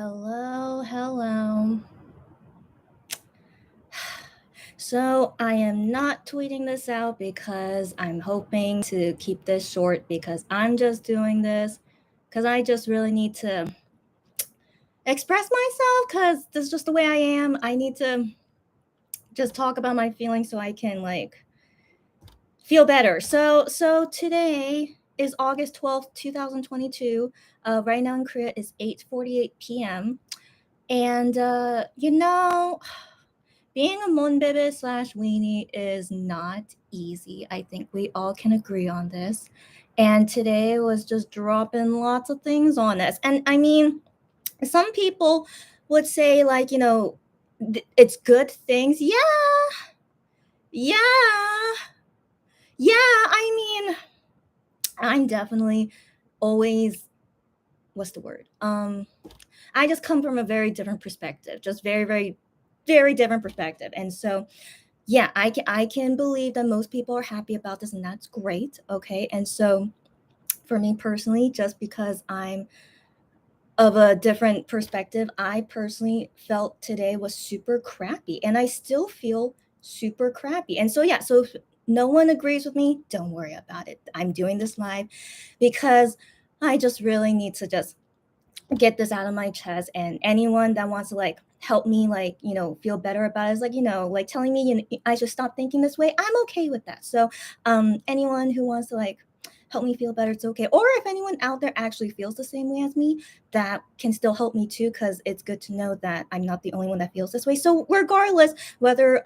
Hello, hello. So I am not tweeting this out because I'm hoping to keep this short because I'm just doing this because I just really need to express myself because this is just the way I am. I need to just talk about my feelings so I can feel better. So today is August 12th, 2022. Right now in Korea is 8:48 p.m. And being a monbebe slash weenie is not easy. I think we all can agree on this. And today was just dropping lots of things on us. And I mean, some people would say, it's good things. Yeah, yeah. I mean, I'm definitely always, what's the word? I just come from a very different perspective, just very, very, very different perspective. And so, yeah, I can believe that most people are happy about this, and that's great. Okay. And so for me personally, just because I'm of a different perspective, I personally felt today was super crappy, and I still feel super crappy. And so, yeah, so if no one agrees with me, don't worry about it. I'm doing this live because I just really need to just get this out of my chest. And anyone that wants to help me feel better about it is telling me I should stop thinking this way, I'm okay with that. So anyone who wants to help me feel better, it's okay. Or if anyone out there actually feels the same way as me, that can still help me too, because it's good to know that I'm not the only one that feels this way. So regardless whether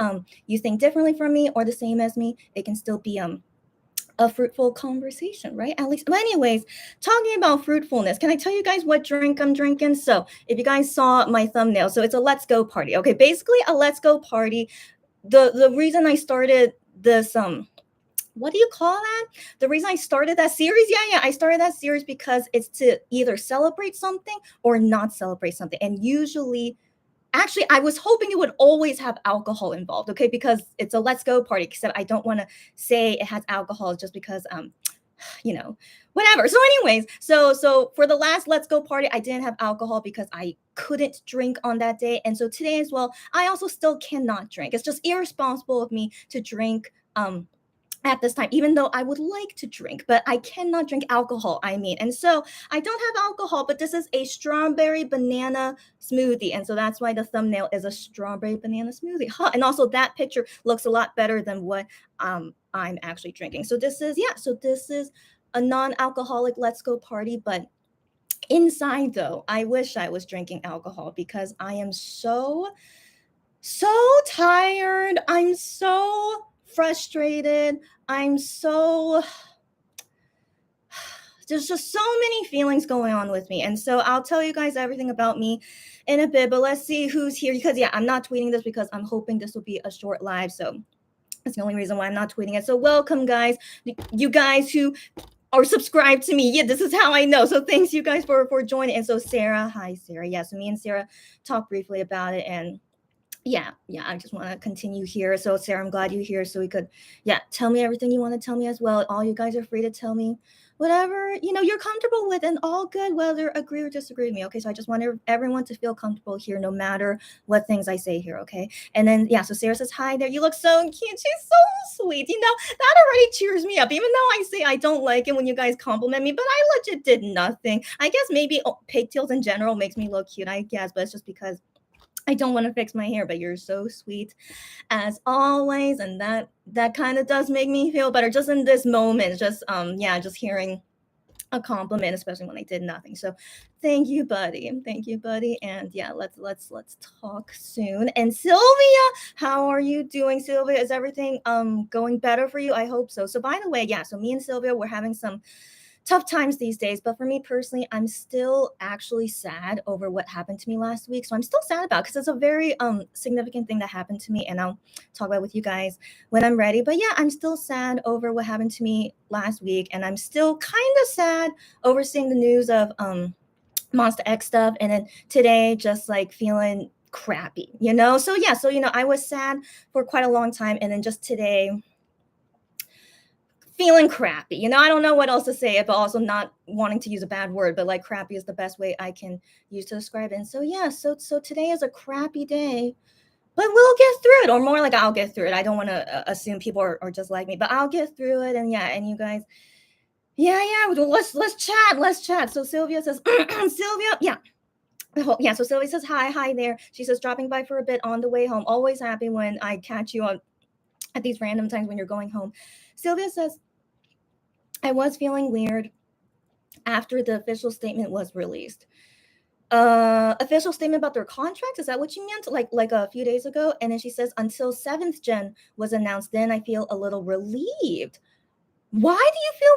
you think differently from me or the same as me, it can still be a fruitful conversation, right? At least, but anyways, talking about fruitfulness, can I tell you guys what drink I'm drinking? So, if you guys saw my thumbnail, so it's a let's go party. Okay, basically a let's go party. The reason I started this what do you call that? The reason I started that series, yeah, I started that series because it's to either celebrate something or not celebrate something, and usually actually, I was hoping it would always have alcohol involved, okay? Because it's a let's go party, except I don't want to say it has alcohol just because you know, whatever. So anyways, so for the last let's go party, I didn't have alcohol because I couldn't drink on that day. And so today as well, I also still cannot drink. It's just irresponsible of me to drink at this time, even though I would like to drink, but I cannot drink alcohol. I mean, and so I don't have alcohol, but this is a strawberry banana smoothie. And so that's why the thumbnail is a strawberry banana smoothie. Huh. And also, that picture looks a lot better than what I'm actually drinking. So this is a non alcoholic let's go party, but inside though, I wish I was drinking alcohol because I am so tired. I'm so frustrated. I'm so there's just so many feelings going on with me. And so I'll tell you guys everything about me in a bit, but let's see who's here because yeah, I'm not tweeting this because I'm hoping this will be a short live. So that's the only reason why I'm not tweeting it. So welcome guys. You guys who are subscribed to me. Yeah, this is how I know. So thanks you guys for joining. And so Sarah, hi Sarah. Yeah, so me and Sarah talked briefly about it, and yeah, I just want to continue here. So Sarah, I'm glad you're here so we could, yeah, tell me everything you want to tell me as well. All you guys are free to tell me whatever you're comfortable with, and all good, whether agree or disagree with me. Okay, so I just want everyone to feel comfortable here no matter what things I say here. Okay, and then yeah, so Sarah says hi there, you look so cute, she's so sweet. That already cheers me up, even though I say I don't like it when you guys compliment me, but I legit did nothing. I guess maybe pigtails in general makes me look cute, I guess, but it's just because I don't want to fix my hair. But you're so sweet as always, and that kind of does make me feel better just in this moment. Just yeah, just hearing a compliment, especially when I did nothing. So thank you, buddy. Thank you, buddy. And yeah, let's talk soon. And Sylvia, how are you doing? Sylvia, is everything going better for you? I hope so. So by the way, yeah, so me and Sylvia, we're having some tough times these days. But for me personally, I'm still actually sad over what happened to me last week. So I'm still sad about because it's a very significant thing that happened to me, and I'll talk about it with you guys when I'm ready. But yeah, I'm still sad over what happened to me last week, and I'm still kind of sad over seeing the news of Monster X stuff, and then today just feeling crappy. So yeah, I was sad for quite a long time, and then just today feeling crappy. I don't know what else to say, but also not wanting to use a bad word, but like crappy is the best way I can use to describe it. And so yeah, so today is a crappy day, but we'll get through it, or more like I'll get through it. I don't want to assume people are just like me, but I'll get through it. And yeah, and you guys, yeah, let's chat. So Sylvia says, Sylvia, yeah. Yeah, so Sylvia says hi there. She says dropping by for a bit on the way home. Always happy when I catch you on at these random times when you're going home. Sylvia says, I was feeling weird after the official statement was released. Official statement about their contract, is that what you meant? Like a few days ago? And then she says, until 7th gen was announced, then I feel a little relieved. Why do you feel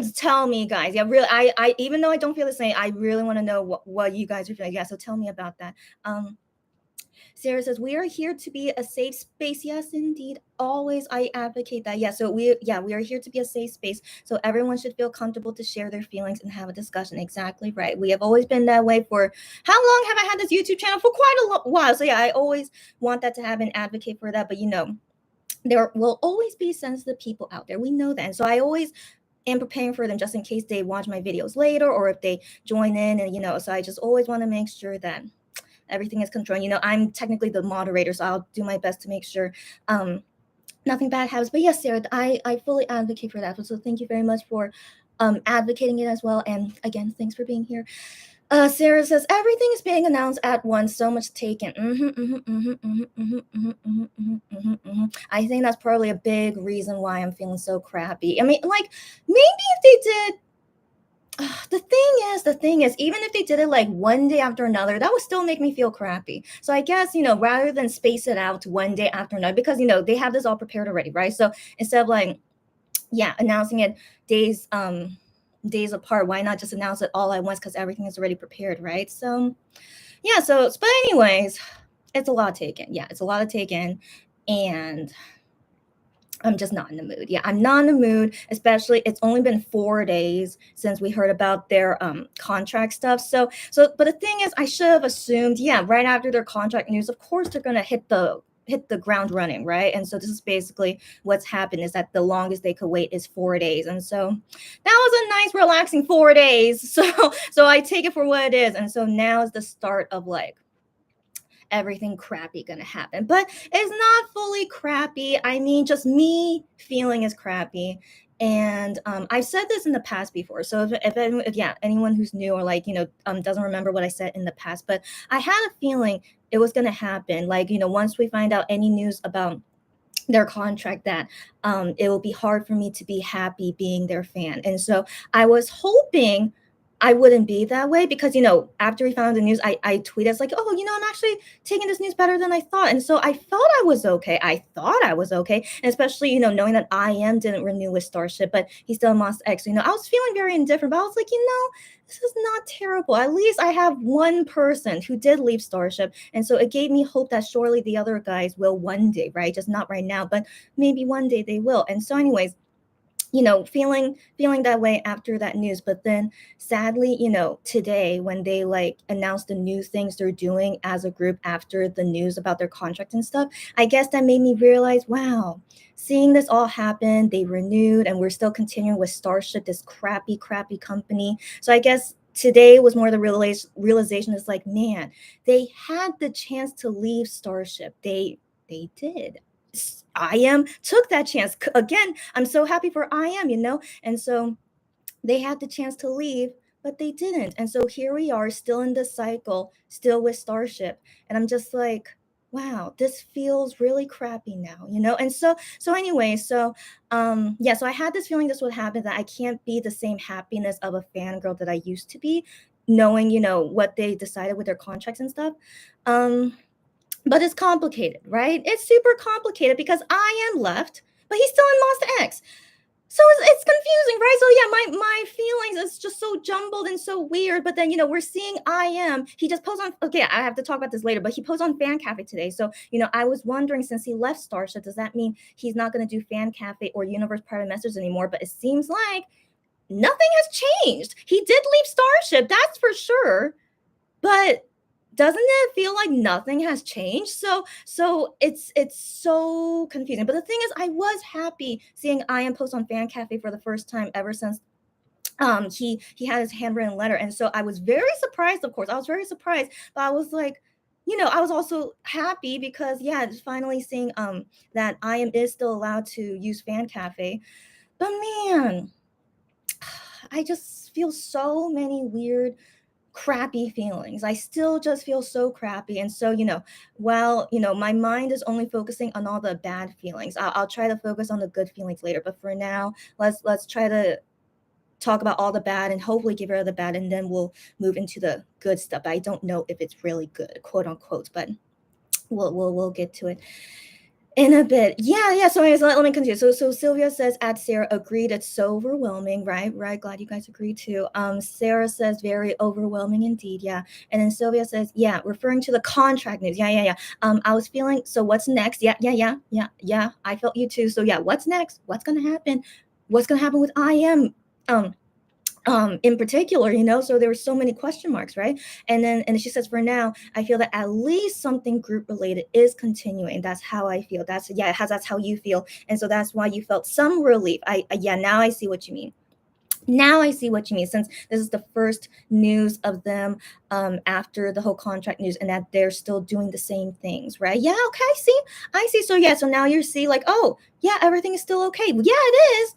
relieved? Tell me, guys. Yeah, really, I even though I don't feel the same, I really want to know what you guys are feeling. Yeah, so tell me about that. Sarah says, we are here to be a safe space. Yes, indeed. Always I advocate that. Yeah, so we are here to be a safe space. So everyone should feel comfortable to share their feelings and have a discussion. Exactly right. We have always been that way for how long have I had this YouTube channel? For quite a while. So yeah, I always want that to happen, advocate for that. But there will always be sensitive people out there. We know that. And so I always am preparing for them just in case they watch my videos later or if they join in. And so I just always want to make sure that everything is controlled. I'm technically the moderator, so I'll do my best to make sure nothing bad happens. But yes, Sarah, I fully advocate for that. So thank you very much for advocating it as well. And again, thanks for being here. Sarah says, everything is being announced at once. So much taken. I think that's probably a big reason why I'm feeling so crappy. I mean, like, maybe if they did the thing is, even if they did it like one day after another, that would still make me feel crappy. So I guess, rather than space it out one day after another, because, they have this all prepared already, right? So instead of like, yeah, announcing it days apart, why not just announce it all at once? Because everything is already prepared, right? So yeah, but anyways, it's a lot taken. Yeah, it's a lot of taken. And I'm just not in the mood. Yeah, I'm not in the mood, especially it's only been 4 days since we heard about their contract stuff. So but the thing is, I should have assumed, yeah, right after their contract news, of course they're gonna hit the ground running, right? And so this is basically what's happened, is that the longest they could wait is 4 days. And so that was a nice relaxing 4 days. So I take it for what it is. And so now is the start of like everything crappy gonna happen, but it's not fully crappy. I mean, just me feeling is crappy. And I've said this in the past before, so if yeah, anyone who's new or like doesn't remember what I said in the past, but I had a feeling it was gonna happen, like once we find out any news about their contract, that it will be hard for me to be happy being their fan. And so I was hoping I wouldn't be that way, because after we found out the news, I tweeted, it's like, oh, I'm actually taking this news better than I thought. And so I felt I was okay. I thought I was okay. And especially, knowing that IM didn't renew with Starship, but he still lost X. I was feeling very indifferent, but I was like, this is not terrible. At least I have one person who did leave Starship. And so it gave me hope that surely the other guys will one day, right? Just not right now, but maybe one day they will. And so anyways, feeling that way after that news. But then sadly, today when they like announced the new things they're doing as a group after the news about their contract and stuff, I guess that made me realize, wow, seeing this all happen, they renewed and we're still continuing with Starship, this crappy company. So I guess today was more the realization is like, man, they had the chance to leave Starship. They did. IM took that chance. Again, I'm so happy for IM, and so they had the chance to leave, but they didn't. And so here we are, still in this cycle, still with Starship. And I'm just like, wow, this feels really crappy now, And so anyway, so yeah, so I had this feeling this would happen, that I can't be the same happiness of a fangirl that I used to be, knowing, what they decided with their contracts and stuff. But it's complicated, right? It's super complicated because I am left, but he's still in Lost X. So it's confusing, right? So yeah, my feelings is just so jumbled and so weird. But then, we're seeing IM. He just posted on, okay, I have to talk about this later, but he posted on Fan Cafe today. So, I was wondering, since he left Starship, does that mean he's not going to do Fan Cafe or Universe Private Messages anymore? But it seems like nothing has changed. He did leave Starship, that's for sure. But doesn't it feel like nothing has changed? So it's so confusing. But the thing is, I was happy seeing Ian post on Fan Cafe for the first time ever since he had his handwritten letter, and so I was very surprised. Of course I was very surprised, but I was like, I was also happy because, yeah, just finally seeing that I am is still allowed to use Fan Cafe. But man, I just feel so many weird crappy feelings. I still just feel so crappy. And so, well, my mind is only focusing on all the bad feelings. I'll try to focus on the good feelings later, but for now, let's try to talk about all the bad and hopefully get rid of the bad, and then we'll move into the good stuff. I don't know if it's really good, quote unquote, but we'll get to it in a bit. Yeah. So anyways, let me continue. So Sylvia says, at Sarah, agreed, it's so overwhelming, right? Glad you guys agree too. Sarah says, very overwhelming indeed, yeah. And then Sylvia says, yeah, referring to the contract news. Yeah. I was feeling, so what's next? Yeah. I felt you too. So yeah, what's next? What's gonna happen? What's gonna happen with IM? In particular, so there were so many question marks, right? And she says, for now, I feel that at least something group related is continuing. That's how I feel. That's how you feel. And so that's why you felt some relief. Yeah, now I see what you mean. Now I see what you mean, since this is the first news of them after the whole contract news, and that they're still doing the same things, right? Yeah, okay, I see. So yeah, so now you see, like, oh yeah, everything is still okay. Yeah, it is.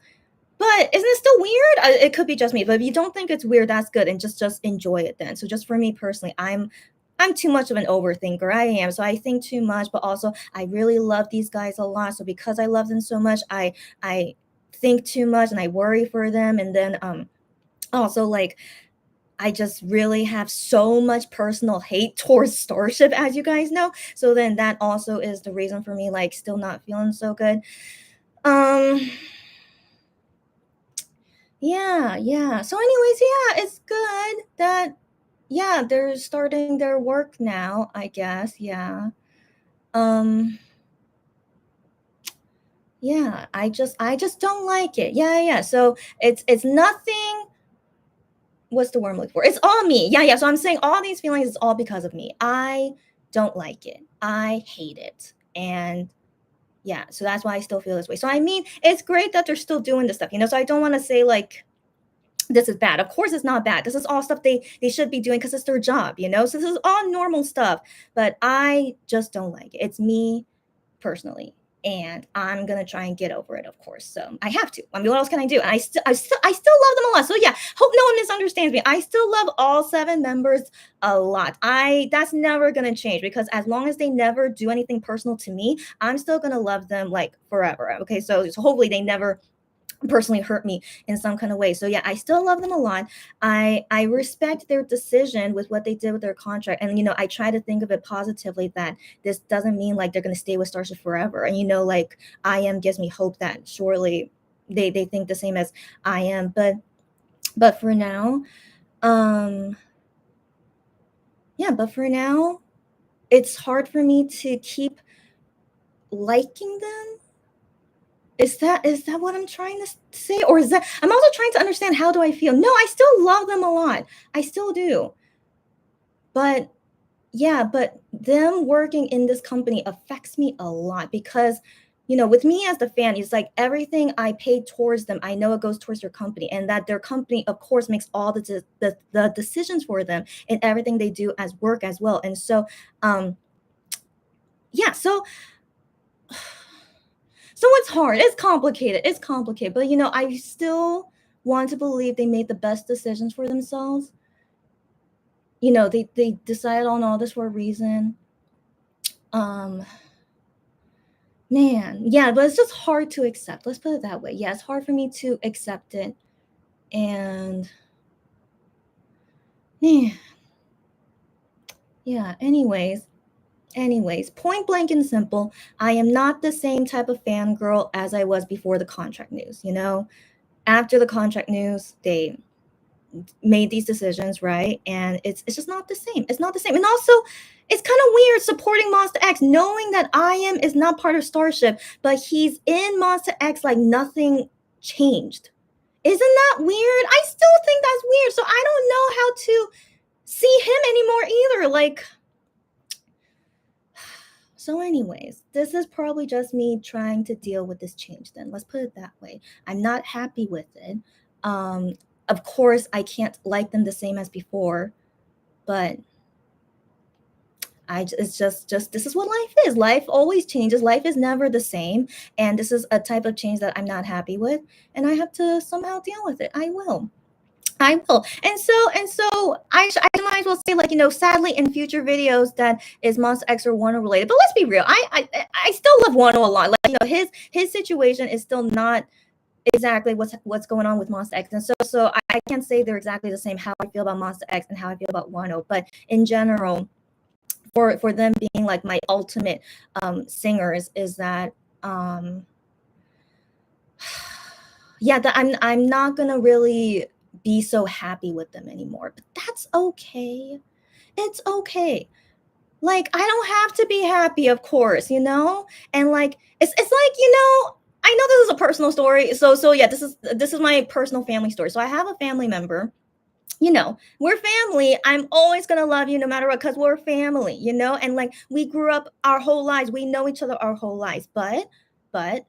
But isn't it still weird? It could be just me, but if you don't think it's weird, that's good, and just enjoy it then. So just for me personally, I'm too much of an overthinker. I am. So I think too much, but also I really love these guys a lot. So because I love them so much, I think too much and I worry for them. And then also, like, I just really have so much personal hate towards Starship, as you guys know. So then that also is the reason for me, like, still not feeling so good. Yeah. So anyways, yeah, it's good that, yeah, they're starting their work now, I guess. Yeah. Yeah, I just don't like it. Yeah. So it's nothing. What's the word I'm looking for? It's all me. Yeah. So I'm saying all these feelings is all because of me. I don't like it. I hate it. And yeah, so that's why I still feel this way. So I mean, it's great that they're still doing this stuff, so I don't want to say, like, this is bad. Of course it's not bad. This is all stuff they should be doing because it's their job, so this is all normal stuff, but I just don't like it. It's me personally, and I'm gonna try and get over it, of course. So I have to. I mean, what else can I do? And I still love them a lot. So yeah, hope no one misunderstands me. I still love all 7 members a lot. That's never gonna change, because as long as they never do anything personal to me, I'm still gonna love them, like, forever. Okay, so hopefully they never personally hurt me in some kind of way. So yeah, I still love them a lot. I respect their decision with what they did with their contract, and I try to think of it positively, that this doesn't mean like they're going to stay with Starship forever. And like, I am gives me hope that surely they think the same as I am. But for now, it's hard for me to keep liking them. Is that what I'm trying to say? Or is that, I'm also trying to understand, how do I feel? No, I still love them a lot. I still do. But yeah, but them working in this company affects me a lot, because with me as the fan, it's like everything I pay towards them, I know it goes towards their company, and that their company, of course, makes all the decisions for them and everything they do as work as well. And so yeah, so it's hard. It's complicated. But I still want to believe they made the best decisions for themselves. They decided on all this for a reason. Man, yeah, but it's just hard to accept. Let's put it that way. Yeah, it's hard for me to accept it. And man, yeah, anyways, point blank and simple, I am not the same type of fangirl as I was before the contract news. After the contract news, they made these decisions, right? And it's just not the same. It's not the same. And also, it's kind of weird supporting Monster X, knowing that IM is not part of Starship, but he's in Monster X like nothing changed. Isn't that weird? I still think that's weird. So I don't know how to see him anymore either. Like, So, anyways, this is probably just me trying to deal with this change then. Let's put it that way. I'm not happy with it. Um, of course, I can't like them the same as before, but it's just this is what life is. Life always changes. Life is never the same, and this is a type of change that I'm not happy with, and I have to somehow deal with it. I will. I will. And so I might as well say, like, sadly in future videos that is Monster X or Wano related. But let's be real. I still love Wano a lot. Like, his situation is still not exactly what's going on with Monster X. And so I can't say they're exactly the same how I feel about Monster X and how I feel about Wano. But in general, for them being like my ultimate singers is that yeah, that I'm not gonna really be so happy with them anymore. But that's okay. It's okay. Like, I don't have to be happy, of course. And like it's like, I know this is a personal story. So yeah, this is my personal family story. So I have a family member. We're family. I'm always gonna love you no matter what, because we're family. And like, we grew up our whole lives. We know each other our whole lives. But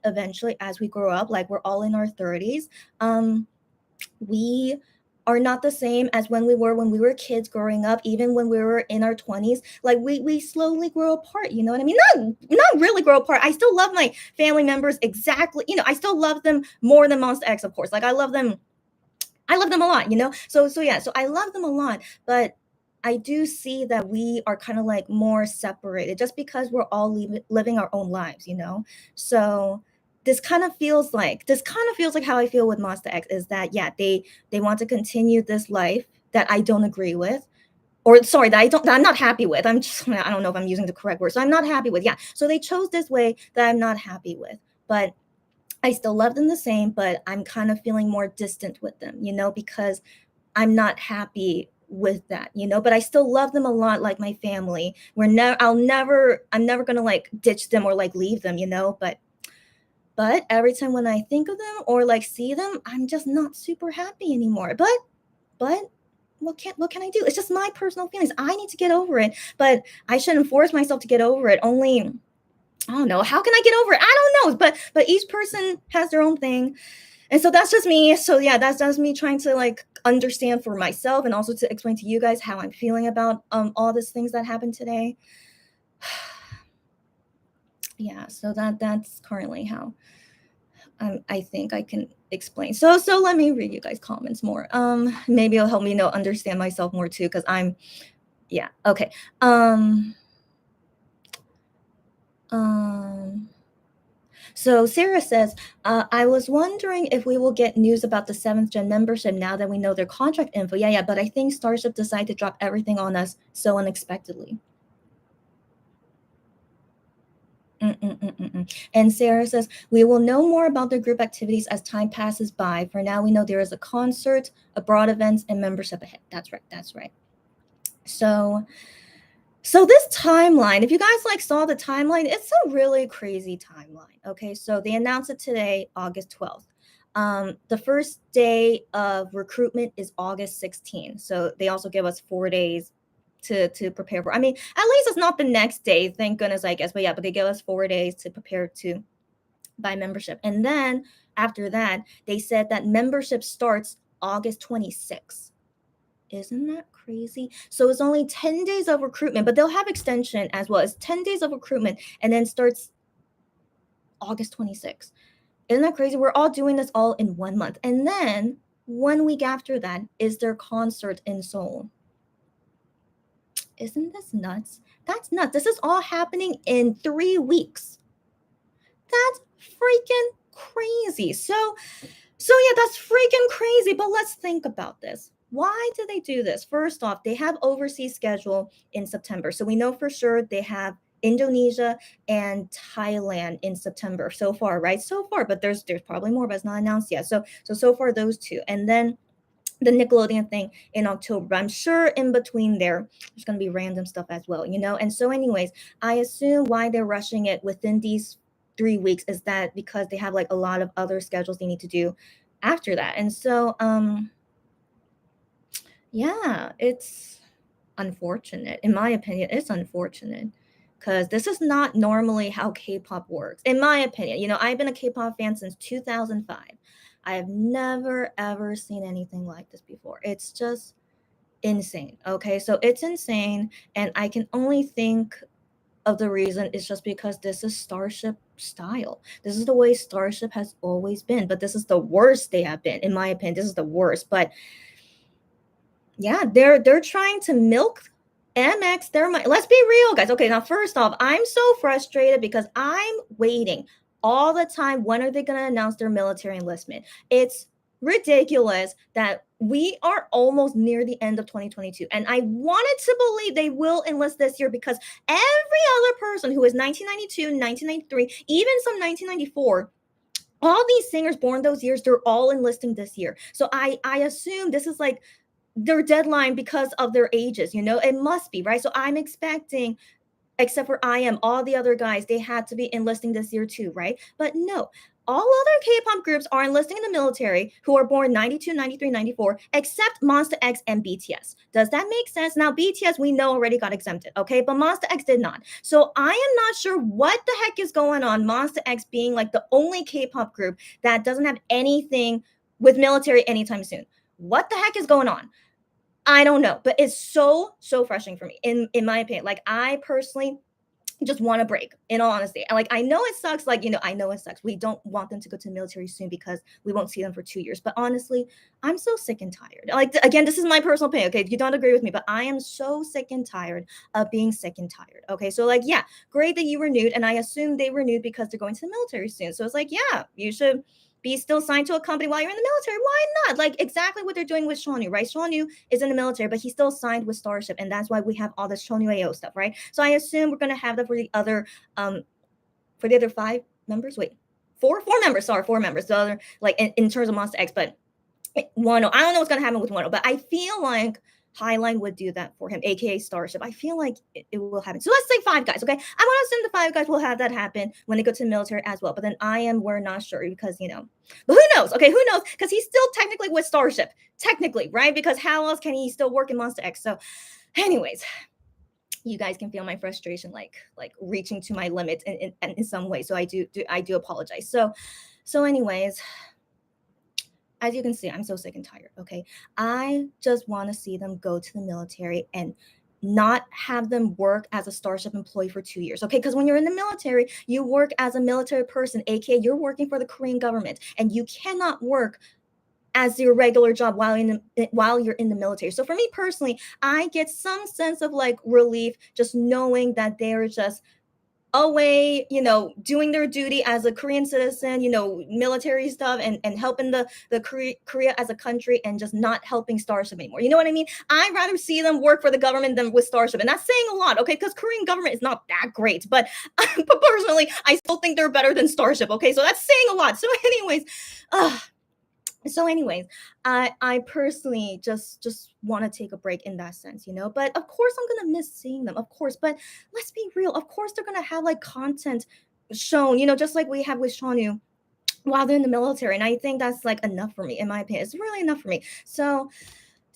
eventually, as we grow up, like, we're all in our 30s, we are not the same as when we were kids growing up, even when we were in our 20s. Like, we slowly grow apart, you know what I mean? Not really grow apart. I still love my family members exactly. I still love them more than Monster X, of course. Like, I love them a lot. So yeah, so I love them a lot, but I do see that we are kind of like more separated just because we're all living our own lives. So this kind of feels like how I feel with Monster X, is that, yeah, they want to continue this life that I don't agree with, or sorry, that I'm not happy with. I don't know if I'm using the correct word. So I'm not happy with. Yeah. So they chose this way that I'm not happy with. But I still love them the same, but I'm kind of feeling more distant with them, because I'm not happy with that. But I still love them a lot, like my family. I'm never gonna like ditch them or like leave them. But every time when I think of them or like see them, I'm just not super happy anymore. But what can I do? It's just my personal feelings. I need to get over it, but I shouldn't force myself to get over it. Only, I don't know. How can I get over it? I don't know. But each person has their own thing. And so that's just me. So yeah, that's just me trying to like understand for myself and also to explain to you guys how I'm feeling about all these things that happened today. Yeah, so that's currently how I think I can explain. So let me read you guys comments more. Maybe it'll help me understand myself more too, because yeah, okay. Um So Sarah says, I was wondering if we will get news about the 7th Gen membership now that we know their contract info. Yeah, but I think Starship decided to drop everything on us so unexpectedly. And Sarah says, we will know more about their group activities as time passes by. For now, we know there is a concert, abroad events, and membership ahead. That's right. That's right. So this timeline, if you guys like saw the timeline, it's a really crazy timeline. Okay, so they announced it today, August 12th. The first day of recruitment is August 16th. So they also give us 4 days to prepare for. I mean, at least it's not the next day, thank goodness, I guess. But yeah, but they give us 4 days to prepare to buy membership. And then after that, they said that membership starts August 26th. Isn't that crazy? So it's only 10 days of recruitment, but they'll have extension as well. It's 10 days of recruitment and then starts August 26th. Isn't that crazy? We're all doing this all in 1 month. And then 1 week after that is their concert in Seoul. Isn't this nuts? That's nuts. This is all happening in 3 weeks. That's freaking crazy. So yeah, that's freaking crazy. But let's think about this. Why do they do this? First off, they have overseas schedule in September. So we know for sure they have Indonesia and Thailand in September so far, right? So far, but there's probably more, but it's not announced yet. So far those two. And then the Nickelodeon thing in October. I'm sure in between there's going to be random stuff as well. And so anyways, I assume why they're rushing it within these 3 weeks is that because they have like a lot of other schedules they need to do after that. And so yeah, it's unfortunate. In my opinion, it's unfortunate because this is not normally how K-pop works, in my opinion. I've been a K-pop fan since 2005. I have never ever seen anything like this before. It's just insane. Okay, so it's insane, and I can only think of the reason is just because this is Starship style. This is the way Starship has always been, but this is the worst they have been, in my opinion. This is the worst. But yeah, they're trying to milk MX their money. Let's be real, guys. Okay, now first off, I'm so frustrated because I'm waiting all the time. When are they going to announce their military enlistment? It's ridiculous that we are almost near the end of 2022, and I wanted to believe they will enlist this year because every other person who is 1992, 1993, even some 1994, all these singers born those years, they're all enlisting this year. So I assume this is like their deadline because of their ages. It must be, right? So I'm expecting, except for IM, all the other guys, they had to be enlisting this year too, right? But no, all other K-pop groups are enlisting in the military who are born 92, 93, 94, except Monsta X and BTS. Does that make sense? Now, BTS, we know already got exempted, okay? But Monsta X did not. So I am not sure what the heck is going on, Monsta X being like the only K-pop group that doesn't have anything with military anytime soon. What the heck is going on? I don't know, but it's so frustrating for me, in my opinion. Like, I personally just want a break, in all honesty. Like, I know it sucks. Like, I know it sucks. We don't want them to go to the military soon because we won't see them for 2 years. But honestly, I'm so sick and tired. Like, again, this is my personal opinion. Okay, if you don't agree with me, but I am so sick and tired of being sick and tired. Okay, so like, yeah, great that you renewed, and I assume they renewed because they're going to the military soon. So it's like, yeah, you should be still signed to a company while you're in the military. Why not? Like, exactly what they're doing with Shonu, right? Shonu is in the military, but he's still signed with Starship, and that's why we have all this Shonu AO stuff, right? So I assume we're gonna have that for the other 5 members. Wait, four members. Sorry, 4 members. The other, like, in terms of Monster X, but Wano, I don't know what's gonna happen with Wano, but I feel like Highline would do that for him, aka Starship. I feel like it will happen. So let's say 5 guys, okay? I want to assume the 5 guys will have that happen when they go to the military as well. But then we're not sure because But who knows? Okay, who knows? Because he's still technically with Starship, technically, right? Because how else can he still work in Monster X? So, anyways, you guys can feel my frustration, like reaching to my limit in some way. So I do apologize. So anyways, as you can see, I'm so sick and tired. Okay, I just want to see them go to the military and not have them work as a Starship employee for 2 years. Okay, because when you're in the military, you work as a military person, aka you're working for the Korean government, and you cannot work as your regular job while you're in the military. So for me personally, I get some sense of like relief just knowing that they're just away, doing their duty as a Korean citizen, military stuff, and helping the Korea as a country, and just not helping Starship anymore. You know what I mean? I'd rather see them work for the government than with Starship, and that's saying a lot, okay? Because Korean government is not that great, but personally, I still think they're better than Starship. Okay, so that's saying a lot. So anyways, I personally just want to take a break in that sense, But of course, I'm gonna miss seeing them, of course. But let's be real, of course they're gonna have like content shown, just like we have with Shonu while they're in the military. And I think that's like enough for me, in my opinion. It's really enough for me. So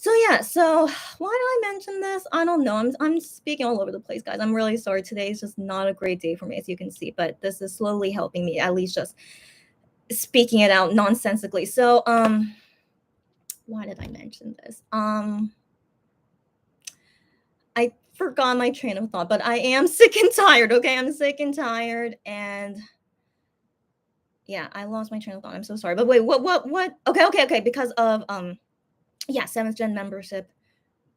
yeah. So why did I mention this? I don't know. I'm speaking all over the place, guys. I'm really sorry. Today is just not a great day for me, as you can see. But this is slowly helping me, at least just speaking it out nonsensically. So why did I mention this? I forgot my train of thought, but I am sick and tired. Okay, I'm sick and tired, and yeah, I lost my train of thought. I'm so sorry. But wait, what? Okay. Because of yeah, 7th gen membership.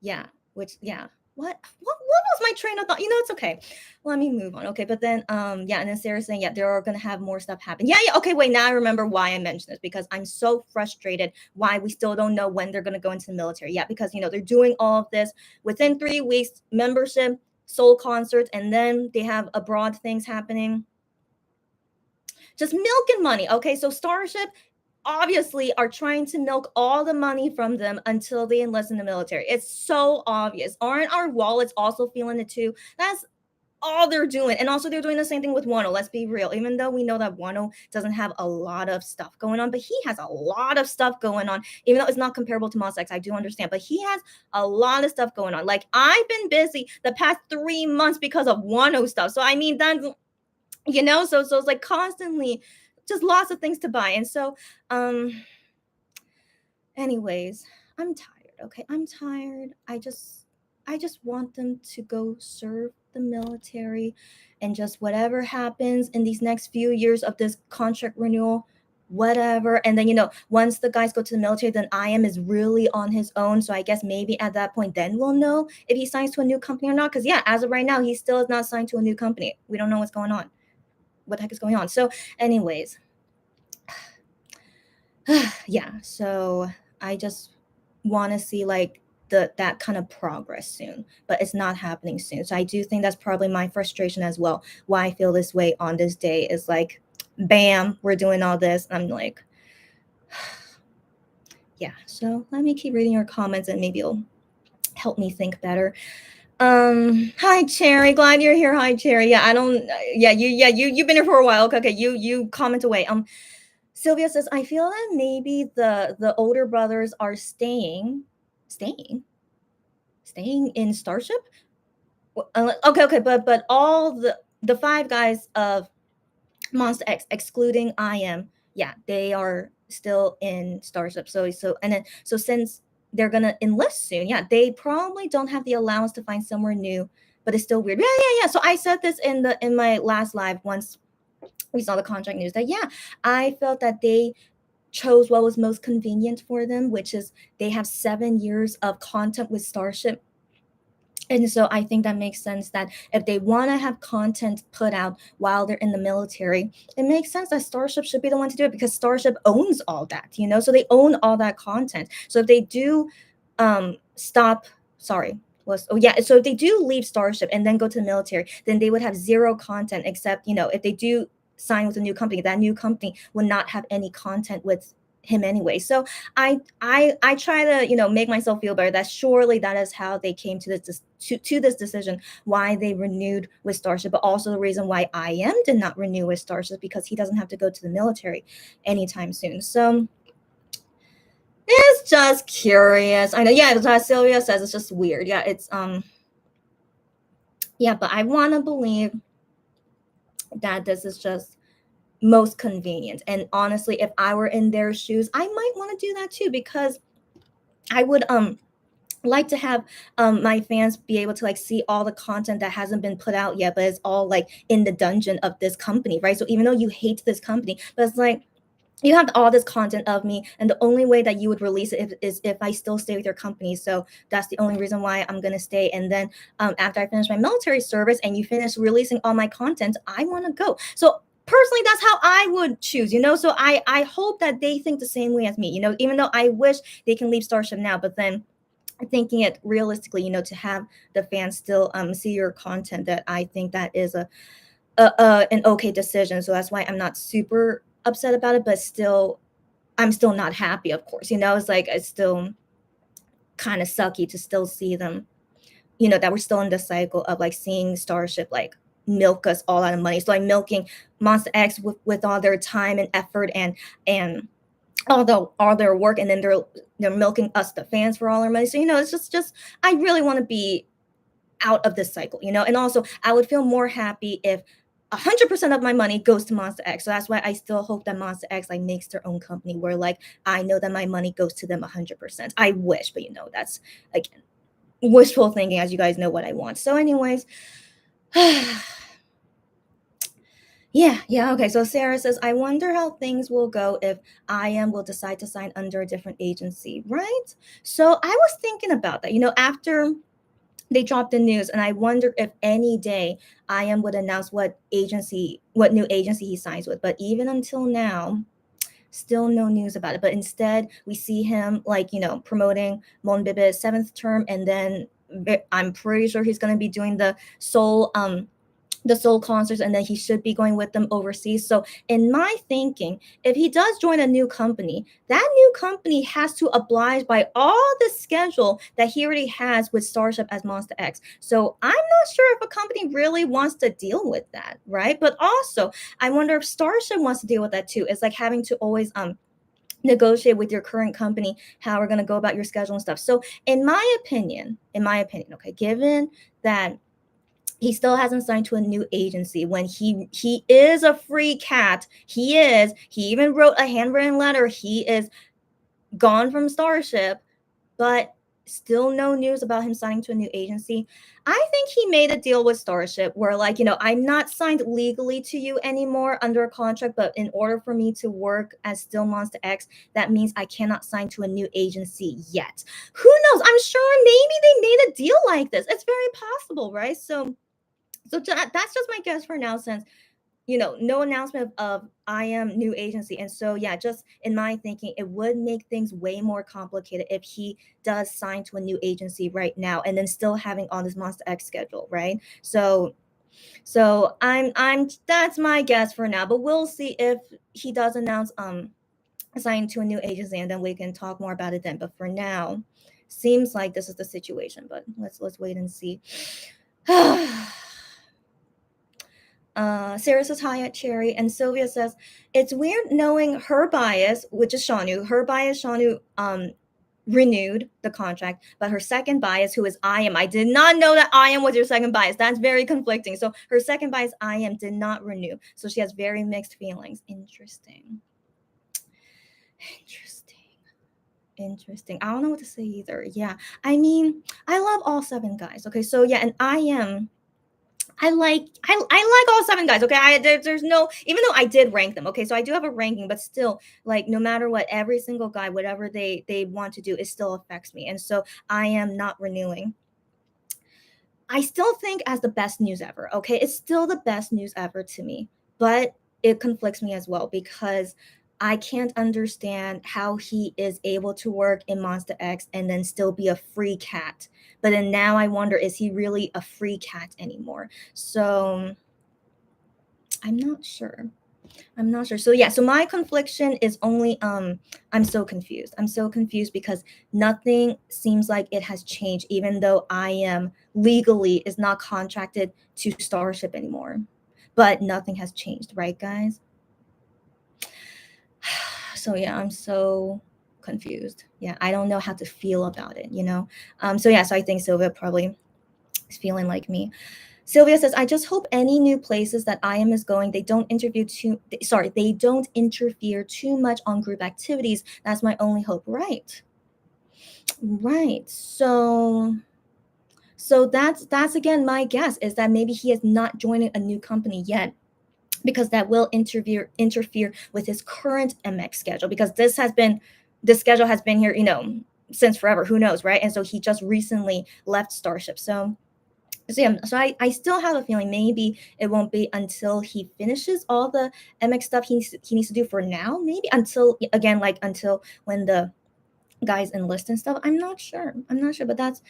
Yeah, which yeah. What was my train of thought? It's okay. Let me move on. Okay, but then yeah, and then Sarah's saying, yeah, they're gonna have more stuff happen. Yeah, okay, wait, now I remember why I mentioned this, because I'm so frustrated why we still don't know when they're gonna go into the military. Yeah, because they're doing all of this within 3 weeks, membership, Seoul concerts, and then they have abroad things happening. Just milking money. Okay, so Starship obviously are trying to milk all the money from them until they enlist in the military. It's so obvious. Aren't our wallets also feeling it too? all they're doing. And also they're doing the same thing with Wano. Let's be real. Even though we know that Wano doesn't have a lot of stuff going on, but he has a lot of stuff going on. Even though it's not comparable to Monster X, I do understand. But he has a lot of stuff going on. Like I've been busy the past 3 months because of Wano stuff. So I mean that's so it's like constantly just lots of things to buy. And so anyways, I'm tired. Okay, I'm tired. I just want them to go serve the military, and just whatever happens in these next few years of this contract renewal, whatever. And then once the guys go to the military, then IM is really on his own. So I guess maybe at that point, then we'll know if he signs to a new company or not. Because yeah, as of right now, he still is not signed to a new company. We don't know what's going on. What the heck is going on? So, anyways, yeah. So I just want to see like that kind of progress soon, but it's not happening soon. So I do think that's probably my frustration as well. Why I feel this way on this day is like, bam, we're doing all this. I'm like, yeah. So let me keep reading your comments, and maybe it'll help me think better. Hi Cherry, glad you're here. Hi Cherry. Yeah, I don't. You've been here for a while. Okay. You comment away. Sylvia says, I feel that maybe the older brothers are staying in Starship. Okay, but all the five guys of Monster X, excluding IM, yeah, they are still in Starship. So since they're gonna enlist soon, yeah, they probably don't have the allowance to find somewhere new, but it's still weird. Yeah. So I said this in my last live once we saw the contract news that yeah, I felt that they chose what was most convenient for them, which is they have 7 years of content with Starship. And so I think that makes sense that if they want to have content put out while they're in the military, it makes sense that Starship should be the one to do it, because Starship owns all that. So they own all that content. So if they do stop, sorry, so if they do leave Starship and then go to the military, then they would have zero content, except if they do sign with a new company, that new company would not have any content with him anyway. So I try to make myself feel better that surely that is how they came to this decision, why they renewed with Starship, but also the reason why IM did not renew with Starship, because he doesn't have to go to the military anytime soon. So it's just curious. I know, yeah, as Sylvia says, it's just weird. Yeah, it's yeah, but I want to believe that this is just most convenient. And honestly, if I were in their shoes, I might want to do that too, because I would like to have my fans be able to like see all the content that hasn't been put out yet, but it's all like in the dungeon of this company, right? So even though you hate this company, but it's like you have all this content of me, and the only way that you would release it is if I still stay with your company. So that's the only reason why I'm gonna stay. And then after I finish my military service and you finish releasing all my content, I want to go. So personally, that's how I would choose. So I hope that they think the same way as me. Even though I wish they can leave Starship now, but then thinking it realistically, to have the fans still see your content, that I think that is an okay decision. So that's why I'm not super upset about it, but I'm still not happy, of course. It's like it's still kind of sucky to still see them, that we're still in the cycle of like seeing Starship like milk us all out of money. So like milking Monster X with all their time and effort and all their work, and then they're milking us, the fans, for all our money. So it's just I really want to be out of this cycle, and also I would feel more happy if 100% of my money goes to Monster X. So that's why I still hope that Monster X like makes their own company where like I know that my money goes to them 100%. I wish, but that's again wishful thinking, as you guys know what I want. So anyways, yeah, okay. So Sarah says, I wonder how things will go if IM will decide to sign under a different agency, right? So I was thinking about that, after they dropped the news, and I wonder if any day IM would announce what new agency he signs with. But even until now, still no news about it. But instead, we see him like, promoting Monbibe's 7th term, and then I'm pretty sure he's going to be doing the Seoul the Seoul concerts, and then he should be going with them overseas. So in my thinking, if he does join a new company, that new company has to oblige by all the schedule that he already has with Starship as Monster X. So I'm not sure if a company really wants to deal with that, right? But also, I wonder if Starship wants to deal with that too. It's like having to always negotiate with your current company how we're going to go about your schedule and stuff. So in my opinion, okay, given that he still hasn't signed to a new agency when he is a free cat. He even wrote a handwritten letter. He is gone from Starship, but still no news about him signing to a new agency. I think he made a deal with Starship where, like, I'm not signed legally to you anymore under a contract, but in order for me to work as Still Monster X, that means I cannot sign to a new agency yet. Who knows? I'm sure maybe they made a deal like this. It's very possible, right? So that's just my guess for now, since no announcement of I am new agency. And so yeah, just in my thinking, it would make things way more complicated if he does sign to a new agency right now and then still having on this Monster X schedule, right? So I'm that's my guess for now, but we'll see if he does announce signing to a new agency, and then we can talk more about it then. But for now, seems like this is the situation, but let's wait and see. Sarah says hi at Cherry, and Sylvia says it's weird knowing her bias, which is Shanu. Her bias, Shanu, renewed the contract, but her second bias, who is I am. I did not know that I am was your second bias. That's very conflicting. So her second bias, I am, did not renew. So she has very mixed feelings. Interesting. I don't know what to say either. Yeah, I mean, I love all 7 guys. Okay, so yeah, and I am. I like all 7 guys. Okay, there's no, even though I did rank them. Okay, so I do have a ranking, but still, like, no matter what, every single guy, whatever they want to do, it still affects me. And so I am not renewing. I still think as the best news ever. Okay, it's still the best news ever to me, but it conflicts me as well because I can't understand how he is able to work in Monster X and then still be a free cat. But then now I wonder, is he really a free cat anymore? So I'm not sure. So yeah, so my confliction is only I'm so confused. Because nothing seems like it has changed, even though I am legally is not contracted to Starship anymore. But nothing has changed, right, guys? So yeah, I'm so confused. Yeah, I don't know how to feel about it, so yeah, so I think Sylvia probably is feeling like me. Sylvia says, I just hope any new places that I am is going, they don't they don't interfere too much on group activities. That's my only hope. Right. So that's again my guess, is that maybe he is not joining a new company yet, because that will interfere with his current MX schedule, because this schedule has been here, since forever. Who knows, right? And so he just recently left Starship. So yeah, so I still have a feeling maybe it won't be until he finishes all the MX stuff he needs to do for now. Maybe until, again, like until when the guys enlist and stuff. I'm not sure, but that's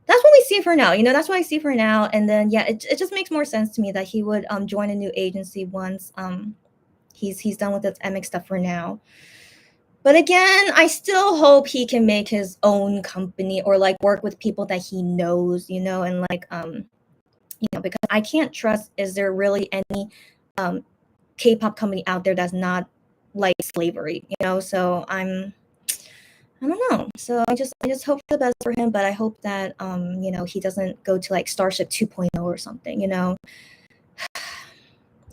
what we see for now. That's what I see for now. And then yeah, it just makes more sense to me that he would join a new agency once he's done with his MX stuff for now. But again, I still hope he can make his own company, or like work with people that he knows, and like because I can't trust, is there really any K-pop company out there that's not like slavery, so I don't know. So I just hope the best for him, but I hope that he doesn't go to like Starship 2.0 or something,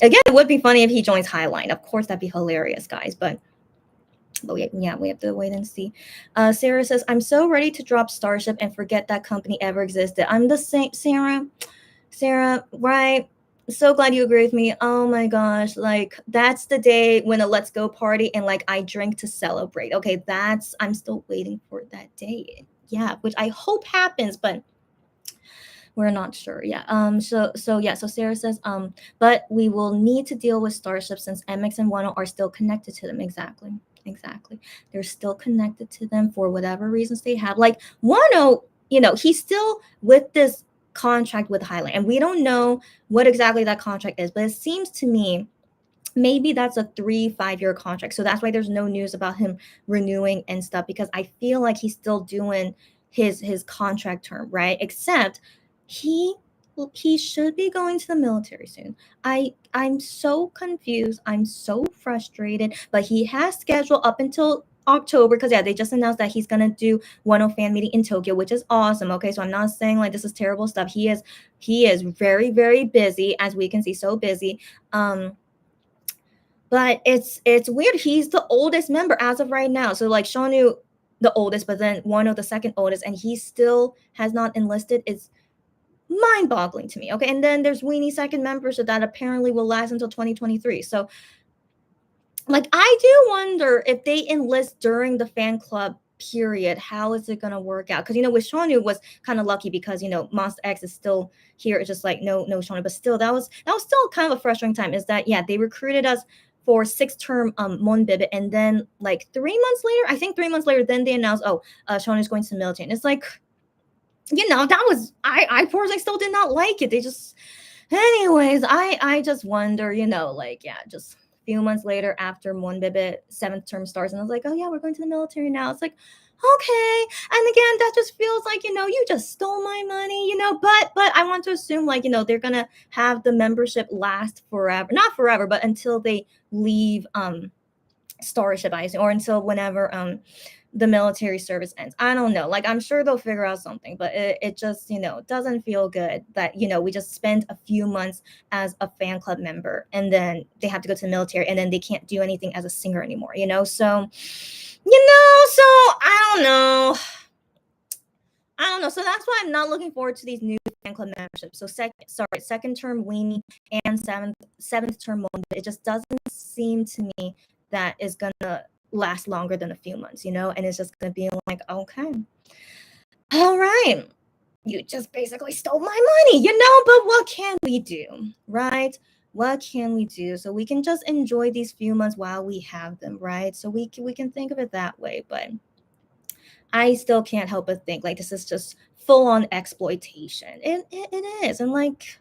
Again, it would be funny if he joins Highline. Of course, that'd be hilarious, guys, but we have to wait and see. Sarah says, I'm so ready to drop Starship and forget that company ever existed. I'm the same, Sarah, right? So glad you agree with me. Oh my gosh, like that's the day when a let's go party and like I drink to celebrate. Okay, I'm still waiting for that day. Yeah, which I hope happens, but we're not sure. Yeah. So Sarah says, but we will need to deal with Starship since MX and Wano are still connected to them. Exactly. They're still connected to them for whatever reasons they have. Like Wano, he's still with this contract with Highland, and we don't know what exactly that contract is, but it seems to me maybe that's a 3-5 year contract. So that's why there's no news about him renewing and stuff, because I feel like he's still doing his contract term, right? Except he he should be going to the military soon. I'm so confused. I'm so frustrated. But he has scheduled up until October, because yeah, they just announced that he's gonna do one fan meeting in Tokyo, which is awesome. Okay, so I'm not saying like this is terrible stuff. He is very, very busy, as we can see, so busy. But it's weird. He's the oldest member as of right now. So like Shonu, the oldest, but then one of the second oldest, and he still has not enlisted. It's mind-boggling to me. Okay, and then there's Weenie second member, so that apparently will last until 2023. So like I do wonder if they enlist during the fan club period, how is it gonna work out? Because with Shonu was kind of lucky, because Monster X is still here. It's just like no Shonu, but still that was still kind of a frustrating time. Is that they recruited us for 6-term Monbibit, and then like 3 months later, I think 3 months later, then they announced, Shonu is going to the military, and it's like that was I personally still did not like it. They just anyways, I just wonder, just a few months later after Monbibit 7th term starts, and I was like, oh yeah, we're going to the military now. It's like, okay. And again, that just feels like, you just stole my money, but I want to assume like, they're gonna have the membership last forever. Not forever, but until they leave Starship, I assume, or until whenever the military service ends. I don't know. Like, I'm sure they'll figure out something, but it just, doesn't feel good that, we just spend a few months as a fan club member, and then they have to go to the military, and then they can't do anything as a singer anymore, So, so I don't know. So that's why I'm not looking forward to these new fan club memberships. So second term Weenie and seventh term Moon. It just doesn't seem to me that is gonna last longer than a few months, and it's just gonna be like, okay, all right, you just basically stole my money, but what can we do, right? What can we do? So we can just enjoy these few months while we have them, right? So we can think of it that way, but I still can't help but think like this is just full on exploitation. It is. And like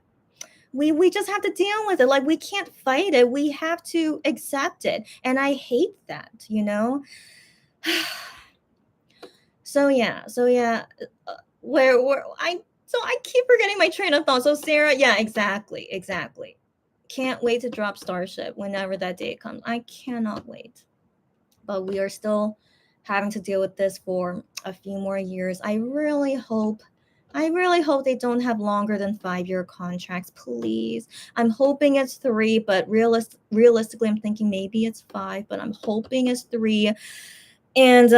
we just have to deal with it. Like we can't fight it. We have to accept it. And I hate that, So yeah. Where I keep forgetting my train of thought. So Sarah, yeah, exactly. Can't wait to drop Starship whenever that day comes. I cannot wait. But we are still having to deal with this for a few more years. I really hope they don't have longer than 5-year contracts, please. I'm hoping it's 3, but realistically, I'm thinking maybe it's 5, but I'm hoping it's 3. And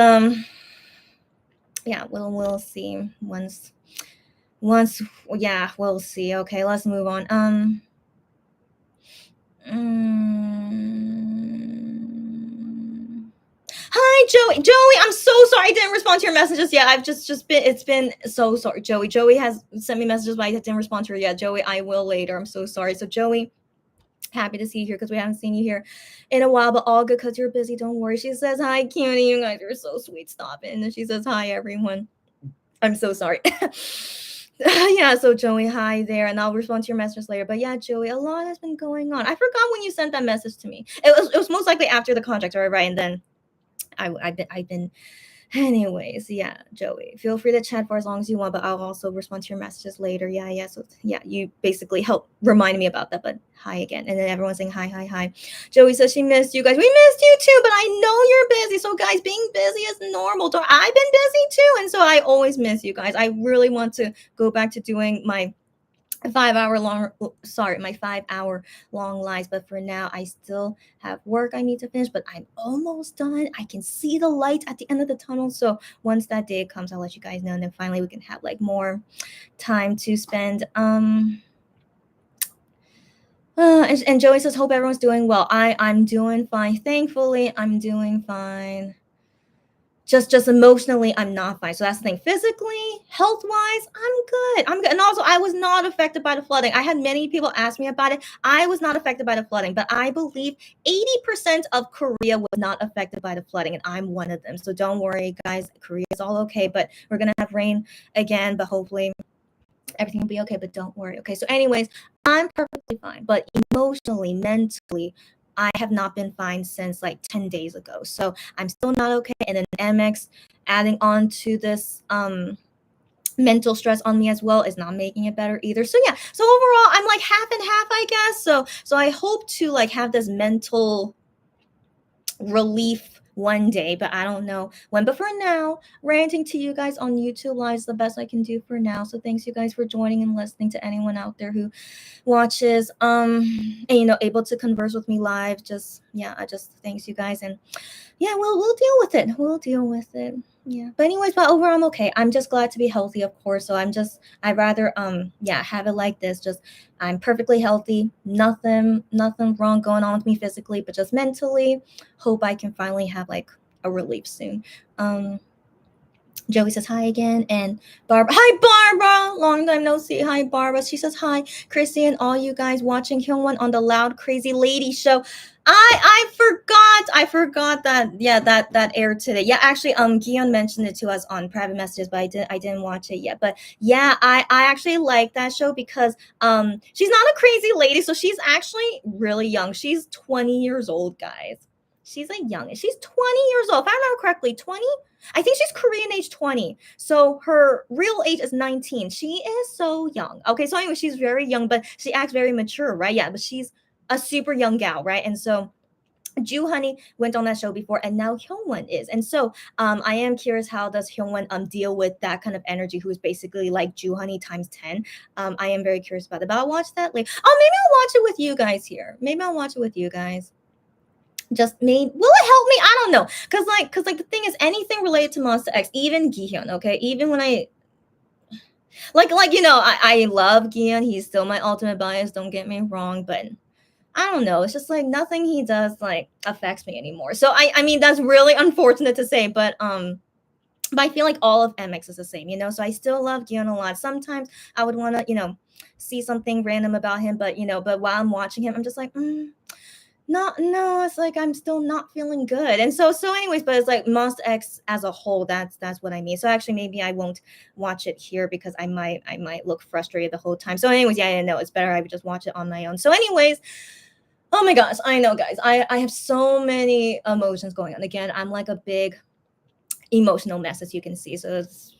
yeah, we'll see once. Yeah, we'll see. Okay, let's move on. Hi, Joey, I'm so sorry I didn't respond to your messages yet. I've just been, it's been so sorry. Joey has sent me messages, but I didn't respond to her yet. Joey, I will later. I'm so sorry. So Joey, happy to see you here because we haven't seen you here in a while, but all good because you're busy. Don't worry. She says, hi, Cutie. You guys are so sweet. Stop it. And then she says, hi, everyone. I'm so sorry. Yeah, so Joey, hi there, and I'll respond to your messages later. But yeah, Joey, a lot has been going on. I forgot when you sent that message to me. It was most likely after the contract, right? And then I've been anyways, yeah, Joey, feel free to chat for as long as you want, but I'll also respond to your messages later. Yeah. So yeah, you basically help remind me about that, but hi again. And then everyone's saying hi. Joey says she missed you guys. We missed you too, but I know you're busy. So guys, being busy is normal. I've been busy too, and so I always miss you guys. I really want to go back to doing my 5-hour long lives, but for now I still have work I need to finish, but I'm almost done. I can see the light at the end of the tunnel, so once that day comes, I'll let you guys know, and then finally we can have like more time to spend. And Joey says, hope everyone's doing well. I'm doing fine, thankfully. I'm doing fine. Just emotionally, I'm not fine. So that's the thing. Physically, health-wise, I'm good. And also, I was not affected by the flooding. I had many people ask me about it. I was not affected by the flooding, but I believe 80% of Korea was not affected by the flooding, and I'm one of them. So don't worry, guys. Korea is all okay, but we're gonna have rain again, but hopefully everything will be okay, but don't worry. Okay, so anyways, I'm perfectly fine, but emotionally, mentally, I have not been fine since like 10 days ago. So I'm still not okay. And then MX adding on to this mental stress on me as well is not making it better either. So yeah, so overall I'm like half and half, I guess. So I hope to like have this mental relief one day, but I don't know when. But for now, ranting to you guys on YouTube Live is the best I can do for now. So thanks you guys for joining and listening, to anyone out there who watches and able to converse with me live. Just yeah, I just thanks you guys, and yeah, we'll deal with it. We'll deal with it. Yeah. But anyways, but overall I'm okay. I'm just glad to be healthy, of course. So I'd rather yeah, have it like this. Just I'm perfectly healthy. Nothing wrong going on with me physically, but just mentally. Hope I can finally have like a relief soon. Joey says hi again, and Barbara. Hi, Barbara. Long time no see. Hi, Barbara. She says hi, Chrissy, and all you guys watching Hyungwon on the Loud Crazy Lady show. I forgot that. Yeah, that aired today. Yeah, actually, Gion mentioned it to us on private messages, but I didn't watch it yet. But yeah, I actually like that show because she's not a crazy lady, so she's actually really young. She's 20 years old, guys. She's like young. She's 20 years old. If I remember correctly, 20. I think she's Korean age 20. So her real age is 19. She is so young. Okay, so anyway, she's very young, but she acts very mature, right? Yeah, but she's a super young gal, right? And so Ju Honey went on that show before, and now Hyungwon is. And so I am curious, how does Hyungwon deal with that kind of energy, who is basically like Ju Honey times 10. I am very curious about it, but I'll watch that later. Oh, maybe I'll watch it with you guys here. Maybe I'll watch it with you guys. Just made, will it help me? I don't know, because the thing is, anything related to Monster X, even Gihyun, okay, even when I I love Gihyun, he's still my ultimate bias, don't get me wrong, but I don't know, it's just like nothing he does like affects me anymore. So I mean, that's really unfortunate to say, but I feel like all of MX is the same, so I still love Gion a lot. Sometimes I would want to see something random about him, but but while I'm watching him, I'm just like, no, it's like I'm still not feeling good. And so anyways, but it's like Monster X as a whole, that's what I mean. So actually maybe I won't watch it here, because I might look frustrated the whole time. So anyways, yeah, I know it's better I would just watch it on my own. So anyways, oh my gosh, I know, guys, I have so many emotions going on. Again, I'm like a big emotional mess, as you can see. So it's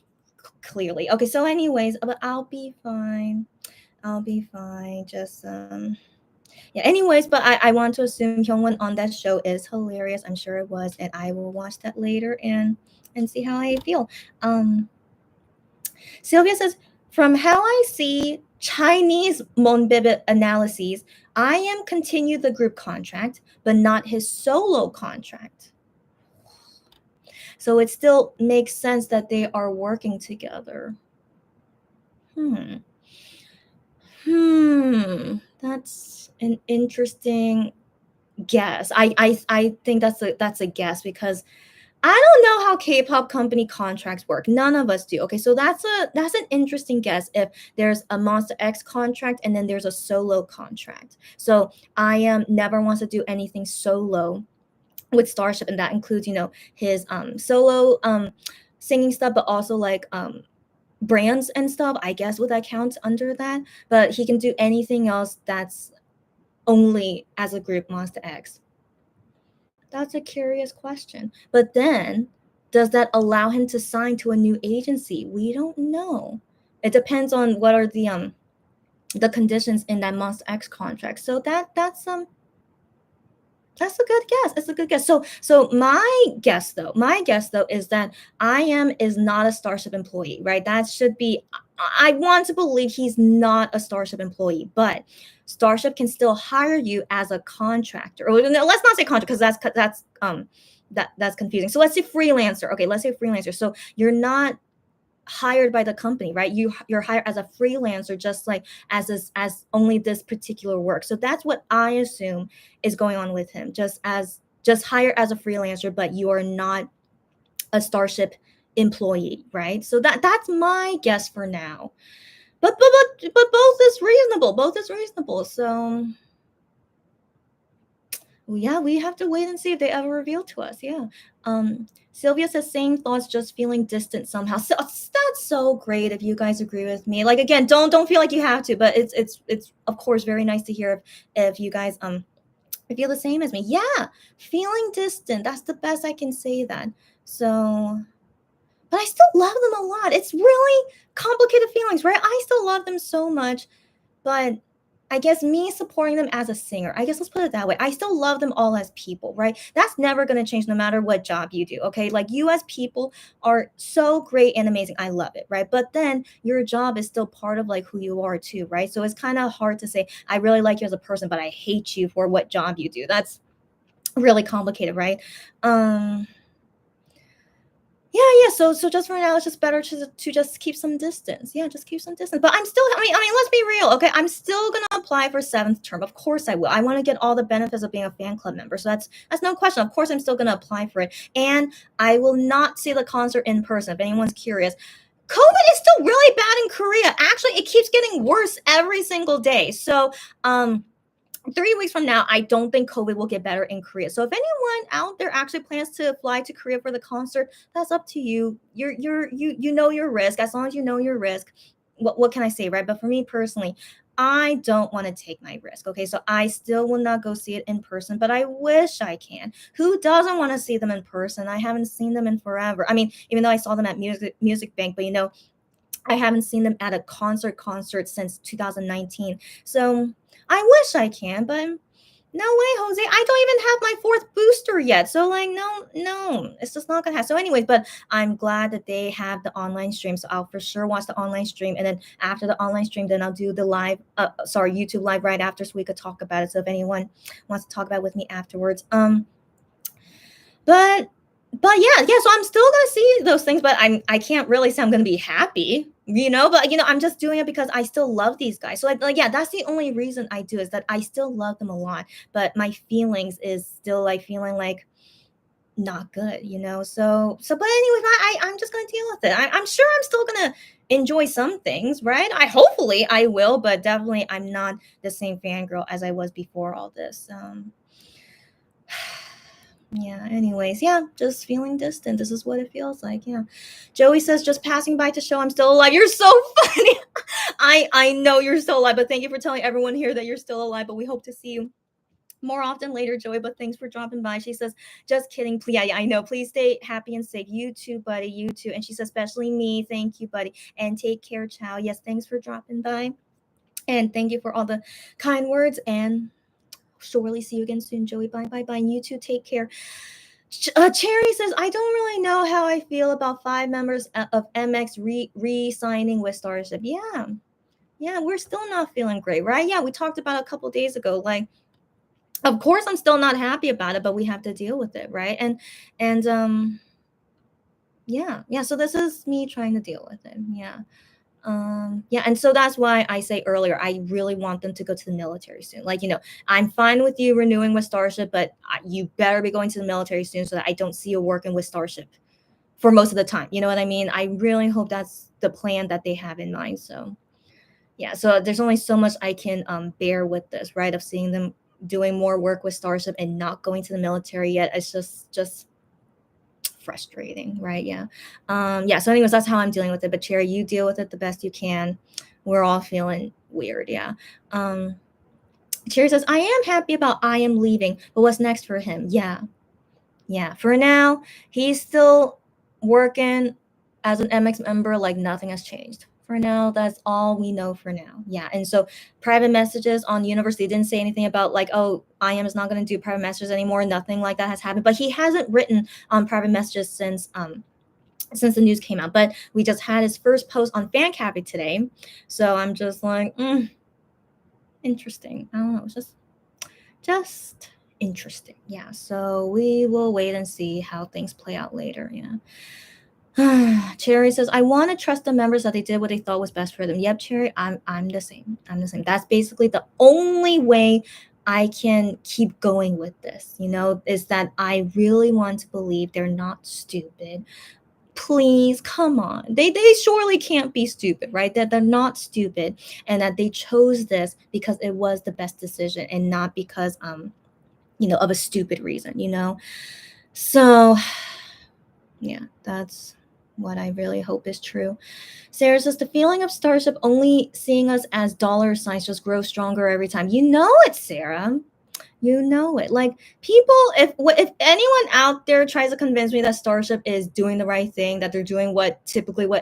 clearly okay. So anyways, but I'll be fine. Just yeah, anyways, but I want to assume Hyungwon on that show is hilarious. I'm sure it was, and I will watch that later and see how I feel. Sylvia says, from how I see Chinese Monbebe analyses, I am continue the group contract, but not his solo contract. So it still makes sense that they are working together. That's an interesting guess. I think that's a guess, because I don't know how K-pop company contracts work. None of us do. Okay, so that's an interesting guess, if there's a Monster X contract and then there's a solo contract. So I never wants to do anything solo with Starship, and that includes his solo singing stuff, but also like brands and stuff. I guess would that count under that? But he can do anything else that's only as a group Monster X. That's a curious question. But then, does that allow him to sign to a new agency? We don't know. It depends on what are the conditions in that Monster X contract. So that's a good guess. It's a good guess. So my guess though is that I.M is not a Starship employee, right? That should be. I want to believe he's not a Starship employee, but Starship can still hire you as a contractor. Or no, let's not say contract, because that's confusing. So let's say freelancer. Okay, let's say freelancer. So you're not hired by the company, right? You're hired as a freelancer, just like as only this particular work. So that's what I assume is going on with him. Just hired as a freelancer, but you are not a Starship employee, right? So that's my guess for now. But both is reasonable. So Well, yeah, we have to wait and see if they ever reveal to us. Yeah. Sylvia says same thoughts, just feeling distant somehow. So that's so great if you guys agree with me. Like again, don't feel like you have to, but it's of course very nice to hear if you guys feel the same as me. Yeah, feeling distant. That's the best I can say that. So, but I still love them a lot. It's really complicated feelings, right? I still love them so much, but I guess me supporting them as a singer, I guess let's put it that way. I still love them all as people, right? That's never going to change no matter what job you do, okay? Like you as people are so great and amazing. I love it, right? But then your job is still part of like who you are too, right? So it's kind of hard to say, I really like you as a person, but I hate you for what job you do. That's really complicated, right? Um yeah. So just for now, it's just better to just keep some distance. Yeah, just keep some distance. But I'm still. I mean, let's be real. Okay, I'm still gonna apply for seventh term. Of course, I will. I want to get all the benefits of being a fan club member. So that's no question. Of course, I'm still gonna apply for it, and I will not see the concert in person. If anyone's curious, COVID is still really bad in Korea. Actually, it keeps getting worse every single day. So, 3 weeks from now, I don't think COVID will get better in Korea. So if anyone out there actually plans to fly to Korea for the concert, that's up to you. You know your risk. As long as you know your risk, what can I say, right? But for me personally, I don't want to take my risk. Okay, so I still will not go see it in person, but I wish I can. Who doesn't want to see them in person? I haven't seen them in forever. I mean, even though I saw them at Music Bank, but I haven't seen them at a concert since 2019. So I wish I can, but no way, Jose. I don't even have my fourth booster yet. So like, no, it's just not gonna happen. So, anyways, but I'm glad that they have the online stream. So I'll for sure watch the online stream, and then after the online stream, then I'll do the live. YouTube live right after, so we could talk about it. So if anyone wants to talk about it with me afterwards, but so I'm still gonna see those things, but I can't really say I'm gonna be happy, but I'm just doing it because I still love these guys. So like yeah, that's the only reason I do is that I still love them a lot, but my feelings is still like feeling like not good. But anyways, I'm just gonna deal with it. I'm sure I'm still gonna enjoy some things, right? Hopefully I will, but definitely I'm not the same fangirl as I was before all this. Yeah, anyways, yeah, just feeling distant. This is what it feels like. Yeah. Joey says just passing by to show I'm still alive. You're so funny. I know you're still alive, but thank you for telling everyone here that you're still alive, but we hope to see you more often later, Joey. But thanks for dropping by. She says, just kidding. Please, yeah, I know. Please stay happy and safe. You too, buddy. You too. And she says, especially me. Thank you, buddy. And take care, ciao. Yes, thanks for dropping by. And thank you for all the kind words. And surely see you again soon, Joey. Bye, bye, bye. And you too, take care. Cherry says, I don't really know how I feel about 5 members of MX re-signing with Starship. Yeah, we're still not feeling great, right? Yeah, we talked about a couple days ago. Like, of course, I'm still not happy about it, but we have to deal with it, right? And yeah. So this is me trying to deal with it. Yeah, and so that's why I say earlier I really want them to go to the military soon. Like, I'm fine with you renewing with Starship, but you better be going to the military soon so that I don't see you working with Starship for most of the time. You know what I mean? I really hope that's the plan that they have in mind. So yeah, so there's only so much I can bear with this, right? Of seeing them doing more work with Starship and not going to the military yet. It's just frustrating, right? Yeah. So anyways, that's how I'm dealing with it. But Cherry, you deal with it the best you can. We're all feeling weird. Yeah. Cherry says, I am happy about I am leaving, but what's next for him? Yeah. For now, he's still working as an MX member, like nothing has changed. For now, that's all we know for now. Yeah. And so private messages on university didn't say anything about like, oh, IM is not going to do private messages anymore. Nothing like that has happened. But he hasn't written on private messages since the news came out. But we just had his first post on Fan Cafe today. So I'm just like, interesting. I don't know. It's just interesting. Yeah. So we will wait and see how things play out later. Yeah. Cherry says, I want to trust the members that they did what they thought was best for them. Yep, Cherry, I'm the same. That's basically the only way I can keep going with this, is that I really want to believe they're not stupid. Please, come on. They surely can't be stupid, right? That they're not stupid and that they chose this because it was the best decision and not because of a stupid reason, So, yeah, that's what I really hope is true. Sarah says the feeling of Starship only seeing us as dollar signs just grows stronger every time. You know it, Sarah. You know it. Like people, if anyone out there tries to convince me that Starship is doing the right thing, that they're doing what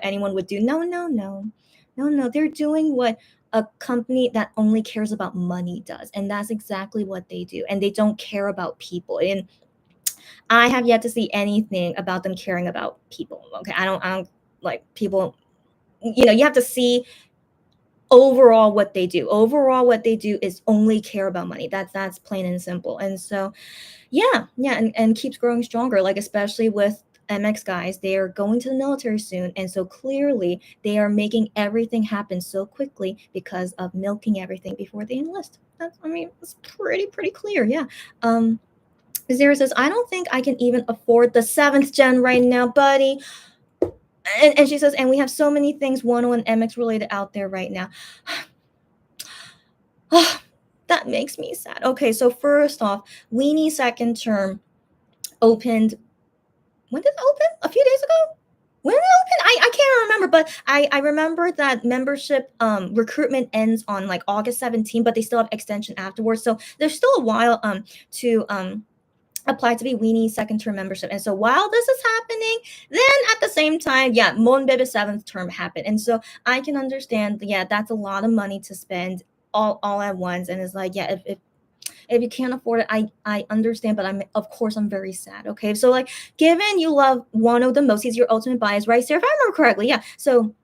anyone would do, no, no, no, no, no. They're doing what a company that only cares about money does, and that's exactly what they do. And they don't care about people. And I have yet to see anything about them caring about people. Okay, I don't like people. You have to see overall what they do. Overall, what they do is only care about money. That's plain and simple. And so yeah, and keeps growing stronger, like especially with MX guys. They are going to the military soon, and so clearly they are making everything happen so quickly because of milking everything before they enlist. It's pretty clear. Yeah. Zara says, I don't think I can even afford the 7th gen right now, buddy. And she says, and we have so many things 101 MX related out there right now. Oh, that makes me sad. Okay, so first off, Weenie second term opened. When did it open? A few days ago? When did it open? I can't remember, but I remember that membership recruitment ends on like August 17th, but they still have extension afterwards. So there's still a while to apply to be Weenie second term membership. And so while this is happening, then at the same time, yeah, Monbebe 7th term happened. And so I can understand, yeah, that's a lot of money to spend all at once. And it's like, yeah, if you can't afford it, I understand, but I'm very sad. Okay. So like given you love Wano the most, he's your ultimate bias, right, Sarah? If I remember correctly, yeah. So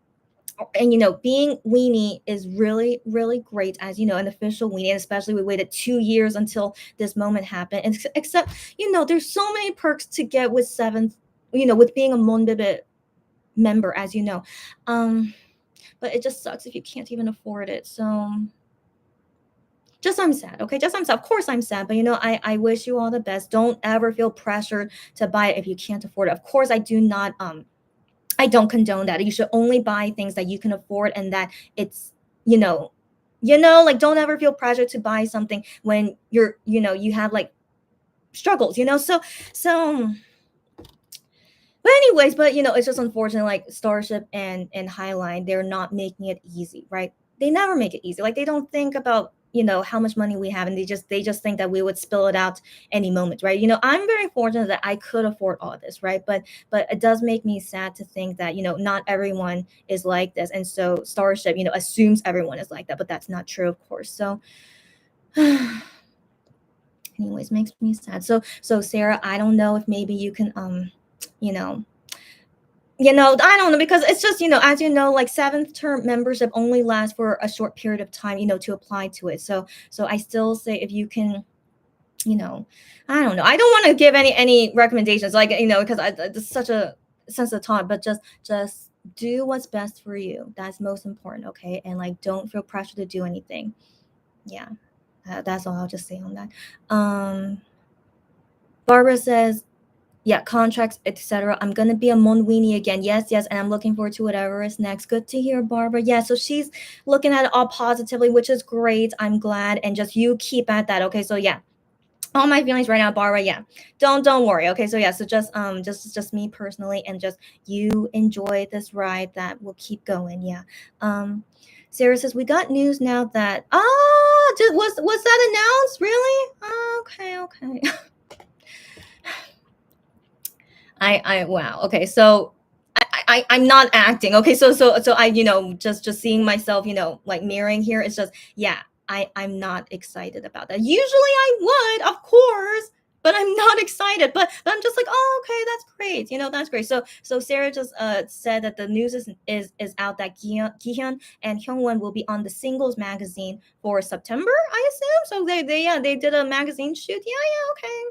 and being weenie is really really great, as an official weenie, and especially we waited 2 years until this moment happened. And except there's so many perks to get with seventh, with being a Monbebe member, as you know. But it just sucks if you can't even afford it. So just I'm sad. Okay, just I'm sad. Of course I'm sad, but I wish you all the best. Don't ever feel pressured to buy it if you can't afford it. Of course I don't condone that. You should only buy things that you can afford, and that it's you know like don't ever feel pressure to buy something when you have like struggles. So but anyways, but it's just unfortunate, like Starship and Highline, they're not making it easy, right? They never make it easy. Like they don't think about how much money we have, and they just think that we would spill it out any moment, right? I'm very fortunate that I could afford all this, right? But it does make me sad to think that not everyone is like this, and so Starship assumes everyone is like that, but that's not true, of course. So anyways, makes me sad. So Sarah, I don't know if maybe you can you know I don't know, because it's just, as like 7th term membership only lasts for a short period of time, to apply to it. So I still say, if you can, I don't know. I don't want to give any recommendations, like, because it's such a sensitive topic, but just do what's best for you. That's most important, okay? And like, don't feel pressure to do anything. Yeah, that's all I'll just say on that. Barbara says, yeah, contracts, etc. I'm gonna be a Monweenie again. Yes, and I'm looking forward to whatever is next. Good to hear, Barbara. Yeah, so she's looking at it all positively, which is great. I'm glad, and just you keep at that. Okay, so yeah, all my feelings right now, Barbara. Yeah, don't worry. Okay, so yeah, so just me personally, and just you enjoy this ride that will keep going. Yeah. Sarah says, we got news now that was that announced? Really? Okay. I wow. Okay, so I'm not acting. Okay, so I just seeing myself, like mirroring here. It's just, yeah, I'm not excited about that. Usually I would, of course, but I'm not excited. But I'm just like, oh, okay, that's great. That's great. So Sarah just said that the news is out that Gihyun and Hyungwon will be on the singles magazine for September, I assume. So they did a magazine shoot. Yeah, okay.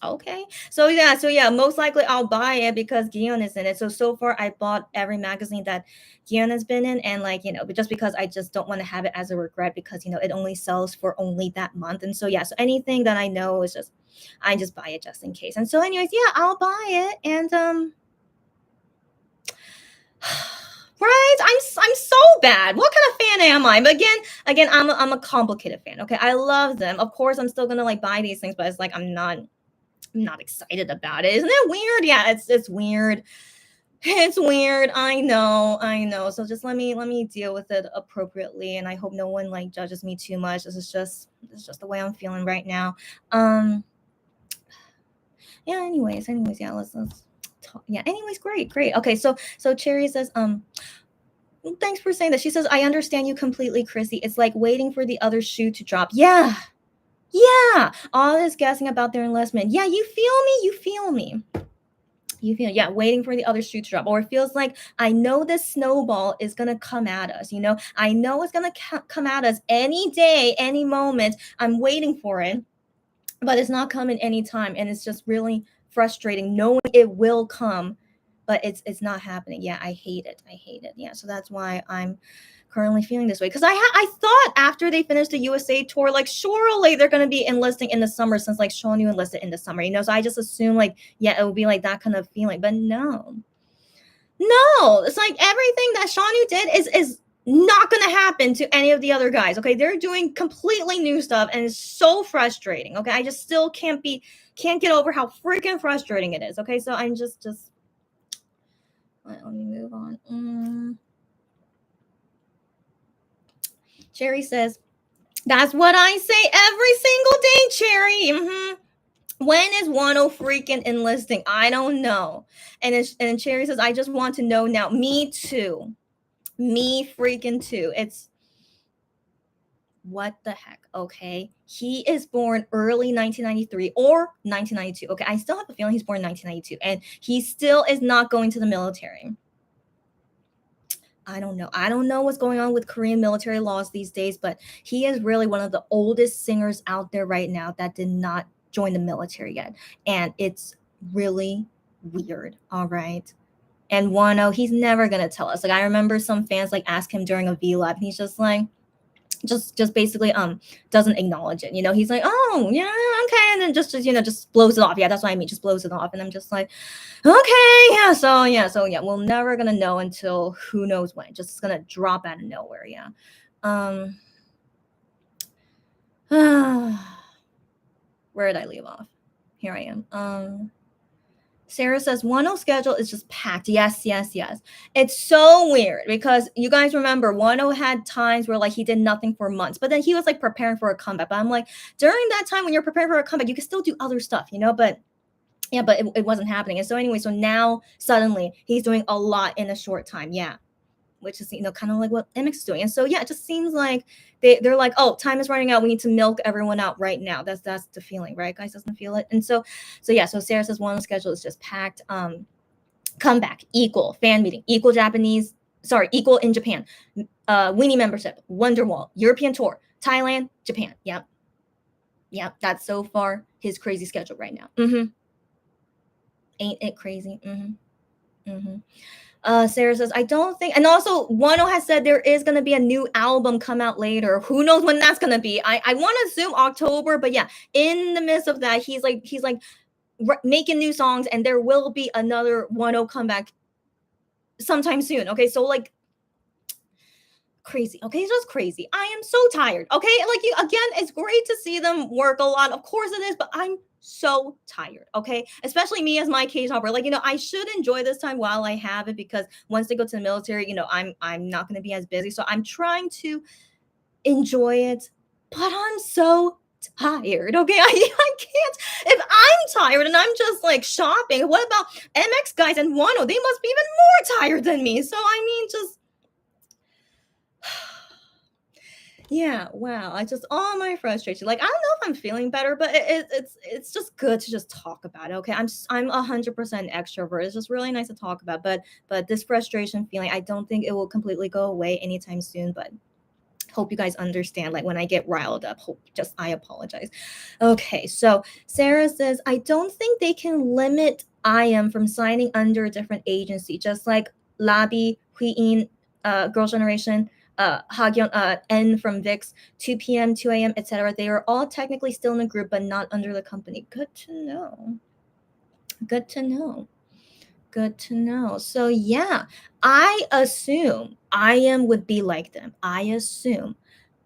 Okay. So yeah, most likely I'll buy it because Gion is in it. So far I bought every magazine that Gion has been in, and like, but just because I just don't want to have it as a regret, because it only sells for only that month. And so yeah, so anything that I know is just, I just buy it just in case. And so anyways, yeah, I'll buy it. And right, I'm so bad. What kind of fan am I? But again, I'm a complicated fan. Okay, I love them. Of course, I'm still gonna like buy these things, but it's like I'm not excited about it. Isn't it weird? Yeah, it's weird. It's weird. I know. So just let me deal with it appropriately, and I hope no one like judges me too much. This is just the way I'm feeling right now. Um, yeah. Anyways, yeah. Let's talk. Yeah. Anyways, great. Okay. So Cherry says, thanks for saying that. She says, I understand you completely, Chrissy. It's like waiting for the other shoe to drop. Yeah. Yeah. All this guessing about their enlistment. Yeah. You feel me? Yeah, waiting for the other shoe to drop. Or it feels like I know this snowball is going to come at us. I know it's going to come at us any day, any moment. I'm waiting for it, but it's not coming anytime. And it's just really frustrating knowing it will come, but it's not happening. Yeah, I hate it. Yeah, so that's why I'm currently feeling this way, because I thought after they finished the USA tour, like surely they're going to be enlisting in the summer, since like Sean you enlisted in the summer, so I just assumed like, yeah, it would be like that kind of feeling, but no, it's like everything that Sean you did is not going to happen to any of the other guys. Okay, they're doing completely new stuff, and it's so frustrating. Okay, I just still can't get over how freaking frustrating it is. Okay, so I'm just let me move on. Cherry says, that's what I say every single day, Cherry. When is Wano freaking enlisting? I don't know. And Cherry says, I just want to know now. Me too. Me freaking too. It's what the heck, okay? He is born early 1993 or 1992. Okay, I still have a feeling he's born in 1992, and he still is not going to the military. I don't know. I don't know what's going on with Korean military laws these days, but he is really one of the oldest singers out there right now that did not join the military yet. And it's really weird. All right. And Wano, he's never gonna tell us. Like, I remember some fans like ask him during a V Lab, and he's just like, just basically doesn't acknowledge it. He's like, oh yeah, okay, and then just blows it off. Yeah, that's what I mean, just blows it off. And I'm just like, okay, yeah, we're never gonna know until who knows when. Just gonna drop out of nowhere. Yeah. Where did I leave off? Here I am. Sarah says, 1-0 schedule is just packed. Yes. It's so weird because you guys remember 1-0 had times where like he did nothing for months, but then he was like preparing for a comeback. But I'm like, during that time when you're preparing for a comeback, you can still do other stuff, but yeah, but it wasn't happening. And so anyway, so now suddenly he's doing a lot in a short time. Yeah. Which is, kind of like what MX is doing. And so, yeah, it just seems like they're like, oh, time is running out. We need to milk everyone out right now. That's the feeling, right, guys? Doesn't feel it. And so Sarah says one schedule is just packed. Comeback, equal, fan meeting, equal equal in Japan. Weenie membership, Wonderwall, European tour, Thailand, Japan. Yep. That's so far his crazy schedule right now. Ain't it crazy? Sarah says, I don't think, and also Wano has said there is going to be a new album come out later. Who knows when that's going to be? I want to assume October, but yeah, in the midst of that, he's like making new songs, and there will be another Wano comeback sometime soon. Okay, so like crazy. Okay, it's just crazy. I am so tired. Okay, like it's great to see them work a lot. Of course it is, but I'm so tired. Okay, especially me as my cage hopper. Like, I should enjoy this time while I have it, because once they go to the military, I'm not going to be as busy. So I'm trying to enjoy it, but I'm so tired. Okay, I can't. If I'm tired and I'm just like shopping, what about MX guys and Wano? They must be even more tired than me. So I mean, just yeah, wow. I just all my frustration. Like, I don't know if I'm feeling better, but it's just good to just talk about it. Okay, I'm 100% extrovert. It's just really nice to talk about. But this frustration feeling, I don't think it will completely go away anytime soon. But hope you guys understand. Like, when I get riled up, I apologize. Okay, so Sarah says, I don't think they can limit IM from signing under a different agency, just like Labi, Huiin, Girls' Generation, Hagyeon, N from VIX, 2 p.m., 2 a.m., etc. They are all technically still in a group, but not under the company. Good to know. Good to know. So yeah, I assume IM would be like them. I assume.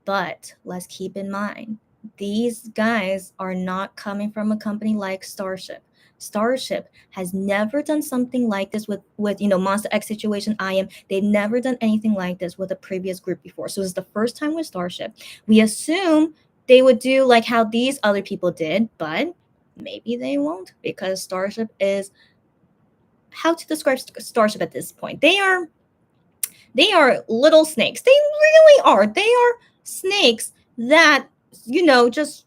But let's keep in mind, these guys are not coming from a company like Starship. Starship has never done something like this with Monster X situation. IM. They've never done anything like this with a previous group before. So this is the first time with Starship. We assume they would do like how these other people did, but maybe they won't because Starship is, how to describe Starship at this point? They are little snakes. They really are. They are snakes that just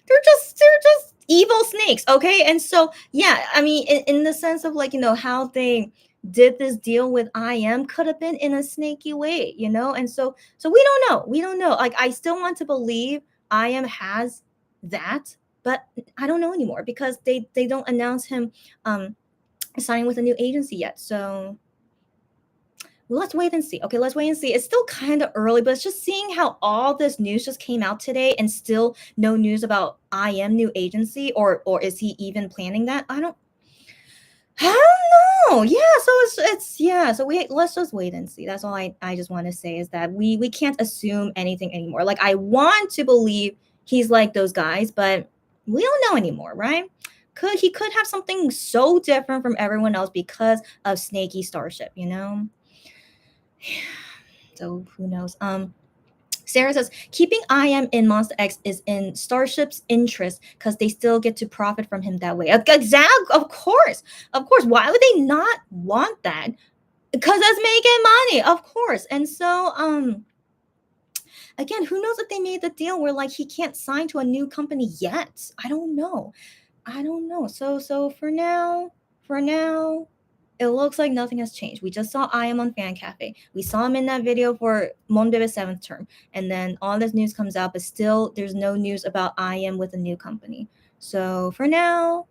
they're just evil snakes. Okay, and so yeah, I mean, in the sense of like how they did this deal with IM could have been in a snaky way, and so we don't know. Like I still want to believe IM has that, but I don't know anymore because they don't announce him signing with a new agency yet. So let's wait and see. Okay, let's wait and see. It's still kind of early, but it's just seeing how all this news just came out today and still no news about IM new agency, or is he even planning that? I don't know. Yeah, so it's yeah, so let's just wait and see. That's all I just want to say is that we can't assume anything anymore. Like I want to believe he's like those guys, but we don't know anymore, right? He could have something so different from everyone else because of Snaky Starship. So who knows? Sarah says keeping IM in Monster X is in Starship's interest because they still get to profit from him that way. Exactly, of course. Why would they not want that? Because that's making money, of course. And so, again, who knows if they made the deal where like he can't sign to a new company yet? I don't know. So for now, it looks like nothing has changed. We just saw I am on Fan Cafe. We saw him in that video for Monbebe's seventh term, and then all this news comes out, but still there's no news about I am with a new company. So for now,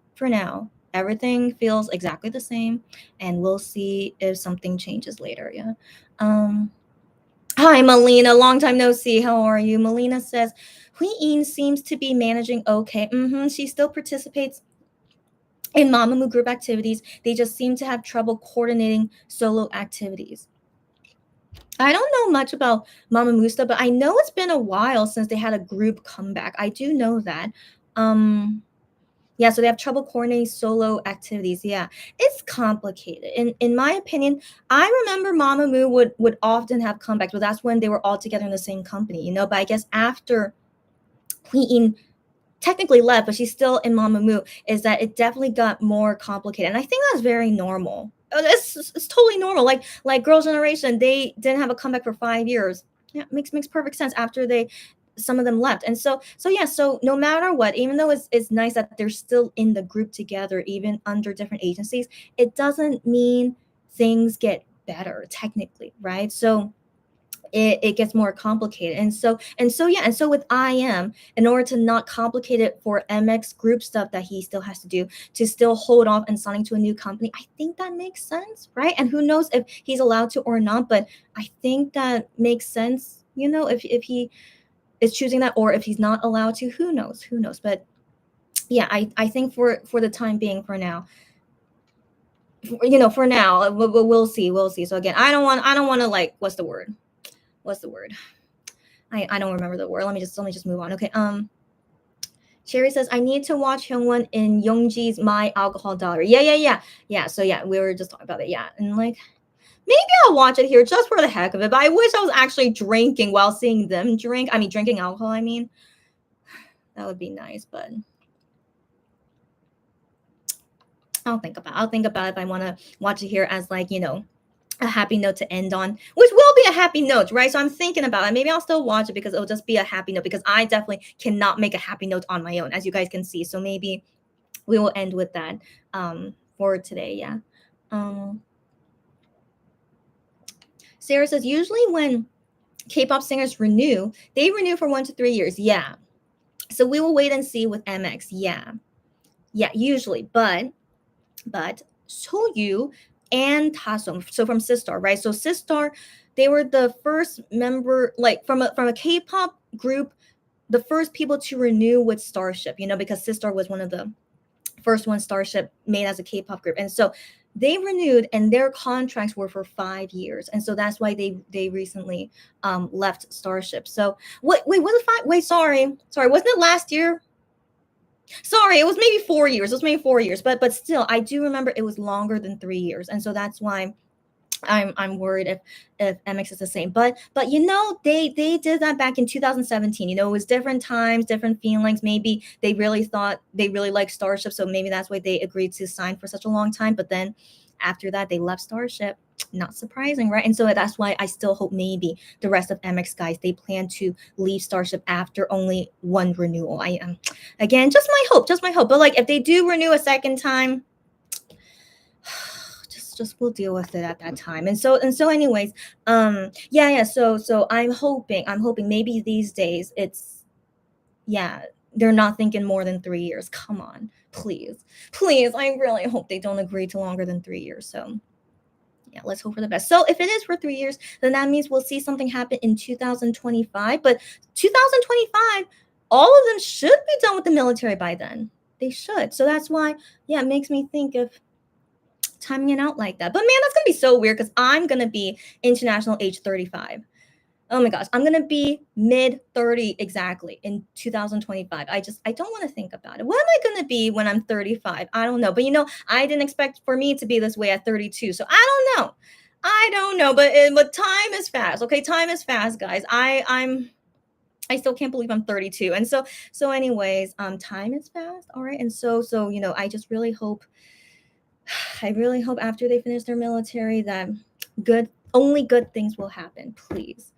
everything feels exactly the same, and we'll see if something changes later. Yeah. Um. Hi, Melina. Long time no see. How are you? Melina says, Hui seems to be managing okay. She still participates in Mamamoo group activities. They just seem to have trouble coordinating solo activities. I don't know much about Mamamoo stuff, but I know it's been a while since they had a group comeback. I do know that. Um, yeah, so they have trouble coordinating solo activities. Yeah, it's complicated. In my opinion, I remember Mamamoo would often have comebacks, but that's when they were all together in the same company. But I guess after Queen technically left, but she's still in Mamamoo, is that it definitely got more complicated. And I think that's very normal. It's totally normal. Like Girls' Generation, they didn't have a comeback for 5 years. Yeah, makes perfect sense after some of them left. And so yeah, so no matter what, even though it's nice that they're still in the group together, even under different agencies, it doesn't mean things get better technically, right? So it gets more complicated. And so with IM, in order to not complicate it for MX group stuff that he still has to do, to still hold off and signing to a new company, I think that makes sense, right? And who knows if he's allowed to or not, but I think that makes sense, if he is choosing that, or if he's not allowed to, who knows. But yeah, I think for the time being, for now, we'll see. So again, I don't want to, like, what's the word? I don't remember the word. Let me just move on. Okay. Sherry says, I need to watch Hyungwon in Youngji's My Alcohol Diary. Yeah. So yeah, we were just talking about it. Yeah. And like, maybe I'll watch it here just for the heck of it. But I wish I was actually drinking while seeing them drink. I mean, drinking alcohol. I mean, that would be nice. But I'll think about it if I want to watch it here as, like, a happy note to end on, which will be a happy note, right? So I'm thinking about it. Maybe I'll still watch it because it'll just be a happy note, because I definitely cannot make a happy note on my own, as you guys can see. So maybe we will end with that for today. Yeah. Um, Sarah says, usually when K-pop singers renew, they renew for 1 to 3 years. Yeah. So we will wait and see with MX. Yeah. Yeah, usually. But Soyu and Tasum, so from Sistar, right? So Sistar, they were the first member, like from a K-pop group, the first people to renew with Starship, because Sistar was one of the first one Starship made as a K-pop group. And so they renewed, and their contracts were for 5 years, and so that's why they recently left Starship. So wait, was it five? Wait, sorry, wasn't it last year? Sorry, it was maybe 4 years. It was maybe 4 years, but still, I do remember it was longer than 3 years, and so that's why I'm worried if MX is the same. But they did that back in 2017. It was different times, different feelings. Maybe they really thought they really liked Starship, so maybe that's why they agreed to sign for such a long time. But then after that, they left Starship. Not surprising, right? And so that's why I still hope maybe the rest of MX guys, they plan to leave Starship after only one renewal. I am again, just my hope. But like if they do renew a second time, just we'll deal with it at that time. And so anyways, yeah, so I'm hoping maybe these days it's, yeah, they're not thinking more than 3 years. Come on, please, I really hope they don't agree to longer than 3 years. So yeah, let's hope for the best. So if it is for 3 years, then that means we'll see something happen in 2025. But 2025, all of them should be done with the military by then. They should. So that's why, yeah, it makes me think of timing it out like that. But man, that's gonna be so weird because I'm gonna be international age 35. Oh my gosh, I'm gonna be mid 30 exactly in 2025. I don't want to think about it. What am I gonna be when I'm 35? I don't know. But I didn't expect for me to be this way at 32. So I don't know. But time is fast. Okay, time is fast, guys. I still can't believe I'm 32. And so anyways, time is fast. All right. And so I just really hope after they finish their military that only good things will happen. Please.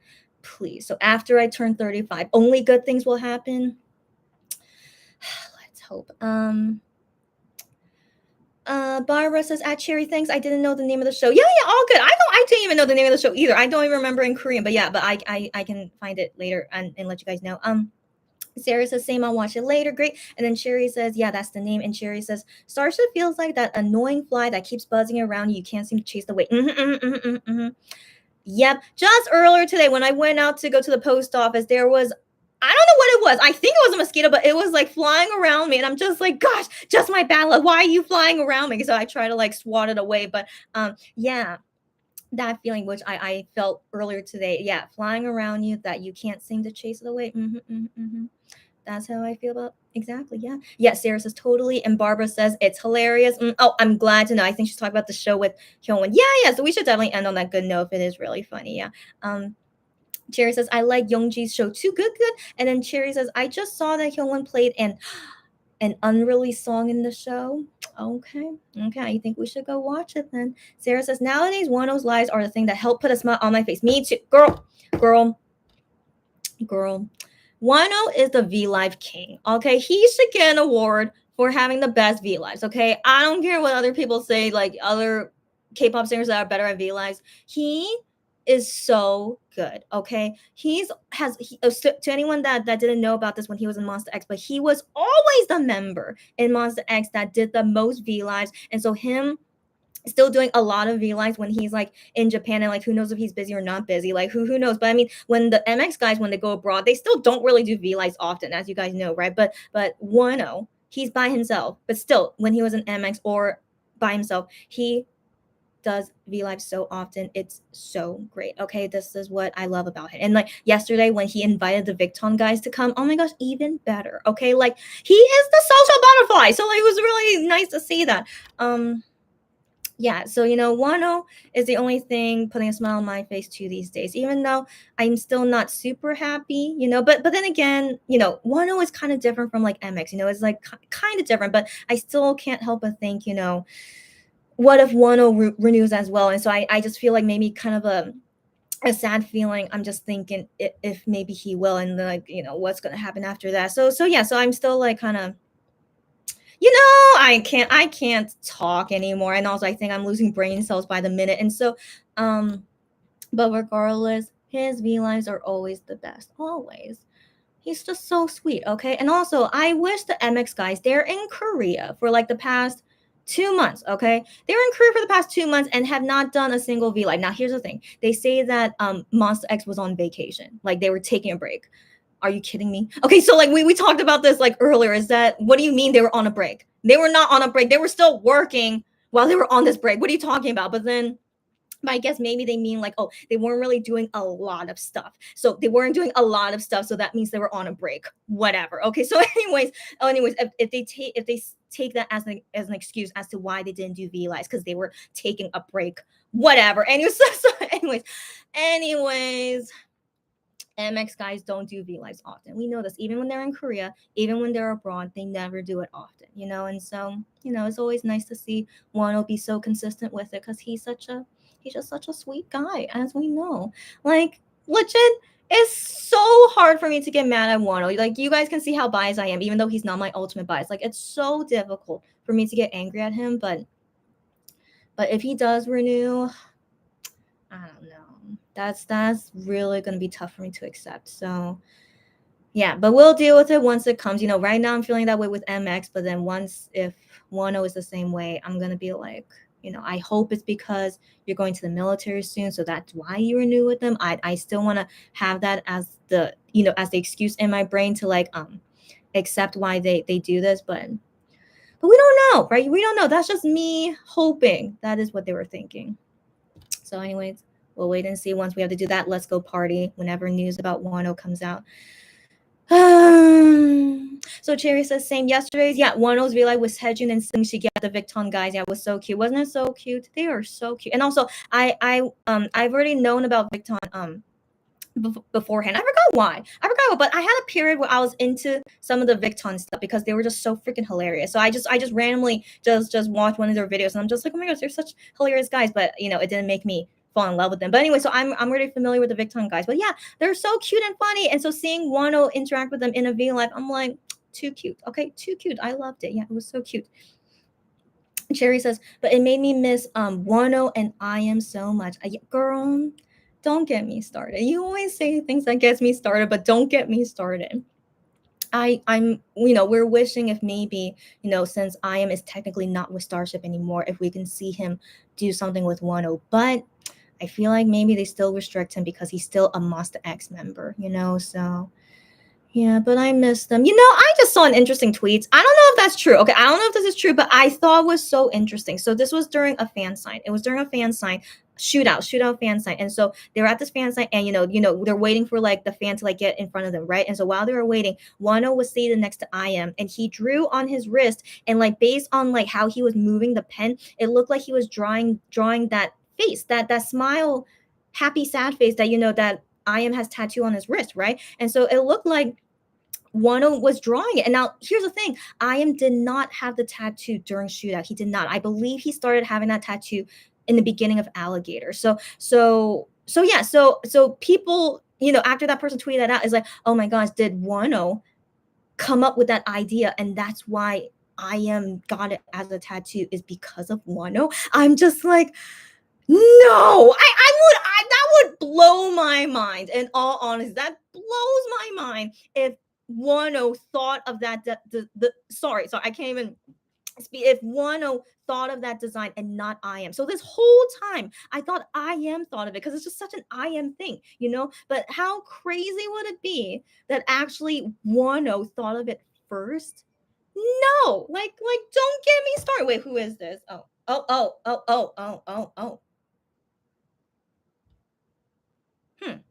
So after I turn 35, only good things will happen. Let's hope. Barbara says, at Cherry, thanks. I didn't know the name of the show. Yeah, all good. I didn't even know the name of the show either. I don't even remember in Korean, but I can find it later and let you guys know. Sarah says, same, I'll watch it later. Great. And then Sherry says, yeah, that's the name. And Sherry says, Starship feels like that annoying fly that keeps buzzing around you. You can't seem to chase the weight. Yep. Just earlier today, when I went out to go to the post office, there was, I don't know what it was. I think it was a mosquito, but it was like flying around me. And I'm just like, gosh, just my bad luck. Why are you flying around me? So I try to like swat it away. But yeah, that feeling which I felt earlier today. Yeah, flying around you that you can't seem to chase it away. That's how I feel about exactly. Yeah. Yeah. Sarah says totally. And Barbara says it's hilarious. Oh, I'm glad to know. I think she's talking about the show with Hyunwon. Yeah. So we should definitely end on that good note if it is really funny. Yeah. Cherry says, I like Youngji's show too. Good. And then Cherry says, I just saw that Hyunwon played an unreleased song in the show. Okay. I think we should go watch it then. Sarah says, nowadays, one of those lies are the thing that help put a smile on my face. Me too. Girl. Wano is the V Live king. Okay, he should get an award for having the best V Lives. Okay, I don't care what other people say, like other K-pop singers that are better at V Lives. He is so good. Okay, to anyone that didn't know about this when he was in Monster X, but he was always the member in Monster X that did the most V Lives, and so him still doing a lot of V Lives when he's like in Japan, and like who knows if he's busy or not busy, like who knows. But I mean, when the MX guys, when they go abroad, they still don't really do V Lives often, as you guys know, right? But Wano, he's by himself, but still when he was in MX or by himself, he does V Live so often. It's so great. Okay, this is what I love about him. And like yesterday when he invited the Victon guys to come, oh my gosh, even better. Okay, like he is the social butterfly, so like, it was really nice to see that. Yeah, so Wano is the only thing putting a smile on my face too these days, even though I'm still not super happy, but then again, Wano is kind of different from like MX, it's like kind of different, but I still can't help but think, what if Wano renews as well? And so I just feel like maybe kind of a sad feeling. I'm just thinking if maybe he will, and like, what's going to happen after that. So yeah, so I'm still like kind of, I can't talk anymore. And also I think I'm losing brain cells by the minute. And so, but regardless, his V Lives are always the best. Always. He's just so sweet. Okay. And also I wish the MX guys, they're in Korea for like the past 2 months. Okay. They're in Korea for the past 2 months and have not done a single V Live. Now here's the thing. They say that Monster X was on vacation. Like they were taking a break. Are you kidding me? Okay, so like we talked about this like earlier. Is that what do you mean they were on a break? They were not on a break. They were still working while they were on this break. What are you talking about? But I guess maybe they mean like, oh, they weren't really doing a lot of stuff. So they weren't doing a lot of stuff. So that means they were on a break. Whatever. Okay. So anyways, if they take that as an excuse as to why they didn't do V Lives because they were taking a break. Whatever. Anyways, anyways, MX guys don't do V Lives often. We know this. Even when they're in Korea, even when they're abroad, they never do it often, you know? And so, you know, it's always nice to see Wano be so consistent with it because he's just such a sweet guy, as we know. Like, legit, it's so hard for me to get mad at Wano. Like, you guys can see how biased I am, even though he's not my ultimate bias. Like, it's so difficult for me to get angry at him, but if he does renew, I don't know. That's really gonna be tough for me to accept. So yeah, but we'll deal with it once it comes. You know, right now I'm feeling that way with MX, but then once if Wano is the same way, I'm gonna be like, you know, I hope it's because you're going to the military soon, so that's why you renew with them. I still want to have that as the as the excuse in my brain to like accept why they do this, but we don't know, right? We don't know. That's just me hoping that is what they were thinking. So, anyways, we'll wait and see once we have to do that. Let's go party whenever news about Wano comes out. So Cherry says same yesterday's. Yeah, Wano's real life with Hejun and Sing Shi get the Victon guys. Yeah, it was so cute. Wasn't it so cute? They are so cute. And also I've already known about Victon beforehand. I forgot why. But I had a period where I was into some of the Victon stuff because they were just so freaking hilarious. So I just randomly just watched one of their videos and I'm just like, oh my gosh, they're such hilarious guys. But you know, it didn't make me fall in love with them. But anyway, so I'm already familiar with the Victon guys. But yeah, they're so cute and funny. And so seeing Wano interact with them in a V Live, I'm like, too cute. Okay, too cute. I loved it. Yeah, it was so cute. Cherry says, but it made me miss Wano and I am so much. Girl, don't get me started. You always say things that gets me started, but don't get me started. I'm we're wishing if maybe, since I am is technically not with Starship anymore, if we can see him do something with Wano. But I feel like maybe they still restrict him because he's still a Monster X member, so yeah, but I miss them. I just saw an interesting tweet. I don't know if that's true. Okay, I don't know if this is true, but I thought it was so interesting. So this was during a fan sign. It was during a fan sign shootout fan sign. And so they were at this fan sign and they're waiting for like the fan to like get in front of them, right? And so while they were waiting, Wano was seated next to I am and he drew on his wrist and like based on like how he was moving the pen, it looked like he was drawing that face, that smile, happy sad face that that I am has tattoo on his wrist, right? And so it looked like Wano was drawing it. And now here's the thing. I am did not have the tattoo during shootout. He did not. I believe he started having that tattoo in the beginning of Alligator. So yeah, so people, after that person tweeted that out is like, oh my gosh, did Wano come up with that idea? And that's why I am got it as a tattoo is because of Wano. I'm just like, no, that would blow my mind. In all honesty, that blows my mind if Wano thought of that. Sorry, I can't even speak. If Wano thought of that design and not I am. So this whole time, I thought I am thought of it because it's just such an I am thing, But how crazy would it be that actually Wano thought of it first? No, like don't get me started. Wait, who is this? Oh.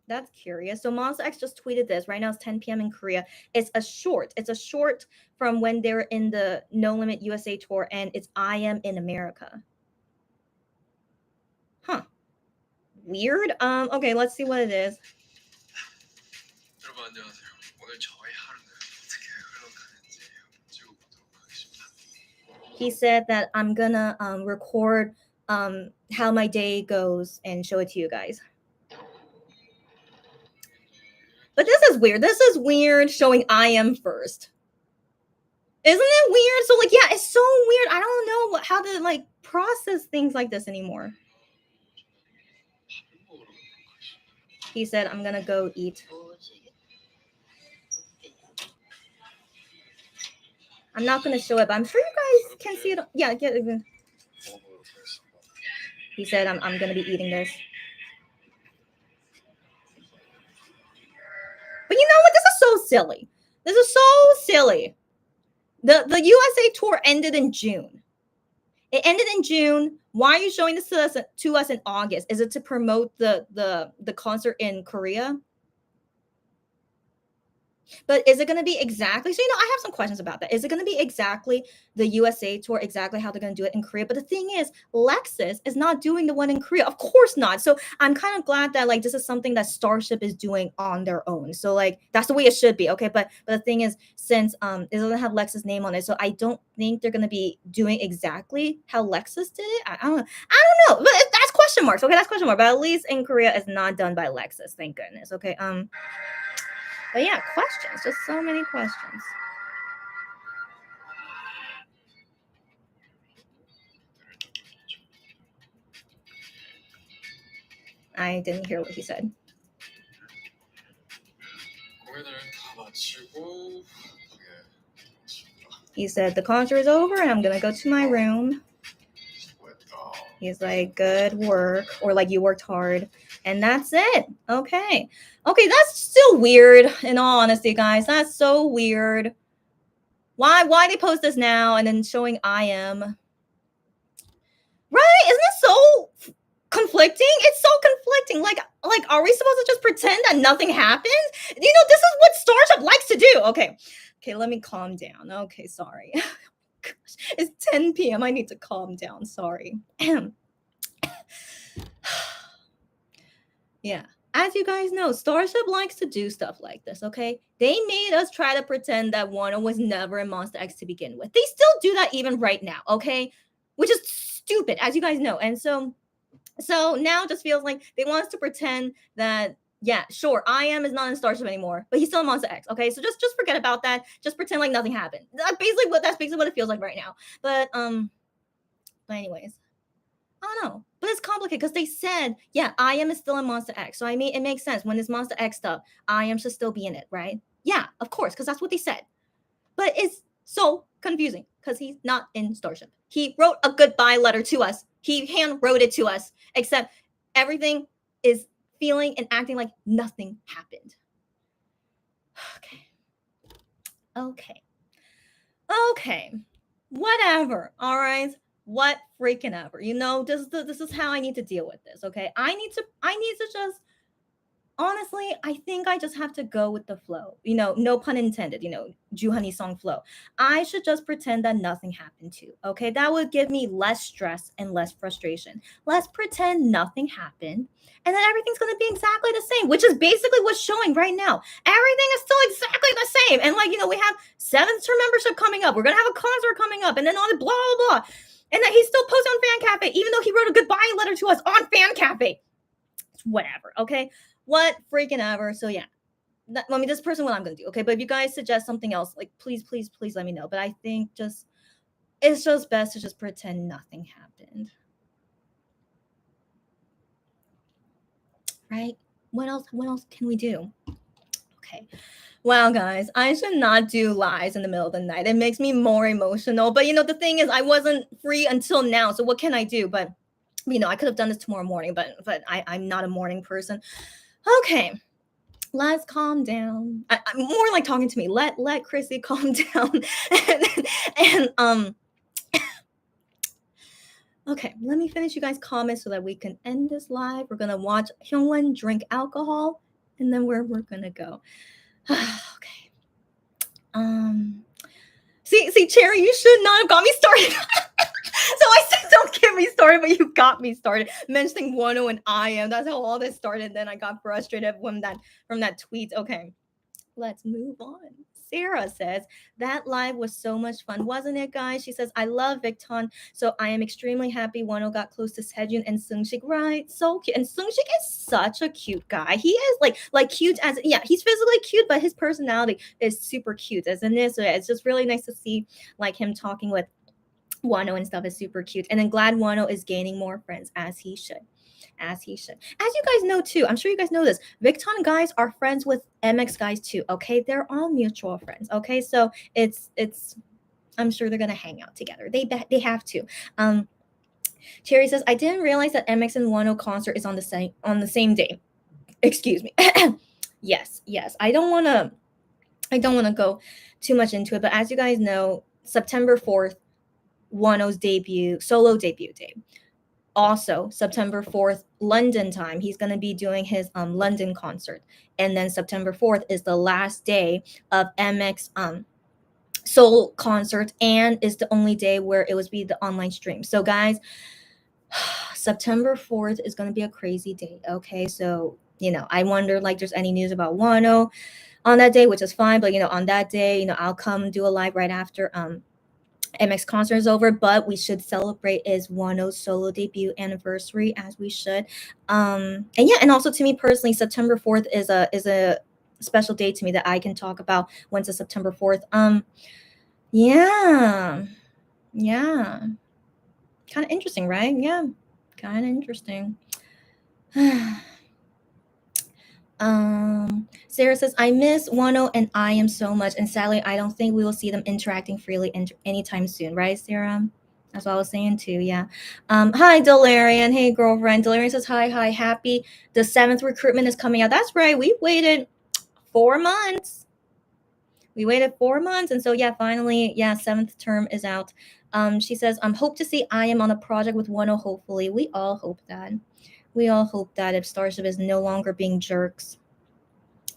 That's curious. So Monster X just tweeted this. Right now it's 10 p.m. in Korea. It's a short. It's a short from when they're in the No Limit USA tour, and it's I Am in America. Huh. Weird. Okay, let's see what it is. He said that I'm gonna record how my day goes and show it to you guys. But this is weird. This is weird showing I am first. Isn't it weird? So like, yeah, it's so weird. I don't know how to like process things like this anymore. He said, I'm gonna go eat. I'm not gonna show it, but I'm sure you guys can see it. Yeah, he said, I'm gonna be eating this. But you know what? This is so silly. This is so silly. The USA tour ended in June. It ended in June. Why are you showing this to us in August? Is it to promote the concert in Korea? But is it going to be exactly? So, I have some questions about that. Is it going to be exactly the USA tour, exactly how they're going to do it in Korea? But the thing is, Lexus is not doing the one in Korea. Of course not. So I'm kind of glad that like this is something that Starship is doing on their own. So like that's the way it should be. Okay. But the thing is, since it doesn't have Lexus name on it, so I don't think they're going to be doing exactly how Lexus did it. I don't know. But that's question marks. Okay, that's question mark. But at least in Korea, it's not done by Lexus. Thank goodness. Okay. But yeah, questions. Just so many questions. I didn't hear what he said. He said the concert is over and I'm gonna go to my room. He's like, good work, or like you worked hard, and that's it. Okay, that's still weird. In all honesty, guys, that's so weird. Why they post this now and then showing I am? Right? Isn't it so conflicting? It's so conflicting. Like, are we supposed to just pretend that nothing happened? This is what Starship likes to do. Okay, let me calm down. Okay, sorry. Gosh, it's 10 p.m. I need to calm down. Sorry. Yeah. As you guys know, Starship likes to do stuff like this, okay? They made us try to pretend that Wano was never in Monster X to begin with. They still do that even right now, okay? Which is stupid, as you guys know. And so now it just feels like they want us to pretend that, yeah, sure, I am is not in Starship anymore, but he's still in Monster X, okay? So just forget about that. Just pretend like nothing happened. That's basically what it feels like right now. But anyways, I don't know. But it's complicated because they said, yeah, I am is still in Monster X. So I mean, it makes sense when it's Monster X stuff, I am should still be in it, right? Yeah, of course, because that's what they said. But it's so confusing because he's not in Starship. He wrote a goodbye letter to us. He hand wrote it to us, except everything is feeling and acting like nothing happened. Okay. Whatever. All right. What freaking ever. This is how I need to deal with this. Okay. I need to just honestly, I think I just have to go with the flow. No pun intended, Juhani song flow. I should just pretend that nothing happened too. Okay. That would give me less stress and less frustration. Let's pretend nothing happened. And then everything's going to be exactly the same, which is basically what's showing right now. Everything is still exactly the same. And we have 7th term membership coming up. We're going to have a concert coming up. And then all the blah, blah, blah. And then he's still posting on Fan Cafe, even though he wrote a goodbye letter to us on Fan Cafe. Whatever. Okay. What freaking ever. So yeah, this person what I'm gonna do. Okay, but if you guys suggest something else, like please let me know. But I think it's just best to just pretend nothing happened. Right? What else can we do? Okay. Well, guys, I should not do lies in the middle of the night. It makes me more emotional. But the thing is, I wasn't free until now. So what can I do? But I could have done this tomorrow morning, but I'm not a morning person. Okay, let's calm down. I'm more like talking to me. Let Chrissy calm down. and okay, let me finish you guys' comments so that we can end this live. We're gonna watch Hyungwon drink alcohol, and then we're gonna go. Okay. See, Cherry, you should not have got me started. So I said, don't get me started, but you got me started mentioning Wano and I am. That's how all this started. Then I got frustrated from that tweet. Okay, let's move on. Sarah says, that live was so much fun, wasn't it, guys? She says, I love Victon, so I am extremely happy Wano got close to Sejun and Seungshik, right? So cute. And Seungshik is such a cute guy. He is like cute as, yeah, he's physically cute, but his personality is super cute as in this. So it's just really nice to see like him talking with Wano and stuff is super cute. And then glad Wano is gaining more friends as he should. As you guys know too, I'm sure you guys know this, Victon guys are friends with MX guys too. Okay, they're all mutual friends. Okay, so it's I'm sure they're gonna hang out together. They have to. Cherry says, I didn't realize that MX and Wano concert is on the same day. Excuse me. Yes, I don't want to I don't want to go too much into it, but as you guys know, September 4th, Wano's solo debut day. Also, September 4th, London time, he's going to be doing his London concert. And then September 4th is the last day of MX Seoul concert, and is the only day where it was be the online stream. So guys, September 4th is going to be a crazy day. Okay, so I wonder like there's any news about Wano on that day, which is fine. But on that day, I'll come do a live right after MX concert is over. But we should celebrate is Wano's solo debut anniversary, as we should. And yeah, and also to me personally, September 4th is a special day to me that I can talk about once it's September 4th. Yeah. Yeah. Kind of interesting, right? Yeah. Kind of interesting. Sarah says, I miss Wano and I am so much, and sadly, I don't think we will see them interacting freely anytime soon, right, Sarah? That's what I was saying too. Yeah. Hi, Delarian. Hey, girlfriend. Delarian says, hi. Happy the 7th recruitment is coming out. That's right. We waited 4 months. And so yeah, finally, yeah, 7th term is out. She says, hope to see I am on a project with Wano. Hopefully, we all hope that. If Starship is no longer being jerks.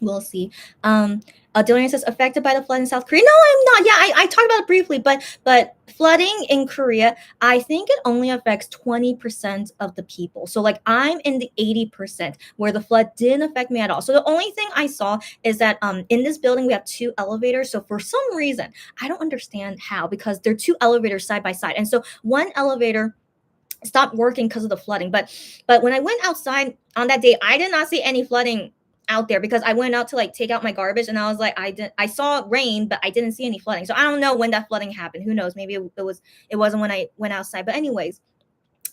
We'll see. Dylan says affected by the flood in South Korea. No, I'm not. Yeah, I talked about it briefly, but flooding in Korea, I think it only affects 20% of the people. So like I'm in the 80% where the flood didn't affect me at all. So the only thing I saw is that in this building we have 2 elevators. So for some reason, I don't understand how, because they're 2 elevators side by side, and so one elevator stopped working because of the flooding. But when I went outside on that day, I did not see any flooding out there, because I went out to like take out my garbage, and I was like, I saw rain, but I didn't see any flooding. So I don't know when that flooding happened. Who knows? Maybe it wasn't when I went outside. But anyways,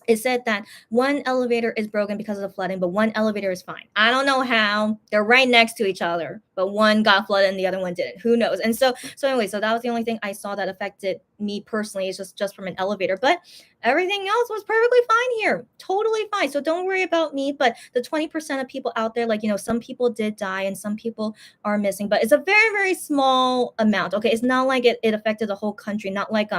it said that one elevator is broken because of the flooding, but one elevator is fine. I don't know how. They're right next to each other, but one got flooded and the other one didn't. Who knows? And so anyway, so that was the only thing I saw that affected me personally, is just from an elevator. But everything else was perfectly fine here. Totally fine. So don't worry about me. But the 20% of people out there, like, some people did die and some people are missing, but it's a very, very small amount. Okay. It's not like it affected the whole country. Not like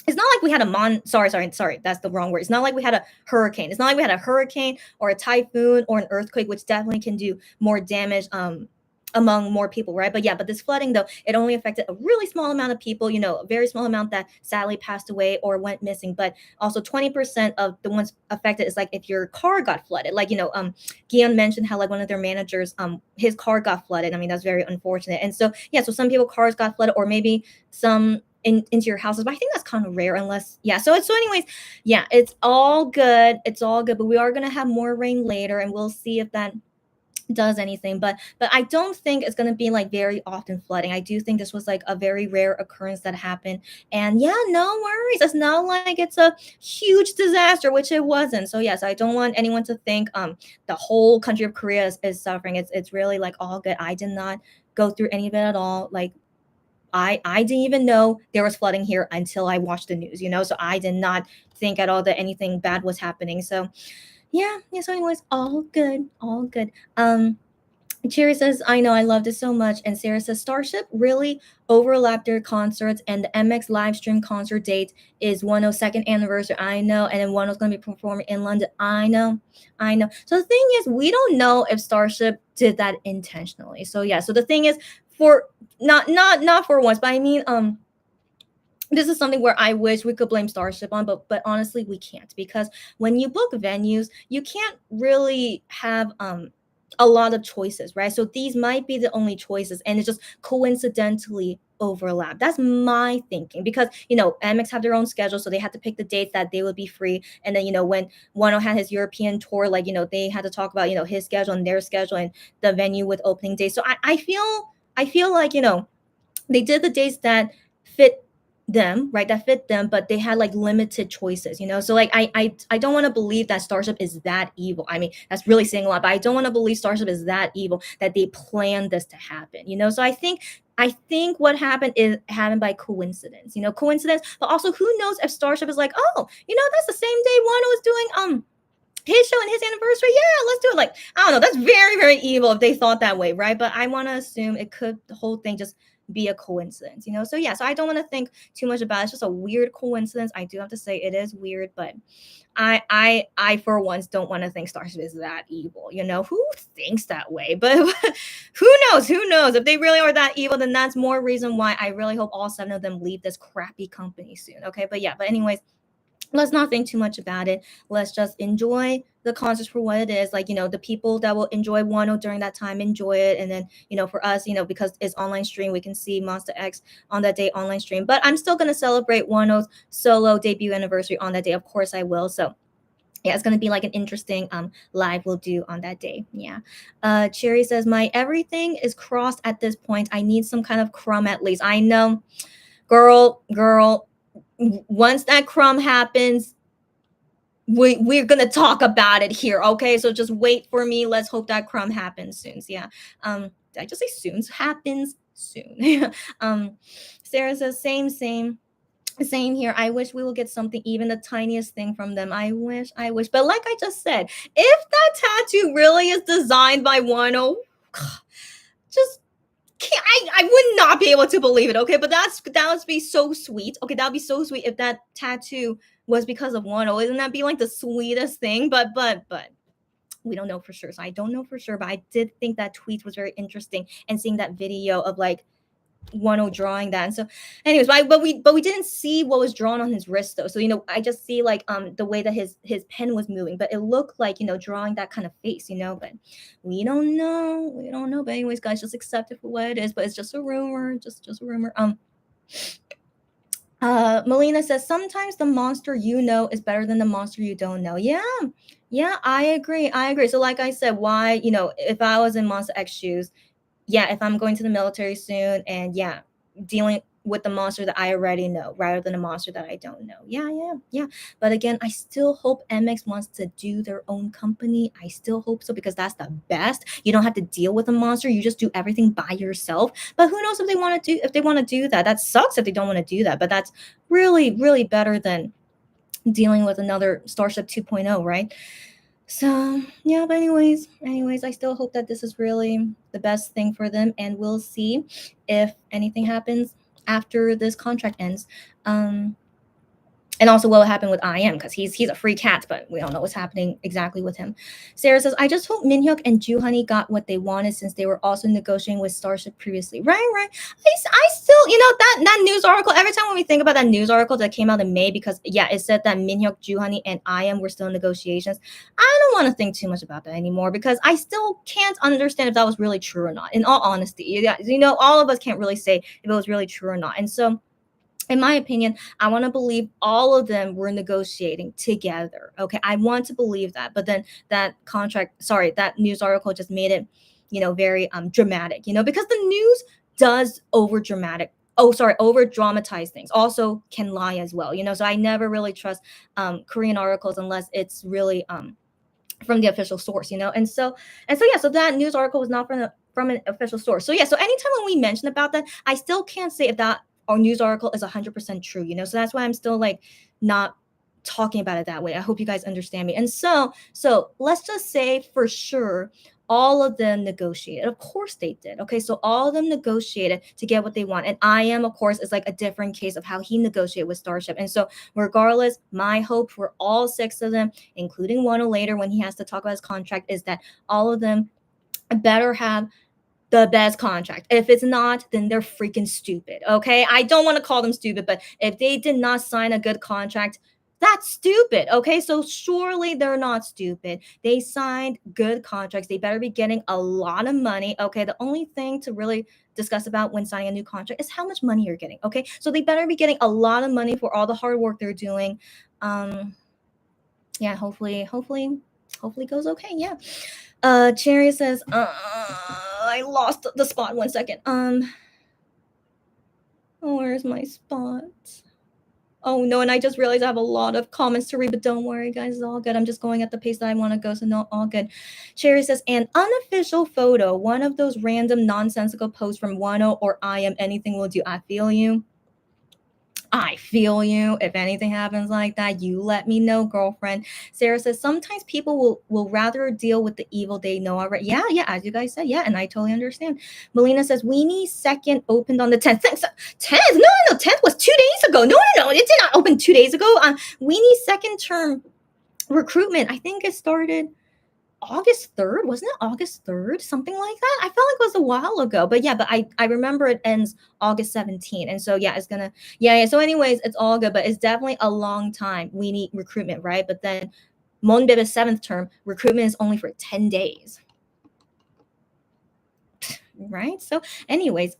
it's not like we had sorry, that's the wrong word. It's not like we had a hurricane. It's not like we had a hurricane or a typhoon or an earthquake, which definitely can do more damage among more people, right? But this flooding, though, it only affected a really small amount of people, a very small amount that sadly passed away or went missing. But also 20% of the ones affected is like if your car got flooded. Like, Guion mentioned how like one of their managers, his car got flooded. I mean, that's very unfortunate. And so yeah, so some people cars got flooded, or maybe some into your houses, but I think that's kind of rare, unless so anyways, yeah, it's all good, but we are going to have more rain later, and we'll see if that does anything. But I don't think it's going to be like very often flooding. I do think this was like a very rare occurrence that happened, and yeah, no worries, it's not like it's a huge disaster, which it wasn't. So yes, I don't want anyone to think the whole country of Korea is suffering. It's really like all good. I did not go through any of it at all. Like I didn't even know there was flooding here until I watched the news, so I did not think at all that anything bad was happening. So yeah, so anyways, all good. Cherry says, I know, I loved it so much. And Sarah says, Starship really overlapped their concerts, and the MX live stream concert date is 102nd anniversary. I know. And then One's going to be performing in London. I know. So the thing is, we don't know if Starship did that intentionally. So yeah, so the thing is, for not for once, but I mean, this is something where I wish we could blame Starship on, but honestly, we can't, because when you book venues, you can't really have a lot of choices, right? So these might be the only choices, and it just coincidentally overlap. That's my thinking, because MX have their own schedule, so they had to pick the dates that they would be free. And then when Wano had his European tour, like they had to talk about his schedule and their schedule and the venue with opening days. So I feel like they did the dates that fit them, right? That fit them, but they had like limited choices, So like I don't want to believe that Starship is that evil. I mean, that's really saying a lot, but I don't want to believe Starship is that evil that they planned this to happen, So I think what happened by coincidence, but also who knows if Starship is like, oh, that's the same day Wano was doing his show and his anniversary. Yeah, let's do of like, I don't know, that's very, very evil if they thought that way, right? But I want to assume it could, the whole thing just be a coincidence, you know? So yeah, so I don't want to think too much about it. It's just a weird coincidence. I do have to say it is weird, but I for once don't want to think Starship is that evil. You know, who thinks that way? But who knows? Who knows? If they really are that evil, then that's more reason why I really hope all 7 of them leave this crappy company soon. Okay, but yeah, but anyways, let's not think too much about it. Let's just enjoy the concert for what it is. Like, you know, the people that will enjoy Wano during that time, enjoy it. And then, you know, for us, you know, because it's online stream, we can see Monster X on that day online stream. But I'm still going to celebrate Wano's solo debut anniversary on that day. Of course I will. So yeah, it's gonna be like an interesting live we'll do on that day. Yeah. Cherry says, my everything is crossed at this point. I need some kind of crumb at least. I know, girl, once that crumb happens, we're gonna talk about it here. Okay, so just wait for me. Let's hope that crumb happens soon. So, yeah. Did I just say soon? Happens soon. Sarah says, same here. I wish we will get something, even the tiniest thing from them. I wish. But like I just said, if that tattoo really is designed by Wano, just can't, I would not be able to believe it. Okay, but that would be so sweet. Okay, that would be so sweet if that tattoo was because of Wano. Isn't that be like the sweetest thing? But we don't know for sure. So I don't know for sure, but I did think that tweet was very interesting, and seeing that video of like Wano drawing that. And so anyways, but we didn't see what was drawn on his wrist though. So you know, I just see like the way that his pen was moving, but it looked like, you know, drawing that kind of face, you know, but we don't know. But anyways, guys, just accept it for what it is. But it's just a rumor, just a rumor. Melina says, sometimes the monster you know is better than the monster you don't know. Yeah, I agree. So like I said, why, you know, if I was in Monster X shoes, yeah, if I'm going to the military soon, and yeah, dealing with the monster that I already know rather than a monster that I don't know. Yeah. But again, I still hope MX wants to do their own company. I still hope so, because that's the best. You don't have to deal with a monster. You just do everything by yourself. But who knows if they want to do that. That sucks if they don't want to do that. But that's really, really better than dealing with another Starship 2.0, right? So yeah, but anyways, I still hope that this is really the best thing for them, and we'll see if anything happens after this contract ends. And also what will happen with IM, because he's a free cat, but we don't know what's happening exactly with him. Sarah says, I just hope Minhyuk and Juhani got what they wanted, since they were also negotiating with Starship previously. Right. I still, you know, that news article, every time when we think about that news article that came out in May, because yeah, it said that Minhyuk, Juhani, and IM were still in negotiations. I don't want to think too much about that anymore, because I still can't understand if that was really true or not. In all honesty, you know, all of us can't really say if it was really true or not. And so, in my opinion, I want to believe all of them were negotiating together. Okay, I want to believe that. But then that news article just made it, you know, very dramatic, you know, because the news does over dramatize things. Also can lie as well, you know. So I never really trust Korean articles unless it's really from the official source, you know. So yeah, so that news article was not from an official source. So yeah, so anytime when we mention about that, I still can't say if that our news article is 100% true, you know. So that's why I'm still like not talking about it that way. I hope you guys understand me. And so let's just say for sure all of them negotiated. Of course they did. Okay, so all of them negotiated to get what they want. And IM, of course, is like a different case of how he negotiated with Starship. And so regardless, my hope for all 6 of them, including Wano later when he has to talk about his contract, is that all of them better have the best contract. If it's not, then they're freaking stupid. Okay, I don't want to call them stupid, but if they did not sign a good contract, that's stupid. Okay, so surely they're not stupid. They signed good contracts. They better be getting a lot of money. Okay, the only thing to really discuss about when signing a new contract is how much money you're getting. Okay, so they better be getting a lot of money for all the hard work they're doing. Yeah, hopefully goes okay. Yeah. Cherry says, I lost the spot. 1 second. Where's my spot? Oh no, and I just realized I have a lot of comments to read, but don't worry, guys, it's all good. I'm just going at the pace that I want to go, so no, all good. Cherry says, an unofficial photo, one of those random nonsensical posts from Wano or IM, anything will do. I feel you. I feel you. If anything happens like that, you let me know, girlfriend. Sarah says sometimes people will rather deal with the evil they know already. Yeah, yeah, as you guys said, yeah, and I totally understand. Melina says Weenie second opened on the 10th. 10th? No, 10th was 2 days ago. No, it did not open 2 days ago. Weenie second term recruitment, I think it started August 3rd, wasn't it August 3rd? Something like that. I felt like it was a while ago. But yeah, but I remember it ends August 17th. And so yeah, it's gonna yeah. So anyways, it's all good, but it's definitely a long time. We need recruitment, right? But then Monbebe's seventh term, recruitment is only for 10 days. Right. So anyways,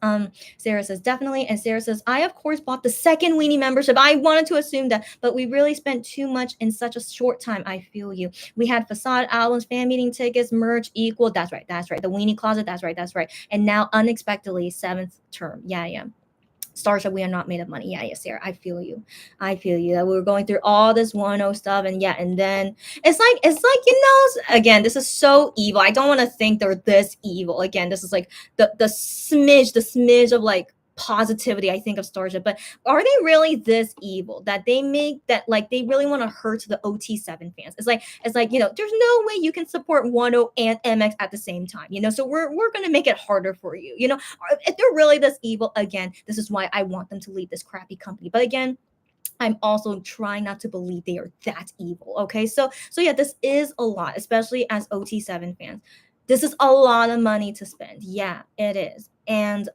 Sarah says definitely, and Sarah says I of course bought the second weenie membership. I wanted to assume that, but we really spent too much in such a short time. I feel you. We had facade albums, fan meeting tickets, merch, equal. That's right, the weenie closet. That's right, and now unexpectedly seventh term. Yeah. Starship, we are not made of money. Yeah, Sarah, I feel you. I feel you. That we were going through all this 1-0 stuff, and yeah, and then it's like again, this is so evil. I don't want to think they're this evil. Again, this is like the smidge of like positivity I think of Starship, but are they really this evil that they make that like they really want to hurt the OT7 fans? It's like there's no way you can support 10 and MX at the same time, so we're gonna make it harder for you, if they're really this evil. Again, this is why I want them to leave this crappy company. But again, I'm also trying not to believe they are that evil. Okay, so yeah, this is a lot, especially as OT7 fans. This is a lot of money to spend. Yeah, it is. And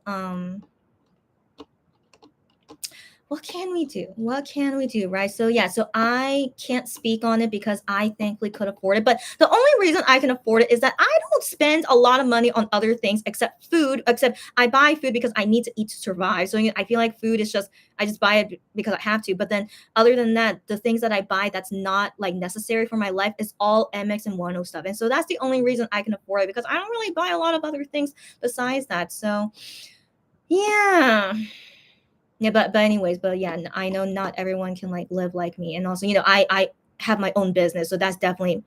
what can we do? What can we do, right? So yeah, so I can't speak on it because I thankfully could afford it. But the only reason I can afford it is that I don't spend a lot of money on other things except food. Except I buy food because I need to eat to survive. So I feel like food is just I just buy it because I have to. But then other than that, the things that I buy that's not like necessary for my life is all MX and 10 stuff. And so that's the only reason I can afford it because I don't really buy a lot of other things besides that. So yeah. Yeah, but anyways, but yeah, I know not everyone can like live like me, and also I have my own business, so that's definitely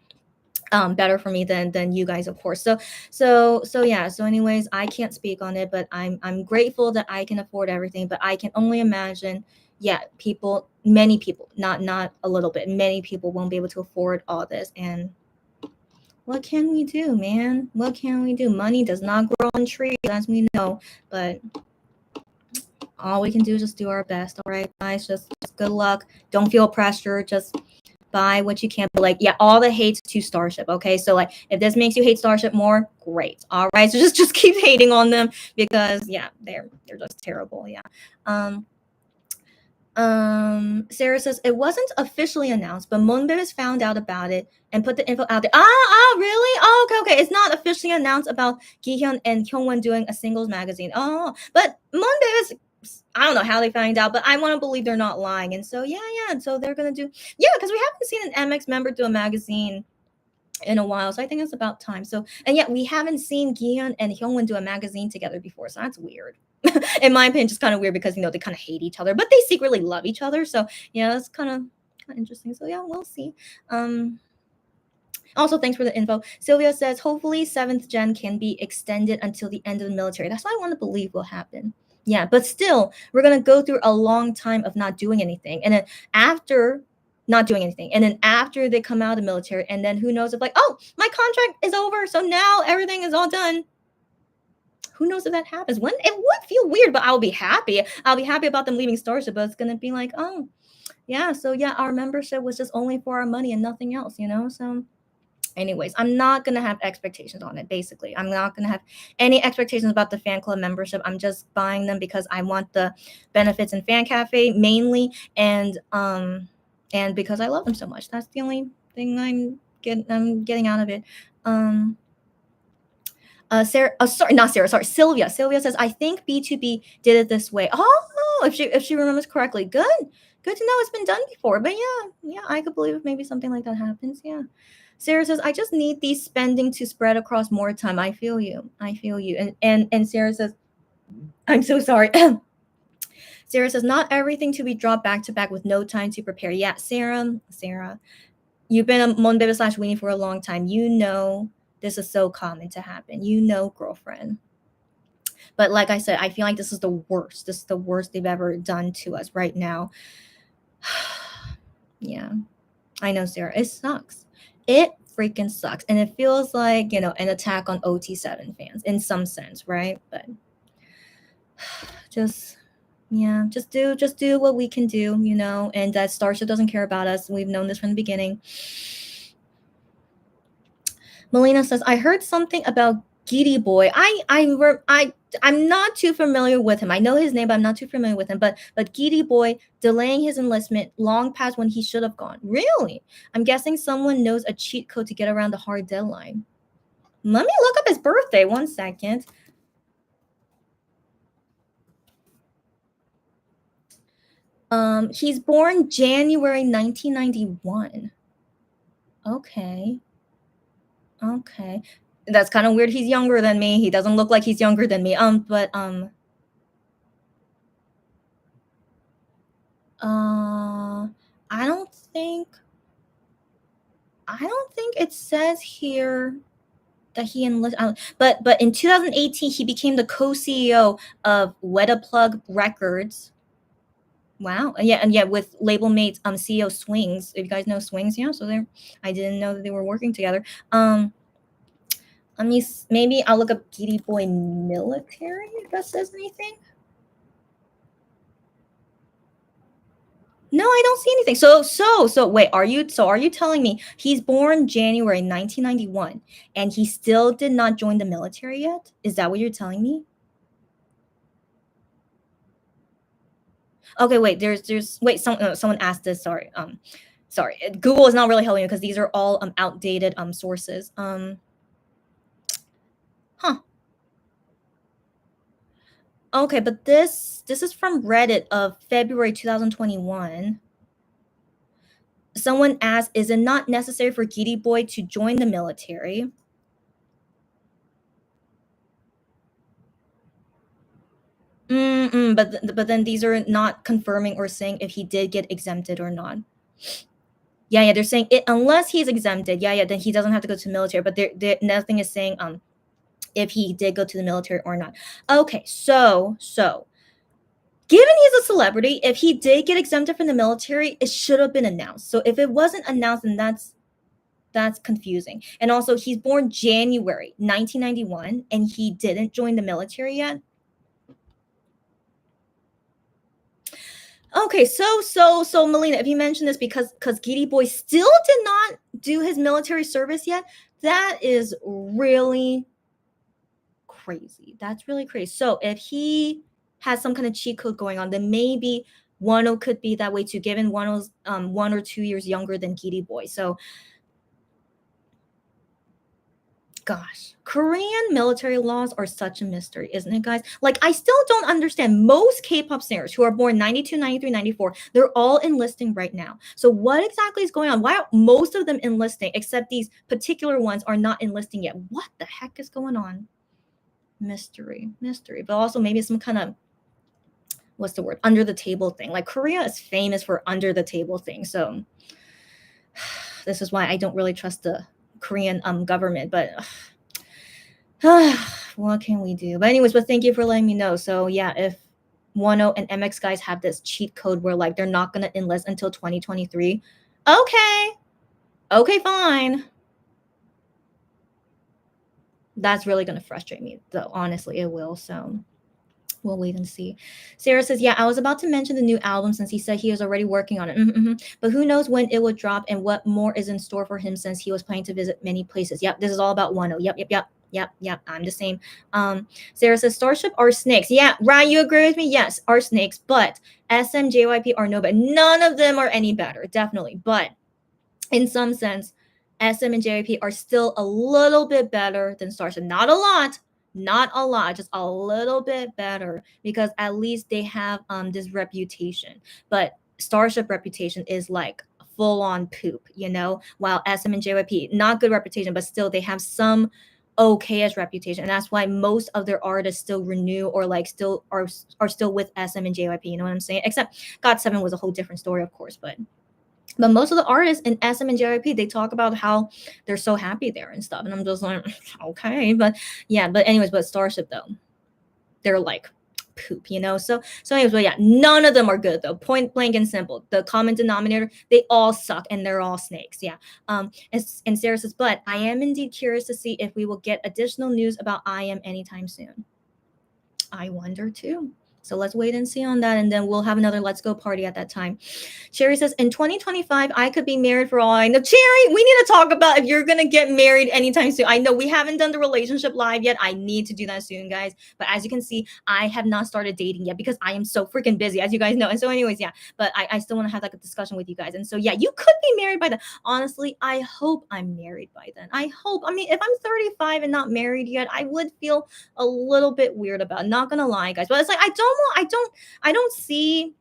better for me than you guys, of course. So yeah. So anyways, I can't speak on it, but I'm grateful that I can afford everything, but I can only imagine. Yeah, many people, not a little bit, many people won't be able to afford all this, and what can we do, man? What can we do? Money does not grow on trees, as we know, but all we can do is just do our best. All right, guys, just good luck. Don't feel pressure. Just buy what you can. But like, yeah, all the hates to Starship. Okay, so like, if this makes you hate Starship more, great. All right, so just keep hating on them because yeah, they're just terrible. Yeah. Sarah says it wasn't officially announced, but Monberis found out about it and put the info out there. Really? Oh, okay. It's not officially announced about Gihyun and Hyungwon doing a singles magazine. Oh, but Monberis, I don't know how they find out, but I want to believe they're not lying. And so yeah. And so they're gonna do because we haven't seen an MX member do a magazine in a while, so I think it's about time. So and yet we haven't seen Gihyun and Hyungwon do a magazine together before, so that's weird. In my opinion, just kind of weird because they kind of hate each other, but they secretly love each other. So yeah, that's kind of interesting. So yeah, we'll see. Also, thanks for the info. Sylvia says hopefully seventh gen can be extended until the end of the military. That's what I want to believe will happen. Yeah, but still, we're gonna go through a long time of not doing anything, and then after not doing anything, and then after they come out of the military, and then who knows if like, oh, my contract is over, so now everything is all done. Who knows if that happens? When it would feel weird, but I'll be happy. I'll be happy about them leaving Starship, but it's gonna be like, oh, yeah. So yeah, our membership was just only for our money and nothing else, So, anyways, I'm not gonna have expectations on it. Basically, I'm not gonna have any expectations about the fan club membership. I'm just buying them because I want the benefits in Fan Cafe mainly, and because I love them so much. That's the only thing I'm getting out of it. Sarah, sorry, not Sarah, sorry, Sylvia. Sylvia says, I think B2B did it this way. Oh, if she remembers correctly. Good to know it's been done before. But yeah, I could believe if maybe something like that happens. Yeah. Sarah says, I just need these spending to spread across more time. I feel you. And Sarah says, I'm so sorry. Sarah says, not everything to be dropped back to back with no time to prepare. Yeah, Sarah, you've been a Monbebe / Weenie for a long time. This is so common to happen. Girlfriend. But like I said, I feel like this is the worst. This is the worst they've ever done to us right now. Yeah, I know, Sarah. It sucks. It freaking sucks. And it feels like, an attack on OT7 fans in some sense, right? But just yeah, just do what we can do, and that Starship doesn't care about us. We've known this from the beginning. Melina says, I heard something about Giddy Boy. I'm not too familiar with him. I know his name, but I'm not too familiar with him. But Giddy Boy delaying his enlistment long past when he should have gone. Really? I'm guessing someone knows a cheat code to get around the hard deadline. Let me look up his birthday. 1 second. He's born January 1991. Okay. Okay. That's kind of weird. He's younger than me. He doesn't look like he's younger than me. But I don't think it says here that he enlisted. But in 2018 he became the co-CEO of Wetaplug Records. Wow. And with label mates CEO Swings. If you guys know Swings, so I didn't know that they were working together. Let me maybe I'll look up Giddy Boy military if that says anything. No, I don't see anything. So wait, are you telling me he's born January 1991 and he still did not join the military yet? Is that what you're telling me? Okay, wait, someone asked this, sorry. Google is not really helping me because these are all outdated sources. Okay, but this is from Reddit of February 2021. Someone asked, is it not necessary for Giddy Boy to join the military? But then these are not confirming or saying if he did get exempted or not. Yeah, they're saying it unless he's exempted. Yeah, then he doesn't have to go to the military. But there nothing is saying if he did go to the military or not. Okay, so given he's a celebrity, if he did get exempted from the military, it should have been announced. So if it wasn't announced, then that's confusing. And also, he's born January 1991, and he didn't join the military yet. Okay, so Melina, if you mentioned this because Giddy Boy still did not do his military service yet, that is really crazy. That's really crazy. So if he has some kind of cheat code going on, then maybe Wano could be that way too, given Wano's 1 or 2 years younger than Giddy Boy. So gosh, Korean military laws are such a mystery, isn't it, guys? Like, I still don't understand. Most K-pop singers who are born 92, 93, 94, they're all enlisting right now. So what exactly is going on? Why are most of them enlisting, except these particular ones are not enlisting yet? What the heck is going on? Mystery. But also maybe some kind of, what's the word? Under the table thing. Like, Korea is famous for under the table things. So this is why I don't really trust the Korean government, but what can we do? But anyways, thank you for letting me know. So yeah, if Wano and MX guys have this cheat code where like they're not gonna enlist until 2023, okay, fine. That's really gonna frustrate me, though. Honestly, it will. So we'll wait and see. Sarah says, yeah, I was about to mention the new album since he said he was already working on it. But who knows when it will drop and what more is in store for him since he was planning to visit many places. Yep, this is all about Wano. Yep. I'm the same. Sarah says, Starship are snakes. Yeah, right. You agree with me? Yes, are snakes. But SM, JYP are no better. None of them are any better, definitely. But in some sense, SM and JYP are still a little bit better than Starship. Not a lot, just a little bit better because at least they have this reputation. But Starship reputation is like full on poop, while SM and JYP, not good reputation, but still they have some okay-ish reputation. And that's why most of their artists still renew or like still are still with SM and JYP, you know what I'm saying? Except God7 was a whole different story, of course, but most of the artists in SM and JYP, they talk about how they're so happy there and stuff. And I'm just like, okay. But anyways, Starship though. they're like poop, so anyways, but yeah, none of them are good though. Point blank and simple. The common denominator, they all suck and they're all snakes. Yeah. And Sarah says, but I am indeed curious to see if we will get additional news about I am anytime soon. I wonder too. So let's wait and see on that, and then we'll have another Let's Go party at that time. Cherry says, in 2025, I could be married for all I know. Cherry, we need to talk about if you're going to get married anytime soon. I know we haven't done the relationship live yet. I need to do that soon, guys. But as you can see, I have not started dating yet because I am so freaking busy, as you guys know. And so anyways, yeah, but I still want to have like a discussion with you guys. And so, yeah, you could be married by then. Honestly, I hope I'm married by then. I hope. I mean, if I'm 35 and not married yet, I would feel a little bit weird about it. Not going to lie, guys. But it's like, I don't see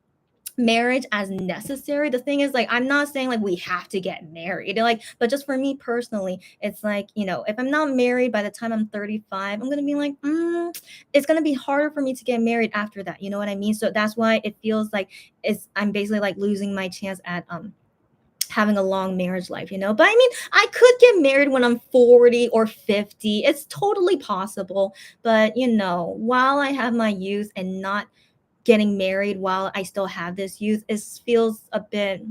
marriage as necessary. The thing is, like, I'm not saying like we have to get married, like, but just for me personally, it's like, if I'm not married by the time I'm 35, I'm gonna be like, it's gonna be harder for me to get married after that, you know what I mean? So that's why it feels like I'm basically like losing my chance at having a long marriage life, but I mean, I could get married when I'm 40 or 50. It's totally possible, but while I have my youth and not getting married while I still have this youth, it feels a bit,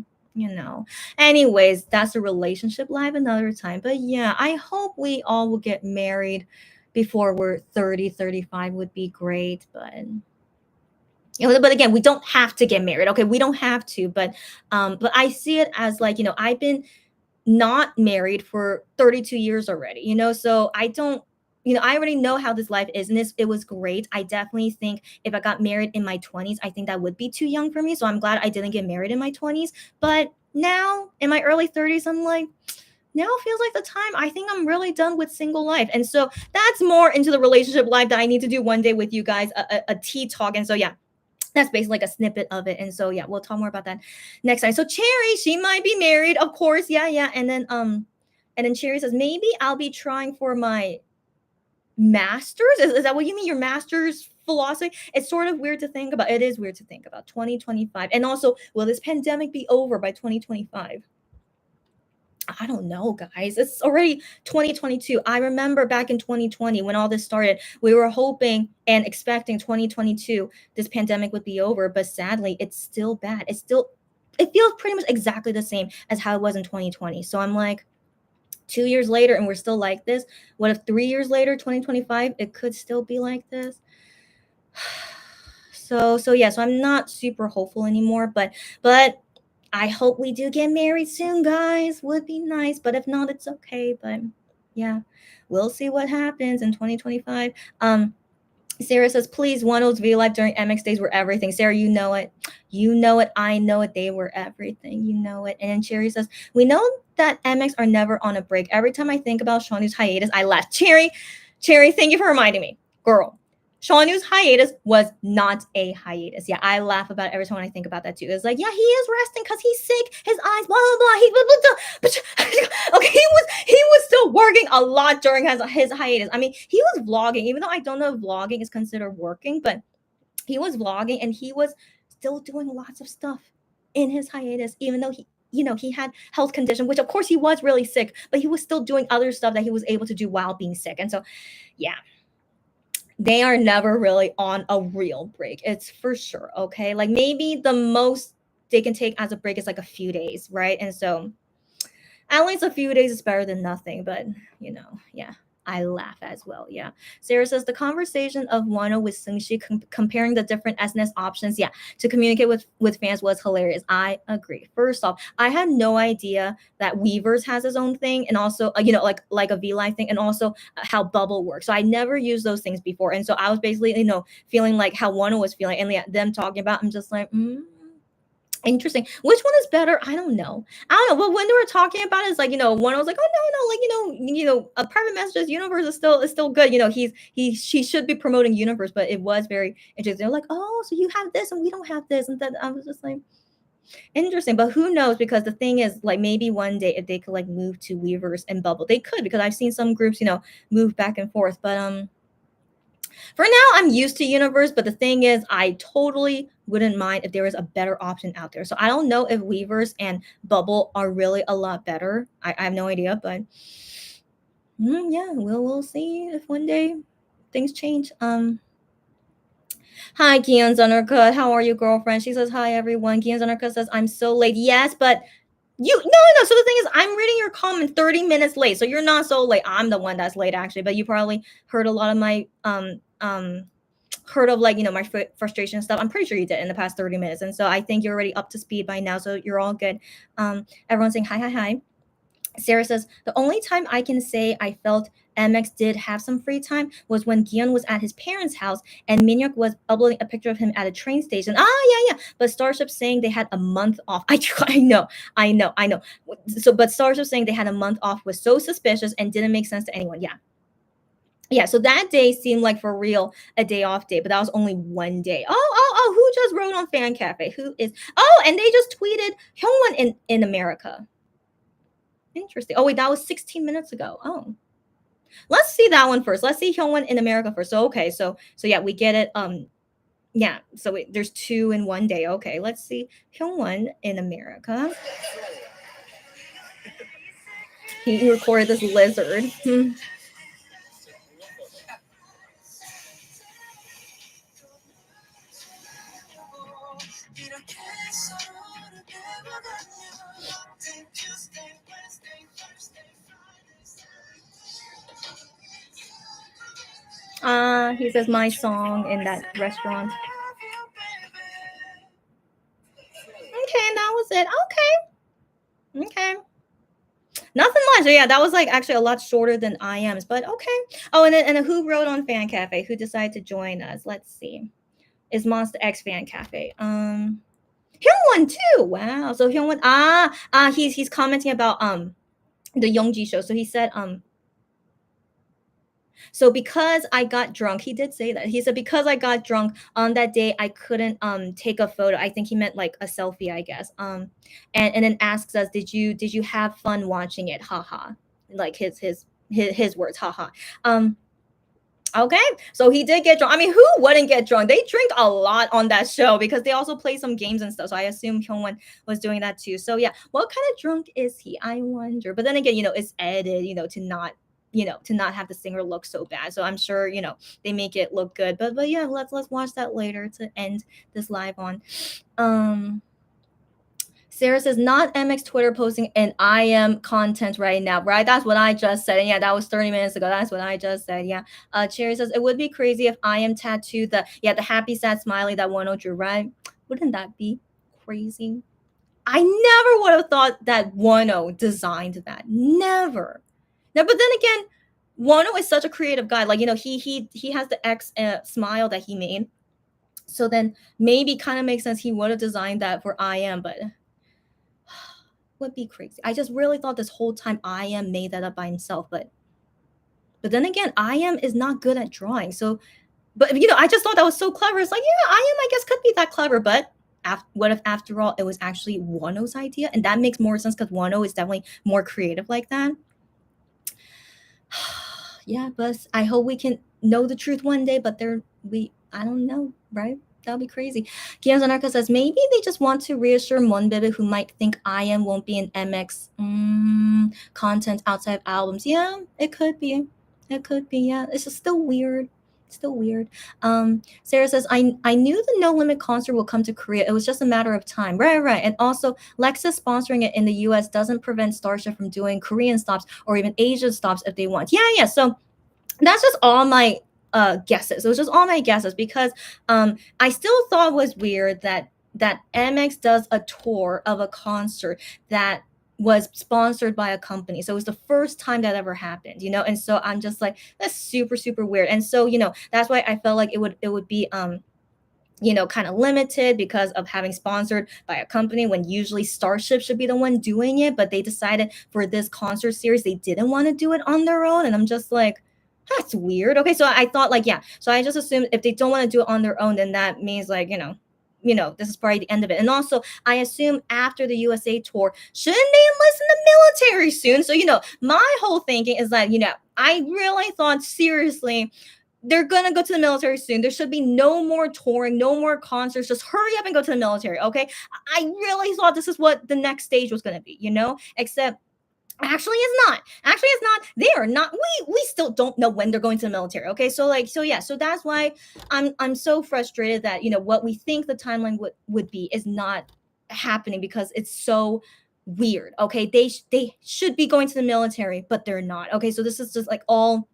Anyways, that's a relationship live another time. But yeah, I hope we all will get married before we're 30, 35 would be great. But again, we don't have to get married. Okay, we don't have to, but I see it as like, I've been not married for 32 years already, so I don't, I already know how this life is, and it was great. I definitely think if I got married in my 20s, I think that would be too young for me, so I'm glad I didn't get married in my 20s. But now in my early 30s, I'm like, now feels like the time. I think I'm really done with single life, and so that's more into the relationship life that I need to do one day with you guys, a tea talk. And so yeah, that's basically like a snippet of it. And so yeah, we'll talk more about that next time. So Cherry, she might be married, of course. Yeah. And then Cherry says, maybe I'll be trying for my master's. Is that what you mean? Your master's philosophy? It's sort of weird to think about. It is weird to think about 2025. And also, will this pandemic be over by 2025? I don't know, guys. It's already 2022. I remember back in 2020 when all this started, we were hoping and expecting 2022 this pandemic would be over, but sadly, it's still bad. It feels pretty much exactly the same as how it was in 2020. So I'm like, 2 years later and we're still like this. What if 3 years later, 2025, it could still be like this? So yeah, so I'm not super hopeful anymore, but I hope we do get married soon, guys. Would be nice, but if not, it's okay. But yeah, we'll see what happens in 2025. Sarah says, please, one of those V Live during MX days were everything. Sarah, you know it. You know it. I know it. They were everything. You know it. And then Cherry says, we know that MX are never on a break. Every time I think about Shawnu's hiatus, I laugh. Cherry, thank you for reminding me. Girl, Shawnu's hiatus was not a hiatus. Yeah, I laugh about it every time when I think about that too. It's like, yeah, he is resting because he's sick. His eyes, blah blah blah. Okay, he was still working a lot during his hiatus. I mean, he was vlogging, even though I don't know if vlogging is considered working, but he was vlogging and he was still doing lots of stuff in his hiatus, even though he had health condition, which of course he was really sick, but he was still doing other stuff that he was able to do while being sick. And so, yeah, they are never really on a real break. It's for sure. Okay. Like maybe the most they can take as a break is like a few days, right? And so at least a few days is better than nothing, but yeah. I laugh as well. Yeah. Sarah says the conversation of Wano with Sungshi comparing the different SNS options, yeah, to communicate with fans was hilarious. I agree. First off, I had no idea that Weavers has his own thing, and also like a V Live thing, and also how Bubble works. So I never used those things before, and so I was basically feeling like how Wano was feeling, and yeah, them talking about. I'm just like, interesting. Which one is better? I don't know. But when they were talking about it, it's like, one was like, oh no, a private messages universe is still good. She should be promoting universe, but it was very interesting. They're like, oh, so you have this and we don't have this, and then I was just like, interesting. But who knows? Because the thing is, like, maybe one day if they could like move to Weavers and Bubble, they could, because I've seen some groups, move back and forth. But for now, I'm used to Universe, but the thing is, I totally wouldn't mind if there was a better option out there. So I don't know if Weavers and Bubble are really a lot better. I have no idea, but yeah, we'll see if one day things change. Hi, Gian's Undercut. How are you, girlfriend? She says, hi, everyone. Gian's Undercut says, I'm so late. Yes, but no. So the thing is, I'm reading your comment 30 minutes late. So you're not so late. I'm the one that's late, actually. But you probably heard a lot of my, heard of like, my frustration and stuff. I'm pretty sure you did in the past 30 minutes. And so I think you're already up to speed by now. So you're all good. Everyone's saying, hi. Sarah says, the only time I can say I felt MX did have some free time was when Gion was at his parents' house and Minhyuk was uploading a picture of him at a train station. Yeah. But Starship saying they had a month off. I know. So, but Starship saying they had a month off was so suspicious and didn't make sense to anyone. Yeah, so that day seemed like for real a day off day, but that was only one day. Oh, who just wrote on Fan Cafe? Who is? Oh, and they just tweeted Hyungwon in America. Interesting. Oh wait, that was 16 minutes ago. Oh, let's see that one first. Let's see Hyungwon in America first. So okay, so yeah, we get it. Yeah. So there's two in one day. Okay, let's see Hyungwon in America. He recorded this lizard. He says my song in that restaurant. Okay, and that was it. Okay. Nothing much. Yeah, that was like actually a lot shorter than I am's, but okay. Oh, and then who wrote on Fan Cafe? Who decided to join us? Let's see. Is Monster X Fan Cafe? Hyungwon too. Wow. So Hyungwon. He's commenting about the Youngji show. So he said so because I got drunk, he did say that. He said because I got drunk on that day, I couldn't take a photo. I think he meant like a selfie, I guess. And then asks us, did you have fun watching it? Haha. Like his words, haha. Okay, so he did get drunk. I mean, who wouldn't get drunk? They drink a lot on that show because they also play some games and stuff. So I assume Hyungwon was doing that too. So yeah, what kind of drunk is he? I wonder. But then again, it's edited, to not have the singer look so bad. So I'm sure, they make it look good. But yeah, let's watch that later to end this live on. Sarah says, not MX Twitter posting and I am content right now, right? That's what I just said. And yeah, that was 30 minutes ago. That's what I just said. Yeah. Cherry says, it would be crazy if I am tattooed the happy, sad, smiley that Wano drew, right? Wouldn't that be crazy? I never would have thought that Wano designed that. Never. No, but then again, Wano is such a creative guy. Like, he has the X smile that he made. So then maybe kind of makes sense he would have designed that for I am, but would be crazy. I just really thought this whole time I am made that up by himself, but then again, I am is not good at drawing. So, but I just thought that was so clever. It's like, yeah, I am, I guess, could be that clever, but what if after all it was actually Wano's idea? And that makes more sense because Wano is definitely more creative like that. Yeah, but I hope we can know the truth one day, but I don't know, right? That'll be crazy. Gian Zanarka says, maybe they just want to reassure Monbebe who might think IM won't be an MX content outside of albums. Yeah, it could be. Yeah. It's just still weird. Sarah says, I knew the No Limit concert will come to Korea. It was just a matter of time. Right. And also, Lexus sponsoring it in the US doesn't prevent Starship from doing Korean stops or even Asian stops if they want. Yeah. So that's just all my guesses. It was just all my guesses because I still thought it was weird that MX does a tour of a concert that was sponsored by a company. So it was the first time that ever happened, and so I'm just like, that's super, super weird. And so, that's why I felt like it would be kind of limited because of having sponsored by a company when usually Starship should be the one doing it, but they decided for this concert series they didn't want to do it on their own. And I'm just like, that's weird. Okay, so I thought like, yeah, so I just assumed if they don't want to do it on their own, then that means like, this is probably the end of it. And also I assume after the USA tour, shouldn't they enlist in the military soon? So, my whole thinking is that, I really thought seriously they're gonna go to the military soon. There should be no more touring, no more concerts. Just hurry up and go to the military, okay? I really thought this is what the next stage was gonna be, except Actually, it's not. Actually, it's not. They are not. We still don't know when they're going to the military. Okay, so like so yeah, so that's why I'm so frustrated that what we think the timeline would be is not happening because it's so weird. Okay, they should be going to the military, but they're not. Okay, so this is just like all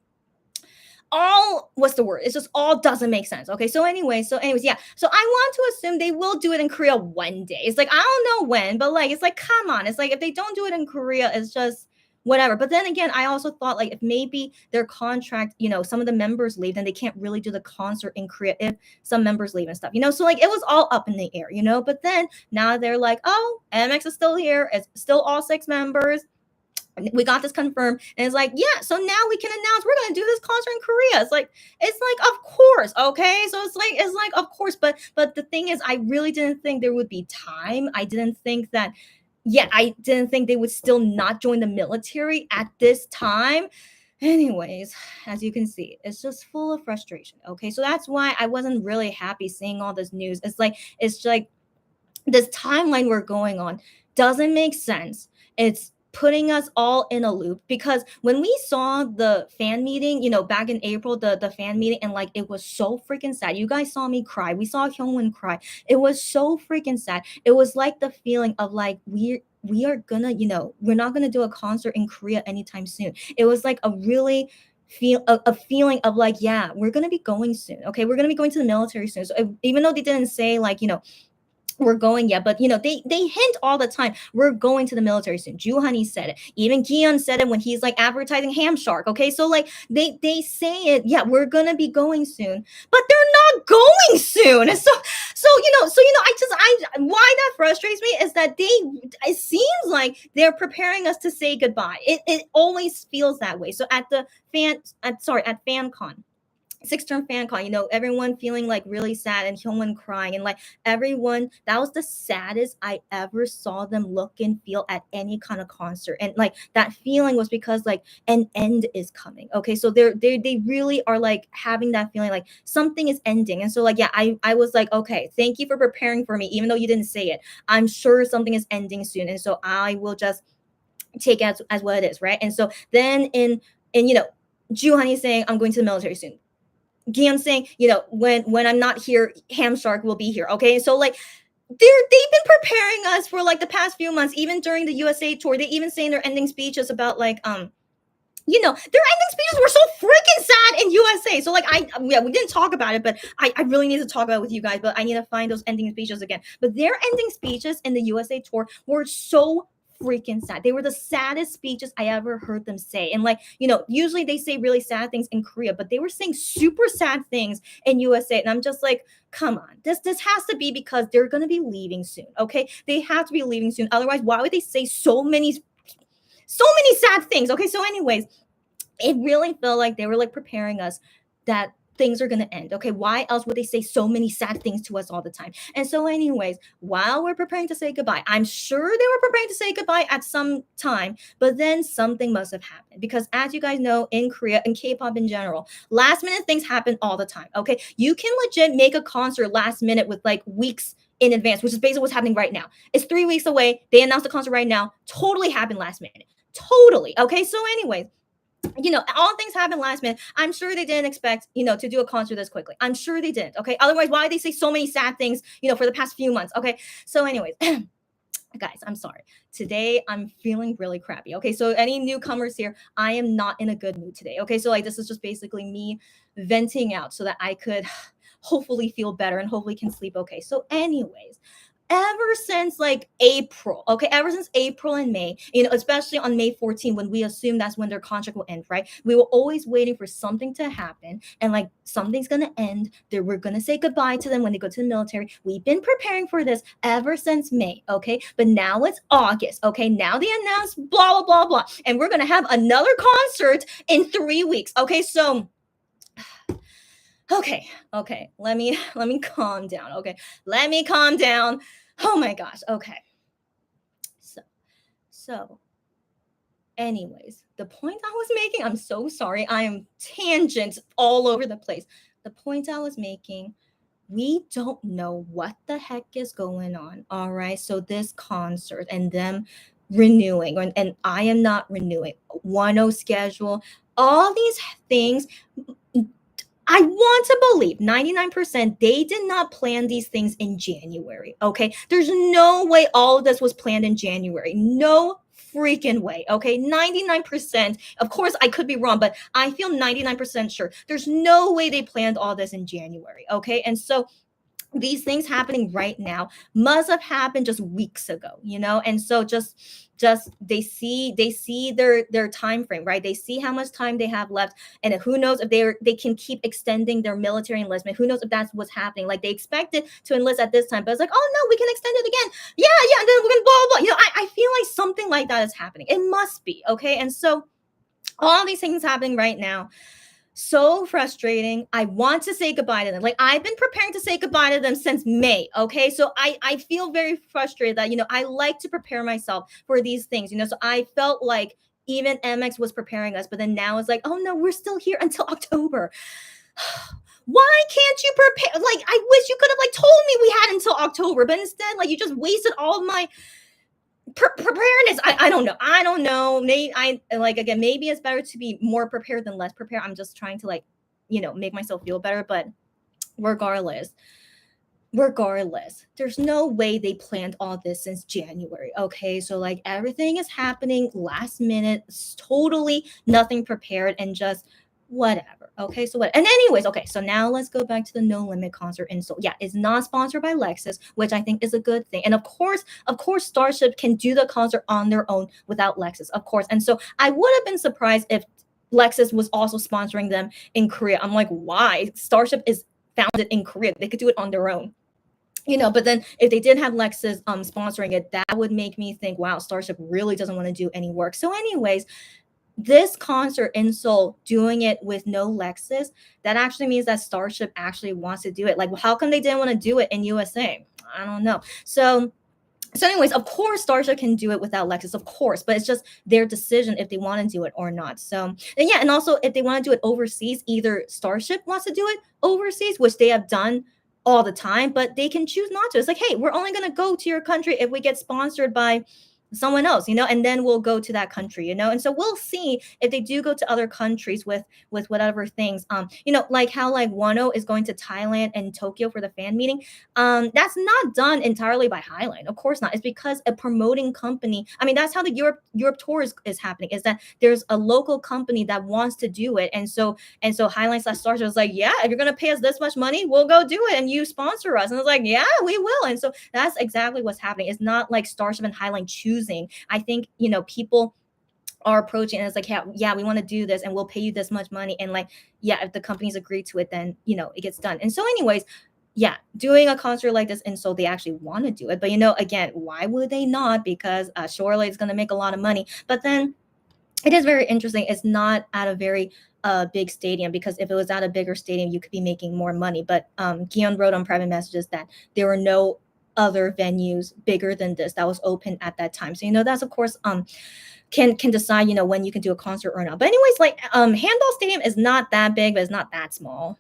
what's the word, it's just all doesn't make sense. Okay, so anyways, yeah, so I want to assume they will do it in Korea one day. It's like I don't know when, but like it's like come on, it's like if they don't do it in Korea, it's just whatever. But then again, I also thought like if maybe their contract, some of the members leave, then they can't really do the concert in Korea if some members leave and stuff. So like it was all up in the air. But then now they're like, oh, MX is still here, it's still all six members, we got this confirmed, and it's like yeah, so now we can announce we're going to do this concert in Korea. It's like of course. Okay, so it's like of course, but the thing is I really didn't think there would be time. I didn't think that, yeah, I didn't think they would still not join the military at this time. Anyways, as you can see, it's just full of frustration. Okay, so that's why I wasn't really happy seeing all this news. It's like this timeline we're going on doesn't make sense. It's putting us all in a loop because when we saw the fan meeting, back in April, the fan meeting, and like it was so freaking sad. You guys saw me cry. We saw Hyungwon cry. It was so freaking sad. It was like the feeling of like we are gonna, we're not gonna do a concert in Korea anytime soon. It was like a really a feeling of like, yeah, we're gonna be going soon. Okay, we're gonna be going to the military soon. So even though they didn't say like, we're going, yeah, but they hint all the time we're going to the military soon. Juhani said it, even Gion said it when he's like advertising ham shark. Okay, so like they say it, yeah, we're gonna be going soon, but they're not going soon. I why that frustrates me is that it seems like they're preparing us to say goodbye. It always feels that way. So at the at FanCon, six-term fan call, everyone feeling like really sad and Hyungwon crying and like everyone, that was the saddest I ever saw them look and feel at any kind of concert. And like that feeling was because like an end is coming. Okay, so they really are like having that feeling like something is ending. And so like yeah, I was like, okay, thank you for preparing for me, even though you didn't say it. I'm sure something is ending soon. And so I will just take it as what it is, right? And so then in Juhani saying I'm going to the military soon, Gian saying, when I'm not here, Ham Shark will be here. Okay, so like they've been preparing us for like the past few months, even during the USA tour. They even say in their ending speeches about like their ending speeches were so freaking sad in USA. So like yeah, we didn't talk about it, but I really need to talk about it with you guys. But I need to find those ending speeches again. But their ending speeches in the USA tour were so freaking sad. They were the saddest speeches I ever heard them say. And like, usually they say really sad things in Korea, but they were saying super sad things in USA. And I'm just like, come on. This has to be because they're gonna be leaving soon. Okay. They have to be leaving soon. Otherwise, why would they say so many sad things? Okay. So, anyways, it really felt like they were like preparing us that things are going to end. Okay, why else would they say so many sad things to us all the time? And so anyways, while we're preparing to say goodbye, I'm sure they were preparing to say goodbye at some time, but then something must have happened because as you guys know, in Korea and K-pop in general, last minute things happen all the time. Okay, you can legit make a concert last minute with like weeks in advance, which is basically what's happening right now. It's 3 weeks away. They announced the concert right now. Totally happened last minute. Totally. Okay, so anyways, all things happen last minute. I'm sure they didn't expect, to do a concert this quickly. I'm sure they didn't. Okay. Otherwise, why did they say so many sad things, for the past few months? Okay. So, anyways, guys, I'm sorry. Today I'm feeling really crappy. Okay. So, any newcomers here, I am not in a good mood today. Okay. So, like, this is just basically me venting out so that I could hopefully feel better and hopefully can sleep okay. So, anyways, ever since like April, okay, ever since April and May, especially on May 14, when we assume that's when their contract will end, right? We were always waiting for something to happen and like something's gonna end. We're gonna say goodbye to them when they go to the military. We've been preparing for this ever since May, okay? But now it's August, okay? Now they announced blah, blah, blah, blah. And we're gonna have another concert in 3 weeks, okay? So okay, let me calm down. Okay, let me calm down. Oh my gosh. Okay, so anyways, the point I was making, I'm so sorry, I am tangent all over the place. The point I was making, we don't know what the heck is going on. All right, so this concert and them renewing, and I am not renewing. 1-0 schedule, all these things. I want to believe 99% they did not plan these things in January. Okay. There's no way all of this was planned in January. No freaking way. Okay. 99%. Of course, I could be wrong, but I feel 99% sure. There's no way they planned all this in January. Okay. And so these things happening right now must have happened just weeks ago, and so just they see their time frame, right? They see how much time they have left, and who knows if they can keep extending their military enlistment. Who knows if that's what's happening? Like, they expected to enlist at this time, but it's like, oh no, we can extend it again. Yeah, and then we're gonna blah blah blah. I feel like something like that is happening. It must be. Okay. And so all these things happening right now, so frustrating. I want to say goodbye to them. Like, I've been preparing to say goodbye to them since May. Okay. So I feel very frustrated that, I like to prepare myself for these things, so I felt like even MX was preparing us, but then now it's like, oh no, we're still here until October. Why can't you prepare? Like, I wish you could have like told me we had until October, but instead, like, you just wasted all of my preparedness. I don't know. Maybe again, maybe it's better to be more prepared than less prepared. I'm just trying to, like, make myself feel better. But regardless, there's no way they planned all this since January. Okay. So, like, everything is happening last minute. It's totally nothing prepared, and just whatever. Okay. So what? And anyways, okay. So now let's go back to the No Limit concert insult. Yeah, it's not sponsored by Lexus, which I think is a good thing. And of course, Starship can do the concert on their own without Lexus, of course. And so I would have been surprised if Lexus was also sponsoring them in Korea. I'm like, why? Starship is founded in Korea. They could do it on their own. But then if they did have Lexus sponsoring it, that would make me think, wow, Starship really doesn't want to do any work. So anyways, this concert in Seoul, doing it with no Lexus, that actually means that Starship actually wants to do it. Like, how come they didn't want to do it in USA? I don't know. So anyways, of course Starship can do it without Lexus, of course, but it's just their decision if they want to do it or not. So, and yeah, and also if they want to do it overseas, either Starship wants to do it overseas, which they have done all the time, but they can choose not to. It's like, hey, we're only going to go to your country if we get sponsored by someone else, and then we'll go to that country, and so we'll see if they do go to other countries with whatever things, like how, like, Wano is going to Thailand and Tokyo for the fan meeting. That's not done entirely by Highline, of course not. It's because a promoting company, I mean, that's how the Europe tour is happening, is that there's a local company that wants to do it, and so Highline / Starship is like, yeah, if you're gonna pay us this much money, we'll go do it, and you sponsor us. And it's like, yeah, we will. And so that's exactly what's happening. It's not like Starship and Highline choosing. I think, people are approaching, and it's like, yeah, we want to do this, and we'll pay you this much money, and, like, yeah, if the companies agree to it, then it gets done. And so anyways, yeah, doing a concert like this in Seoul, they actually want to do it, but again, why would they not? Because surely it's going to make a lot of money. But then it is very interesting, it's not at a very big stadium, because if it was at a bigger stadium, you could be making more money. But Gion wrote on private messages that there were no other venues bigger than this that was open at that time. So that's, of course, can decide when you can do a concert or not. But anyways, like, Handball Stadium is not that big, but it's not that small.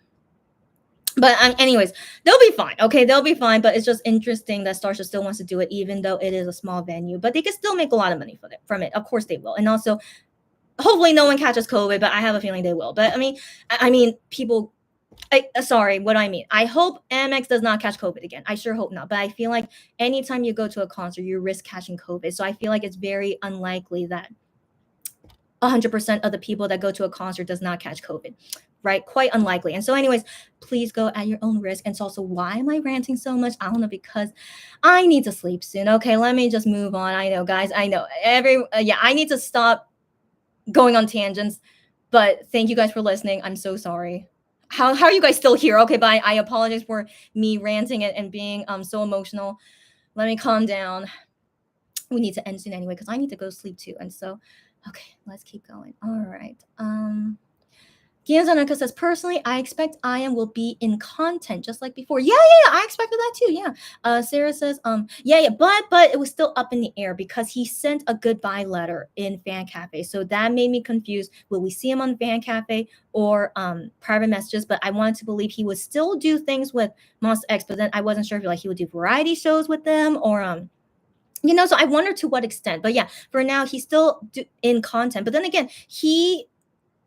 But anyways, they'll be fine. Okay, they'll be fine. But it's just interesting that Starship still wants to do it, even though it is a small venue. But they can still make a lot of money from it. Of course they will. And also, hopefully no one catches COVID, but I have a feeling they will. But I mean, people. Sorry, what do I mean? I hope MX does not catch COVID again. I sure hope not. But I feel like anytime you go to a concert, you risk catching COVID. So I feel like it's very unlikely that 100% of the people that go to a concert does not catch COVID, right? Quite unlikely. And so anyways, please go at your own risk. And so also, why am I ranting so much? I don't know, because I need to sleep soon. Okay, let me just move on. I know, guys. I know. I need to stop going on tangents. But thank you guys for listening. I'm so sorry. How are you guys still here? Okay, bye. I apologize for me ranting and being so emotional. Let me calm down. We need to end soon anyway, because I need to go sleep too. And so, okay, let's keep going. All right. Gianzanaka says, personally, I expect IM will be in content just like before. Yeah, I expected that too. Yeah. Sarah says, yeah, but it was still up in the air because he sent a goodbye letter in Fan Cafe. So that made me confused. Will we see him on Fan Cafe or private messages? But I wanted to believe he would still do things with Monster X, but then I wasn't sure if he would do variety shows with them or So I wonder to what extent. But yeah, for now he's still in content. But then again,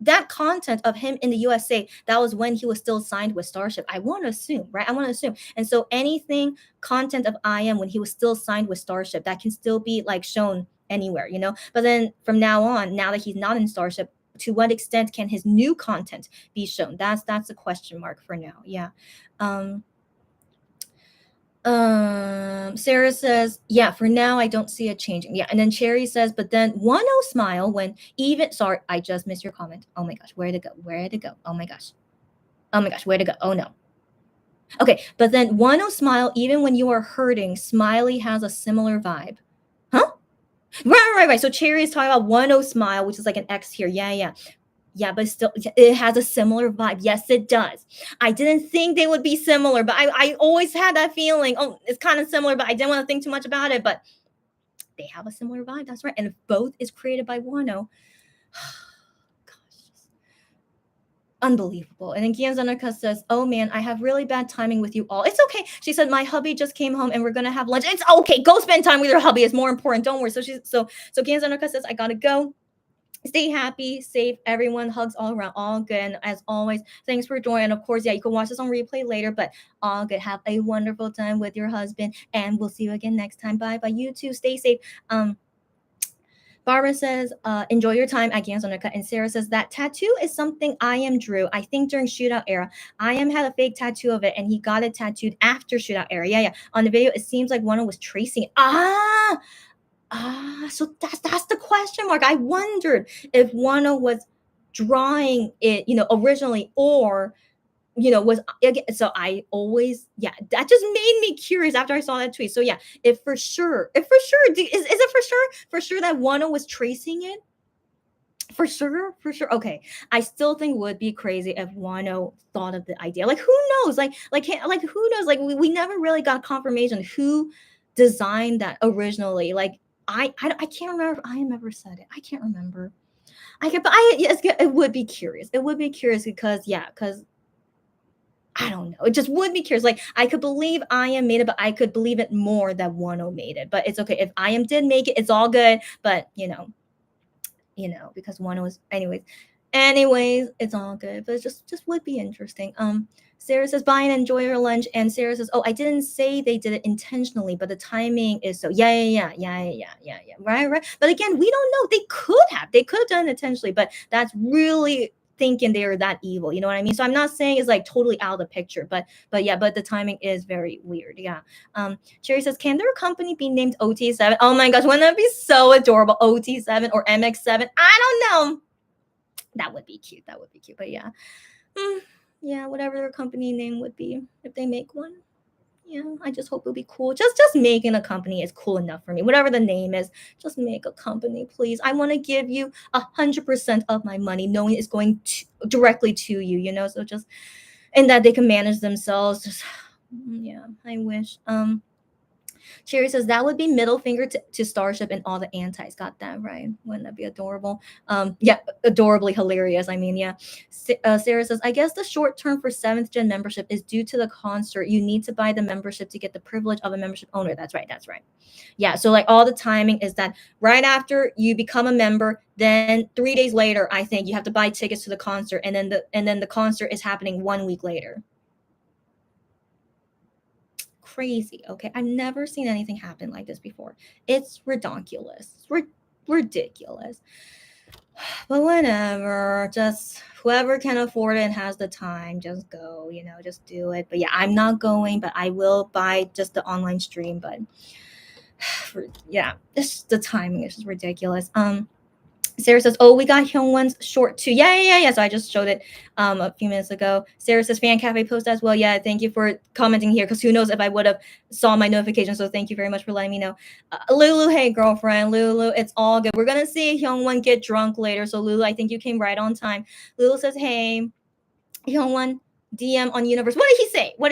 that content of him in the USA, that was when he was still signed with Starship. I want to assume, right? I want to assume. And so anything content of IM when he was still signed with Starship, that can still be like shown anywhere. But then from now on, now that he's not in Starship, to what extent can his new content be shown? That's a question mark for now. Yeah. Sarah says, yeah, for now I don't see it changing. Yeah, and then Cherry says, but then 1-0 smile when even sorry, I just missed your comment. Oh my gosh, where'd it go? Where'd it go? Oh my gosh. Oh my gosh, where'd it go? Oh no. Okay, but then 1-0 smile even when you are hurting, Smiley has a similar vibe. Huh? Right. So Cherry is talking about 1-0 smile, which is like an X here. Yeah. Yeah, but still, it has a similar vibe. Yes, it does. I didn't think they would be similar, but I always had that feeling. Oh, it's kind of similar, but I didn't want to think too much about it. But they have a similar vibe. That's right. And if both is created by Wano, gosh, unbelievable. And then Gian Zanaka says, oh man, I have really bad timing with you all. It's okay. She said, my hubby just came home and we're going to have lunch. It's okay. Go spend time with your hubby. It's more important. Don't worry. So Gian Zanaka says, I got to go. Stay happy, safe, everyone. Hugs all around, all good. And as always, thanks for joining. And of course, yeah, you can watch this on replay later, but all good. Have a wonderful time with your husband, and we'll see you again next time. Bye. You too. Stay safe. Barbara says, enjoy your time at Gans Undercut. And Sarah says, that tattoo is something IM drew. I think during Shootout era. IM had a fake tattoo of it, and he got it tattooed after Shootout era. Yeah. On the video, it seems like one was tracing it. So that's the question mark. I wondered if Wano was drawing it, originally, or was again. So I always, yeah, that just made me curious after I saw that tweet. So yeah, if for sure, is it for sure that Wano was tracing it? For sure. Okay, I still think it would be crazy if Wano thought of the idea. Like, who knows? Like who knows? Like we never really got confirmation who designed that originally. Like I can't remember if I am ever said it. I can't remember. Yes, it would be curious. It would be curious because I don't know. It just would be curious. Like I could believe I am made it, but I could believe it more that Wano made it. But it's okay if I am did make it. It's all good. But because one was anyways, it's all good, but it just would be interesting. Sarah says, bye and enjoy your lunch. And Sarah says, oh, I didn't say they did it intentionally, but the timing is so yeah. Right. But again, we don't know. They could have done it intentionally, but that's really thinking they are that evil. You know what I mean? So I'm not saying it's like totally out of the picture, but the timing is very weird. Yeah. Cherry says, can their company be named OT7? Oh my gosh, wouldn't that be so adorable? OT7 or MX7? I don't know. That would be cute. But yeah. Yeah, whatever their company name would be if they make one. Yeah, I just hope it'll be cool. Just making a company is cool enough for me. Whatever the name is, just make a company, please. I want to give you 100% of my money, knowing it's going directly to you. So just, and that they can manage themselves. Just, yeah, I wish. Cherry says that would be middle finger to Starship and all the antis. Got that right? Wouldn't that be adorable? Yeah, adorably hilarious. I mean, yeah. Sarah says, I guess the short term for 7th gen membership is due to the concert. You need to buy the membership to get the privilege of a membership owner. That's right. Yeah. So like all the timing is that right after you become a member, then 3 days later, I think you have to buy tickets to the concert, and then the concert is happening 1 week later. Crazy. Okay, I've never seen anything happen like this before. It's ridiculous. Ridiculous. But whatever, just whoever can afford it and has the time, just go, just do it. But yeah, I'm not going, but I will buy just the online stream. But yeah, the timing is just ridiculous. Sarah says, oh, we got Hyungwon's short too. Yeah. So I just showed it a few minutes ago. Sarah says, fan cafe post as well. Yeah, thank you for commenting here, because who knows if I would have saw my notification. So thank you very much for letting me know. Lulu, hey, girlfriend. Lulu, it's all good. We're going to see Hyungwon get drunk later. So Lulu, I think you came right on time. Lulu says, hey, Hyungwon, DM on Universe. What did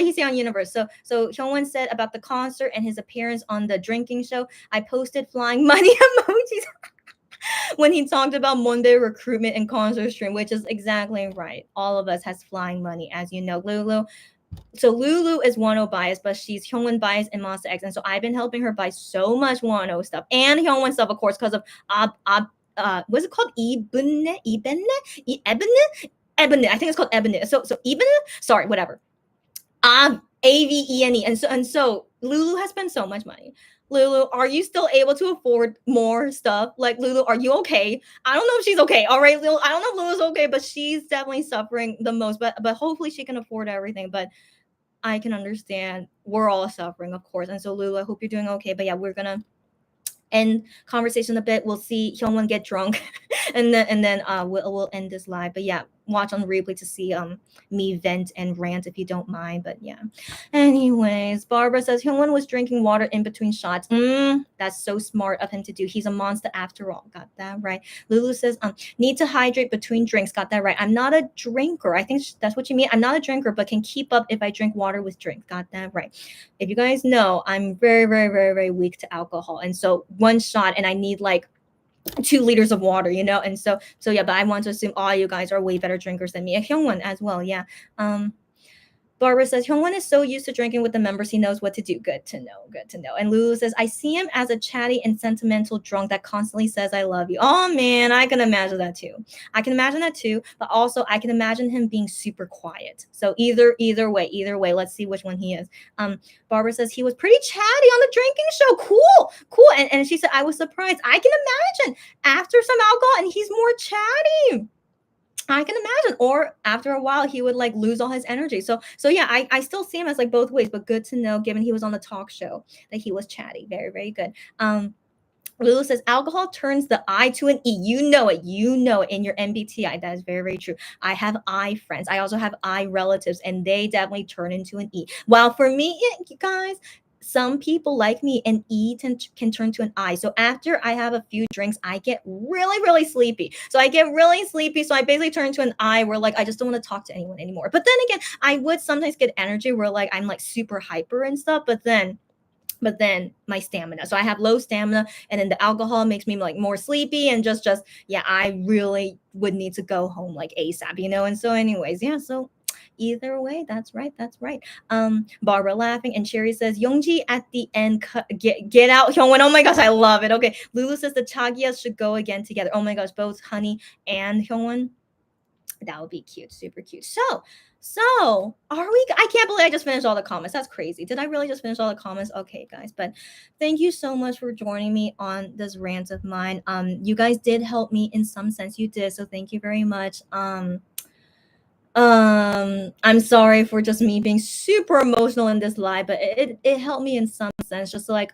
he say? On Universe? So Hyungwon said about the concert and his appearance on the drinking show. I posted flying money emojis. When he talked about Monday recruitment and concert stream, which is exactly right. All of us has flying money, as you know. Lulu, so Lulu is Wano bias, but she's Hyungwon bias in Monster X, and so I've been helping her buy so much Wano stuff and Hyungwon stuff, of course, because of what's it called? Ebony. I think it's called Ebony. So Ebony. Sorry, whatever. Avene, and so Lulu has spent so much money. Lulu, are you still able to afford more stuff? Like, Lulu, are you okay? I don't know if she's okay. All right, Lulu, I don't know if Lulu's okay, but she's definitely suffering the most. But hopefully she can afford everything. But I can understand we're all suffering, of course. And so, Lulu, I hope you're doing okay. But yeah, we're gonna end conversation a bit. We'll see Hyungwon get drunk, and then we'll end this live. But yeah, watch on the replay to see me vent and rant if you don't mind. But yeah. Anyways, Barbara says Hyungwon was drinking water in between shots. That's so smart of him to do. He's a monster after all. Got that right. Lulu says need to hydrate between drinks. Got that right. I'm not a drinker. I think that's what you mean. I'm not a drinker, but can keep up if I drink water with drink. Got that right. If you guys know, I'm very, very, very, very weak to alcohol. And so one shot and I need like 2 liters of water, And so yeah, but I want to assume all you guys are way better drinkers than me. Hyungwon as well, yeah. Barbara says, Hyungwon is so used to drinking with the members, he knows what to do. Good to know. Good to know. And Lulu says, I see him as a chatty and sentimental drunk that constantly says, I love you. Oh, man, I can imagine that too. But also, I can imagine him being super quiet. So either way, let's see which one he is. Barbara says, he was pretty chatty on the drinking show. Cool. And she said, I was surprised. I can imagine after some alcohol and he's more chatty. I can imagine. Or after a while, he would like lose all his energy. So yeah, I still see him as like both ways, but good to know, given he was on the talk show, that he was chatty. Very, very good. Lulu says alcohol turns the I to an E. You know it in your MBTI. That is very, very true. I have I friends. I also have I relatives, and they definitely turn into an E. While for me, you guys, some people like me, an E can turn to an I. So after I have a few drinks, I get really, really sleepy. So I basically turn to an I where like I just don't want to talk to anyone anymore. But then again, I would sometimes get energy where like I'm like super hyper and stuff. But then my stamina. So I have low stamina, and then the alcohol makes me like more sleepy and just yeah, I really would need to go home like ASAP, And so anyways, yeah, so either way, that's right. Barbara laughing, and Cherry says Youngji at the end get out Hyungwon. Oh my gosh, I love it. Okay, Lulu says the Chagias should go again together. Oh my gosh, both Honey and Hyungwon. That would be cute, super cute. So are we? I can't believe I just finished all the comments. That's crazy. Did I really just finish all the comments? Okay, guys, but thank you so much for joining me on this rant of mine. You guys did help me in some sense. You did, so thank you very much. I'm sorry for just me being super emotional in this live, but it helped me in some sense, just to like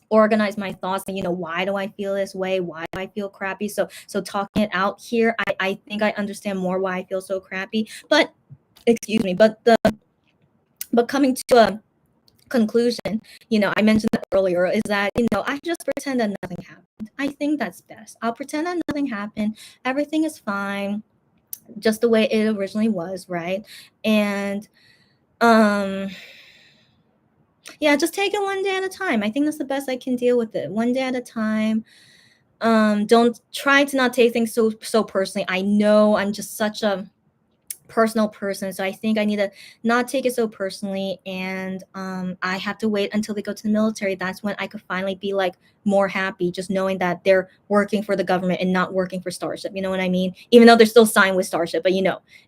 organize my thoughts and why do I feel this way, why do I feel crappy, so talking it out here, I think I understand more why I feel so crappy. But excuse me, but coming to a conclusion, I mentioned that earlier, is that I just pretend that nothing happened. I think that's best. I'll pretend that nothing happened, everything is fine, just the way it originally was, right? And yeah, just take it one day at a time. I think that's the best I can deal with it. One day at a time. Don't try to not take things so personally. I know I'm just such a personal person, so I think I need to not take it so personally, and I have to wait until they go to the military. That's when I could finally be like more happy, just knowing that they're working for the government and not working for Starship, you know what I mean? Even though they're still signed with Starship, but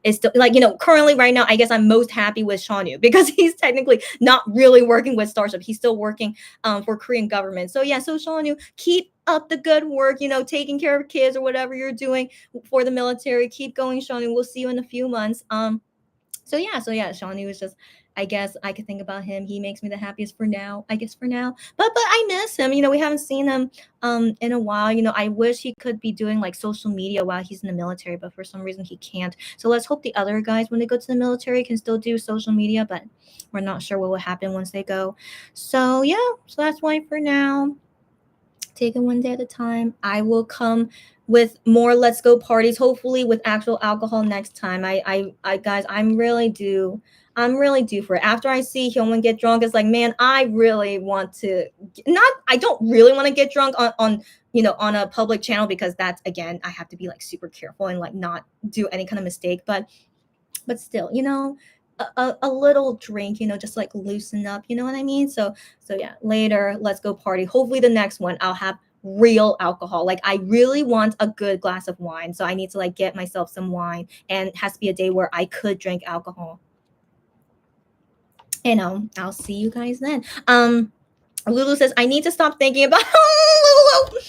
it's still like, currently right now I guess I'm most happy with Shanu because he's technically not really working with Starship. He's still working for Korean government. So yeah, so Shanu, keep up the good work, taking care of kids or whatever you're doing for the military. Keep going, Shawnee. We'll see you in a few months. So yeah, Shawnee was just, I guess I could think about him. He makes me the happiest for now, I guess, for now. But I miss him. We haven't seen him in a while. I wish he could be doing like social media while he's in the military, but for some reason he can't. So let's hope the other guys, when they go to the military, can still do social media, but we're not sure what will happen once they go. So yeah, so that's why for now, take it one day at a time. I will come with more let's go parties, hopefully with actual alcohol next time. I guys, I'm really due for it. After I see Hyungwon get drunk, it's like, man, I really want to I don't really want to get drunk on a public channel, because that's, again, I have to be like super careful and like not do any kind of mistake. But still, a little drink, just like loosen up, you know what I mean? So yeah, later, let's go party. Hopefully the next one I'll have real alcohol. Like I really want a good glass of wine. So I need to like get myself some wine, and it has to be a day where I could drink alcohol. I'll see you guys then. Lulu says, I need to stop thinking about Lulu.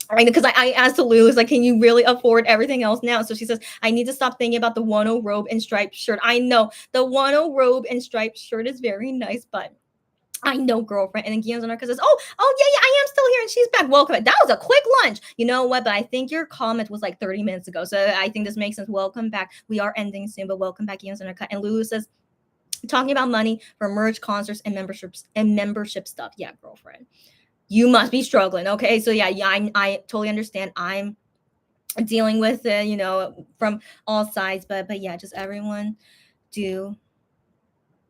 Right, because I asked Lulu, like, can you really afford everything else now? So she says, I need to stop thinking about the 10 robe and striped shirt. I know the 10 robe and striped shirt is very nice, but I know, girlfriend. And then Guillaume's on her says, yeah, I am still here and she's back. Welcome. That was a quick lunch. You know what? But I think your comment was like 30 minutes ago. So I think this makes sense. Welcome back. We are ending soon, but welcome back, Guillaume's on her cut. And Lulu says, talking about money for merch, concerts, and membership stuff. Yeah, girlfriend. You must be struggling. Okay. So yeah, I totally understand. I'm dealing with it, from all sides, but yeah, just everyone do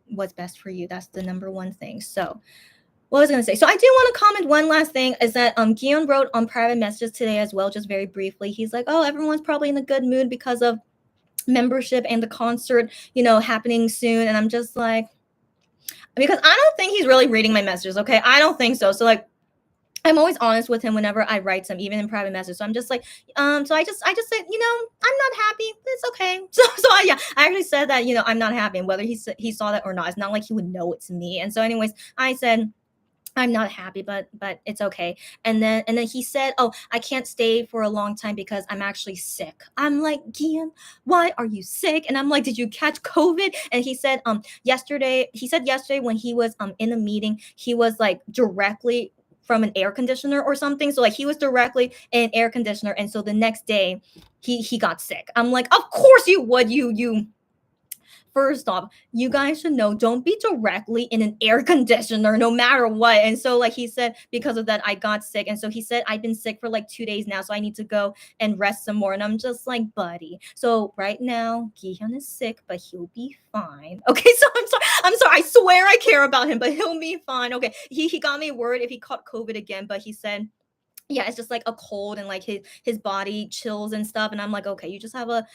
what's best for you. That's the number one thing. So what was I going to say? So I do want to comment one last thing is that Guillaume wrote on private messages today as well, just very briefly. He's like, oh, everyone's probably in a good mood because of membership and the concert, happening soon. And I'm just like, because I don't think he's really reading my messages. Okay. I don't think so. So like, I'm always honest with him whenever I write some, even in private messages. So I'm just like, so I just said, I'm not happy. It's okay. So yeah, I actually said that, I'm not happy, and whether he saw that or not, it's not like he would know it's me. And so anyways, I said, I'm not happy, but it's okay. And then he said, oh, I can't stay for a long time because I'm actually sick. I'm like, Gian, why are you sick? And I'm like, did you catch COVID? And he said, yesterday when he was in a meeting, he was like directly from an air conditioner or something. So like he was directly in an air conditioner. And so the next day he got sick. I'm like, of course you would, you. First off, you guys should know, don't be directly in an air conditioner no matter what. And so like he said, because of that, I got sick. And so he said, I've been sick for like 2 days now, so I need to go and rest some more. And I'm just like, buddy. So right now, Gihyun is sick, but he'll be fine. Okay, so I'm sorry. I swear I care about him, but he'll be fine. Okay, he got me worried if he caught COVID again, but he said, yeah, it's just like a cold and like his body chills and stuff. And I'm like, okay, you just have a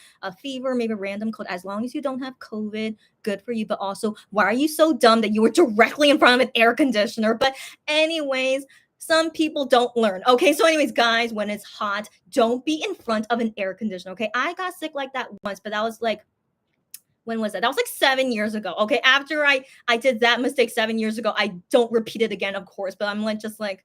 fever, maybe a random cold. As long as you don't have COVID, good for you. But also, why are you so dumb that you were directly in front of an air conditioner? But anyways, some people don't learn. Okay, so anyways, guys, when it's hot, don't be in front of an air conditioner. Okay, I got sick like that once, but that was like, when was that? That was like 7 years ago. Okay, after I did that mistake 7 years ago, I don't repeat it again, of course. But I'm like, just like,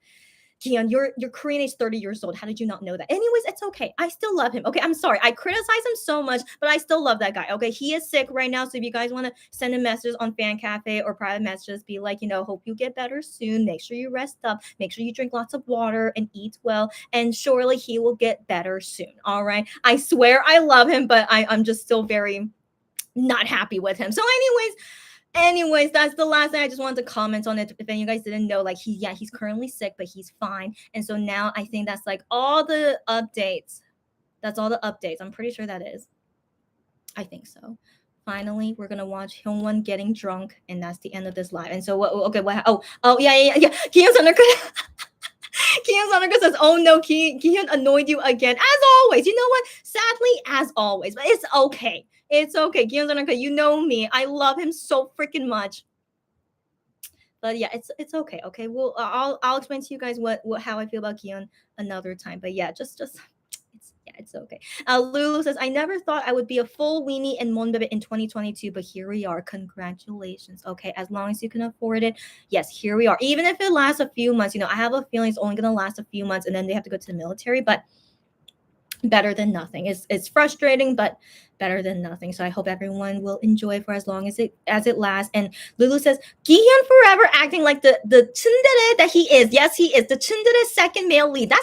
Kian, your Korean age 30 years old. How did you not know that? Anyways, it's okay. I still love him. Okay, I'm sorry. I criticize him so much, but I still love that guy. Okay, he is sick right now. So if you guys want to send him messages on Fan Cafe or private messages, be like, hope you get better soon. Make sure you rest up. Make sure you drink lots of water and eat well. And surely he will get better soon. All right. I swear I love him, but I'm just still very not happy with him. So anyways, that's the last thing I just wanted to comment on it. If any of you guys didn't know, like he's currently sick, but he's fine. And so now I think that's like all the updates. That's all the updates. I'm pretty sure that is. I think so. Finally, we're gonna watch Hyungwon getting drunk, and that's the end of this live. And so what? Okay, what? Oh, yeah. Kihyun Sanaka says, "Oh no, Kihyun annoyed you again, as always." You know what? Sadly, as always, but it's okay. It's okay. Kihyun Sanaka, you know me. I love him so freaking much. But yeah, it's okay. Okay, well, I'll explain to you guys what how I feel about Kihyun another time. But yeah, just it's okay. Lulu says, I never thought I would be a full weenie in Monbebe in 2022, but here we are. Congratulations. Okay, as long as you can afford it, yes, here we are. Even if it lasts a few months, I have a feeling it's only gonna last a few months, and then they have to go to the military. But better than nothing. It's frustrating, but better than nothing. So I hope everyone will enjoy for as long as it lasts. And Lulu says, Gihyun forever acting like the tsundere that he is. Yes, he is the tsundere second male lead. That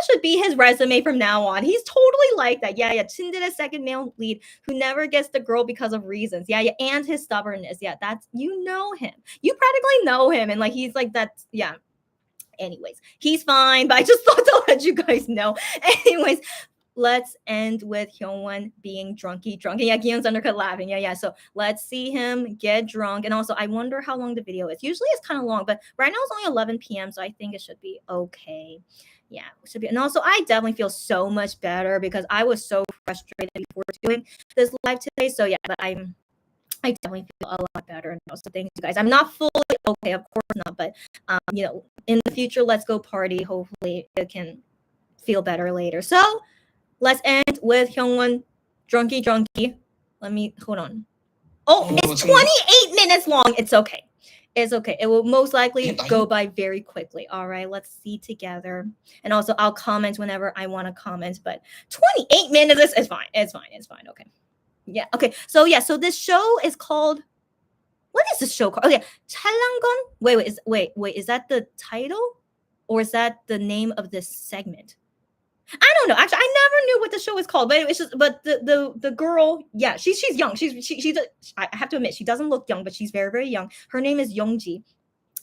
should be his resume from now on. He's totally like that. Yeah, tsundere second male lead who never gets the girl because of reasons. Yeah, and his stubbornness. Yeah, that's, you know him. You practically know him, and like he's like that. Yeah. Anyways, he's fine, but I just thought to let you guys know. Anyways, let's end with Hyungwon being drunky. Yeah, Gihyun's undercut laughing. Yeah. So let's see him get drunk. And also, I wonder how long the video is. Usually it's kind of long, but right now it's only 11 p.m., so I think it should be okay. Yeah, it should be. And also, I definitely feel so much better because I was so frustrated before doing this live today. So yeah, but I'm I definitely feel a lot better now. So thank you guys. I'm not fully okay, of course not, but in the future, let's go party. Hopefully, it can feel better later. So let's end with Hyungwon, drunky. Let me hold on. Oh, it's 28 minutes long. It's okay. It's okay. It will most likely go by very quickly. All right, let's see together. And also, I'll comment whenever I want to comment. But 28 minutes is fine. It's fine. Okay. Yeah. Okay. So so this show is called. What is this show called? Okay, 찰랑건. Wait. Is that the title, or is that the name of this segment? I don't know. Actually, I never knew what the show is called, but it's just the girl, yeah, she's young. I have to admit, she doesn't look young, but she's very, very young. Her name is Youngji.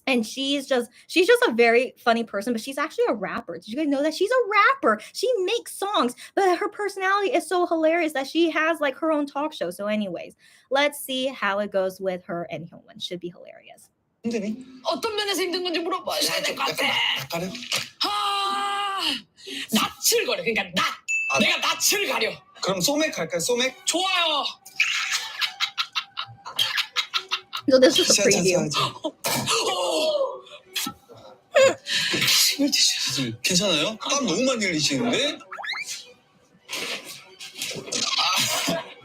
And she's just a very funny person, but she's actually a rapper. Did you guys know that she's a rapper? She makes songs, but her personality is so hilarious that she has like her own talk show. So anyways, let's see how it goes with her and Hyungwon. Should be hilarious. 힘드니? 어떤 면에서 힘든 건지 물어봐야 될 것 같아. 가려? 낯을 가려. 그러니까 내가 낯을 가려. 그럼 소맥 갈까요? 소맥? 좋아요. So this is a preview. 스물티슈 괜찮아요? 땀 너무 많이 흘리시는데?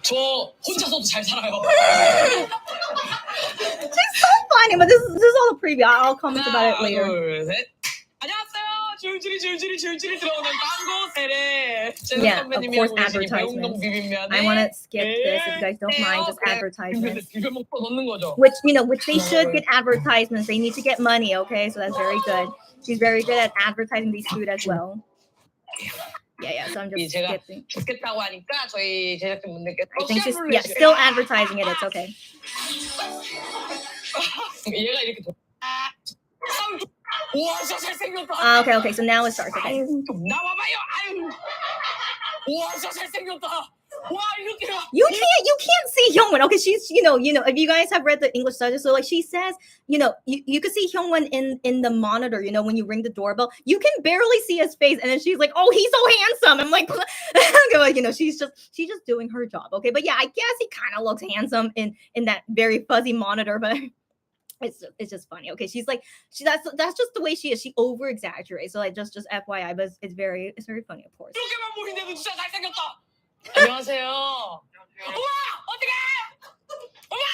저 혼자서도 잘 살아요. She's so funny, but this is all a preview. I'll comment about it later. 둘, 셋. 안녕하세요. 줄줄이 들어오는 빵고 세례. Yeah, of course, advertisements. I want to skip this if you guys don't mind, just advertisements. Which they should get advertisements. They need to get money, okay? So that's very good. She's very good at advertising these food as well. Yeah. So I'm just skipping. 좋겠다고 하니까 저희 제작진분들께 I think she's still advertising it. It's okay. 얘가 이렇게 와, 진짜 잘생겼다. Okay. So now it starts. Okay. 좀 나와봐요. 아유. 와, 진짜 잘생겼다. 와, 이렇게. You can't see Hyungwon. Okay, she's if you guys have read the English subtitle, so like she says, you could see Hyungwon in the monitor. When you ring the doorbell, you can barely see his face, and then she's like, "Oh, he's so handsome." I'm like, she's just doing her job. Okay, but yeah, I guess he kind of looks handsome in that very fuzzy monitor, but. It's just funny. Okay, she's like that's just the way she is. She over exaggerates. So like just FYI, but it's very funny, of course. 이렇게만 보이는데도 진짜 잘생겼다. 안녕하세요. 우와, 어떡해? 우와.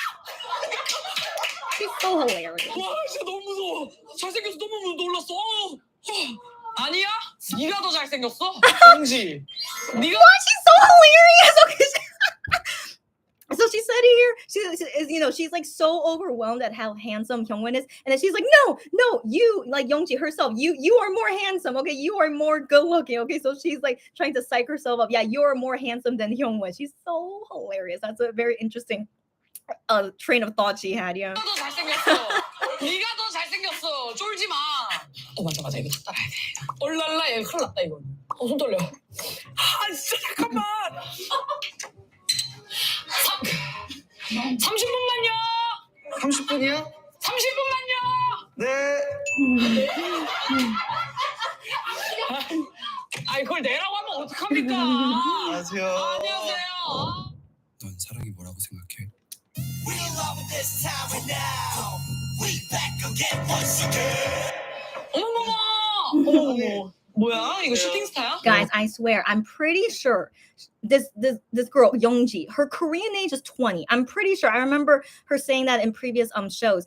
She's so hilarious. 와, 진짜 너무 무서워. 잘생겨서 너무 놀랐어. 아니야? 네가 더 잘생겼어. 영지. 네가. Why she's so hilarious? Okay. So she said here, she's like so overwhelmed at how handsome Hyungwon is, and then she's like, no, you like Youngji herself, you are more handsome, okay, you are more good looking, okay. So she's like trying to psych herself up. Yeah, you're more handsome than Hyungwon. She's so hilarious. That's a very interesting train of thought she had. Yeah. 네가 더 잘생겼어. 네가 더 잘생겼어. 쫄지 마. 맞아 이거 다 따라야 돼. 올랄라 얘 큰일 났다 이거. 손 떨려. 진짜 잠깐만. 30분만요. 30분이요? 30분만요. 네. 이걸 내라고 하면 어떡합니까? 안녕하세요. 넌 사랑이 뭐라고 생각해? 어머머머. 뭐야? 이거 슈팅 스타야? Guys, I swear, I'm pretty sure this girl Youngji, her Korean age is 20. I'm pretty sure. I remember her saying that in previous shows.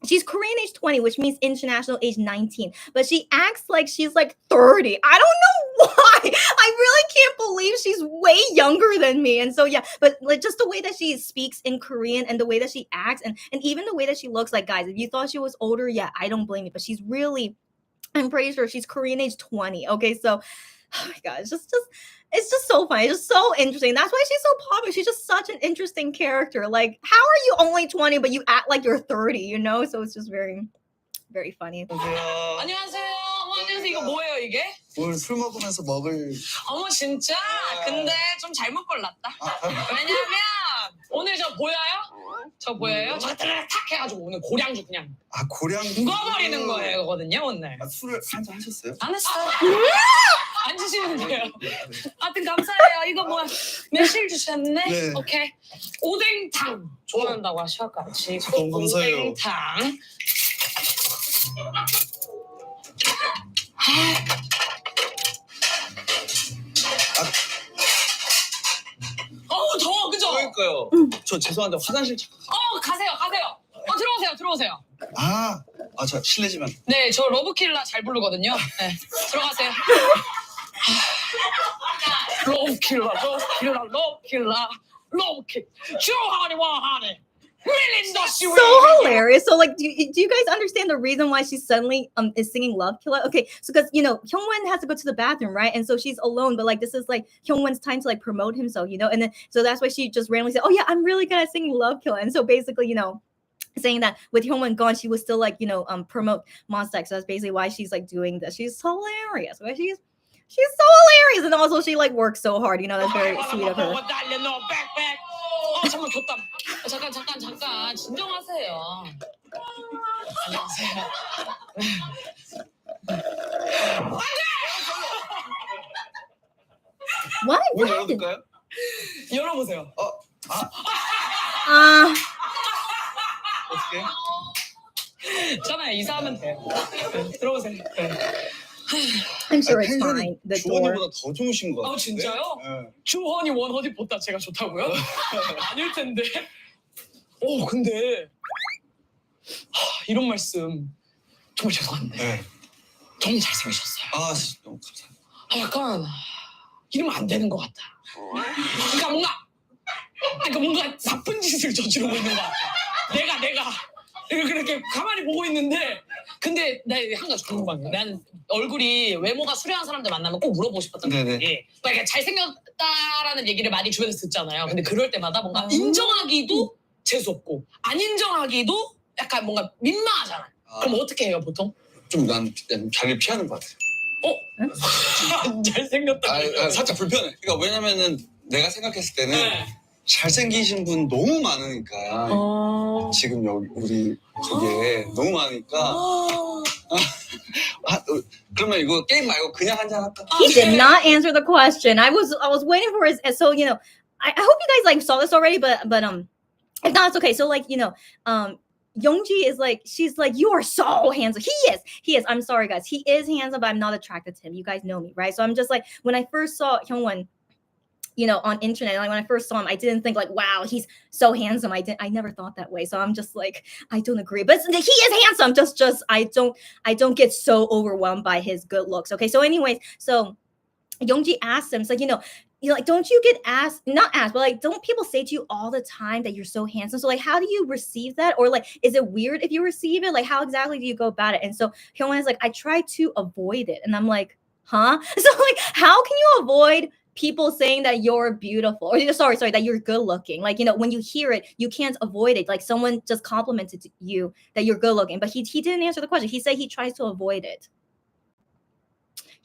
She's Korean age 20, which means international age 19. But she acts like she's like 30. I don't know why. I really can't believe she's way younger than me. And so yeah, but like just the way that she speaks in Korean and the way that she acts and even the way that she looks, like guys, if you thought she was older, yeah, I don't blame you. But she's really, I'm pretty sure she's Korean age 20. Okay, so oh my god, it's just so funny. It's just so interesting. That's why she's so popular. She's just such an interesting character. Like, how are you only 20 but you act like you're 30, So it's just very, very funny. 안녕하세요. 안녕하세요. 이거 뭐예요, 이게? 뭘 술 먹으면서 먹을. 어머, 진짜? 근데 좀 잘못 골랐다. 왜냐면 오늘 저 보여요? 저 보여요? 저 탁 해가지고 오늘 고량주 그냥 고량주. 죽어버리는 거거든요, 오늘. 술을 한잔 하셨어요? 안 했어요. 앉으시면 돼요. 하여튼 감사해요. 이거 뭐 매실 주셨네. 네. 오케이. 오뎅탕 좋아한다고 하셔가지고 너무 감사해요. 오뎅탕. 어우 더워 그죠? 그러니까요. 저 죄송한데 화장실 잠깐. 가세요. 들어오세요. 저 실례지만. 네, 저 러브킬라 잘 부르거든요. 네, 들어가세요. 러브킬라. 주하니 와하니. So hilarious. So like, do you guys understand the reason why she suddenly is singing Love Killer? Okay, so because Hyungwon has to go to the bathroom, right? And so she's alone, but like this is like Hyungwon's time to like promote himself, and then so that's why she just randomly said, "Oh yeah, I'm really good at singing Love Killer." And so basically, saying that with Hyungwon gone, she was still like promote Monsta X. So that's basically why she's like doing this. She's hilarious. Right? She's so hilarious, and also she like works so hard. That's very sweet of her. 잠깐 줬다. 잠깐 진정하세요. 안녕하세요. What? 문 열어둘까요? 열어보세요. 어떻게? 괜찮아요. 이사하면 돼요. 들어오세요. 네. I'm sure it's fine. The door. 주원이보다 더 좋으신 것 같아요. 진짜요? 네. 주헌이 원헌이보다 제가 좋다고요? 아닐 텐데. 근데 이런 말씀 정말 죄송한데 네. 너무 잘생기셨어요. 너무 감사합니다. 약간 이러면 안 되는 것 같다. 그러니까 뭔가 나쁜 짓을 저지르고 있는 것 같아. 내가 그렇게 가만히 보고 있는데 근데 나 한 가지 궁금한 게 난 얼굴이 외모가 수려한 사람들 만나면 꼭 물어보고 싶었던 게 그러니까 잘생겼다라는 얘기를 많이 주변에서 듣잖아요. 근데 그럴 때마다 뭔가 인정하기도 재수없고 안 인정하기도 약간 뭔가 민망하잖아요. 그럼 어떻게 해요 보통? 좀 난 자리를 피하는 것 같아요. 잘생겼다. 살짝 불편해. 그러니까 왜냐면은 내가 생각했을 때는 잘생기신 분 너무 많으니까 지금 여기 우리 거기에 너무 많으니까 그러면 이거 게임 말고 그냥 한잔 할까? He did not answer the question. I was waiting for his. So I hope you guys like saw this already, but if not, it's okay. So like Youngji is like, she's like, you are so handsome. He is. I'm sorry, guys. He is handsome, but I'm not attracted to him. You guys know me, right? So I'm just like, when I first saw Hyungwon, on internet, like when I first saw him, I didn't think like, wow, he's so handsome. I never thought that way. So I'm just like, I don't agree. But he is handsome. Just I don't get so overwhelmed by his good looks. Okay. So anyways, so Youngji asked him, it's like, like, don't you get not asked, but like, don't people say to you all the time that you're so handsome? So like, how do you receive that? Or like, is it weird if you receive it? Like, how exactly do you go about it? And so Hyungwon is like, I try to avoid it. And I'm like, huh? So like, how can you avoid people saying that you're beautiful, or sorry, that you're good looking? Like, when you hear it, you can't avoid it. Like someone just complimented you that you're good looking, but he didn't answer the question. He said he tries to avoid it.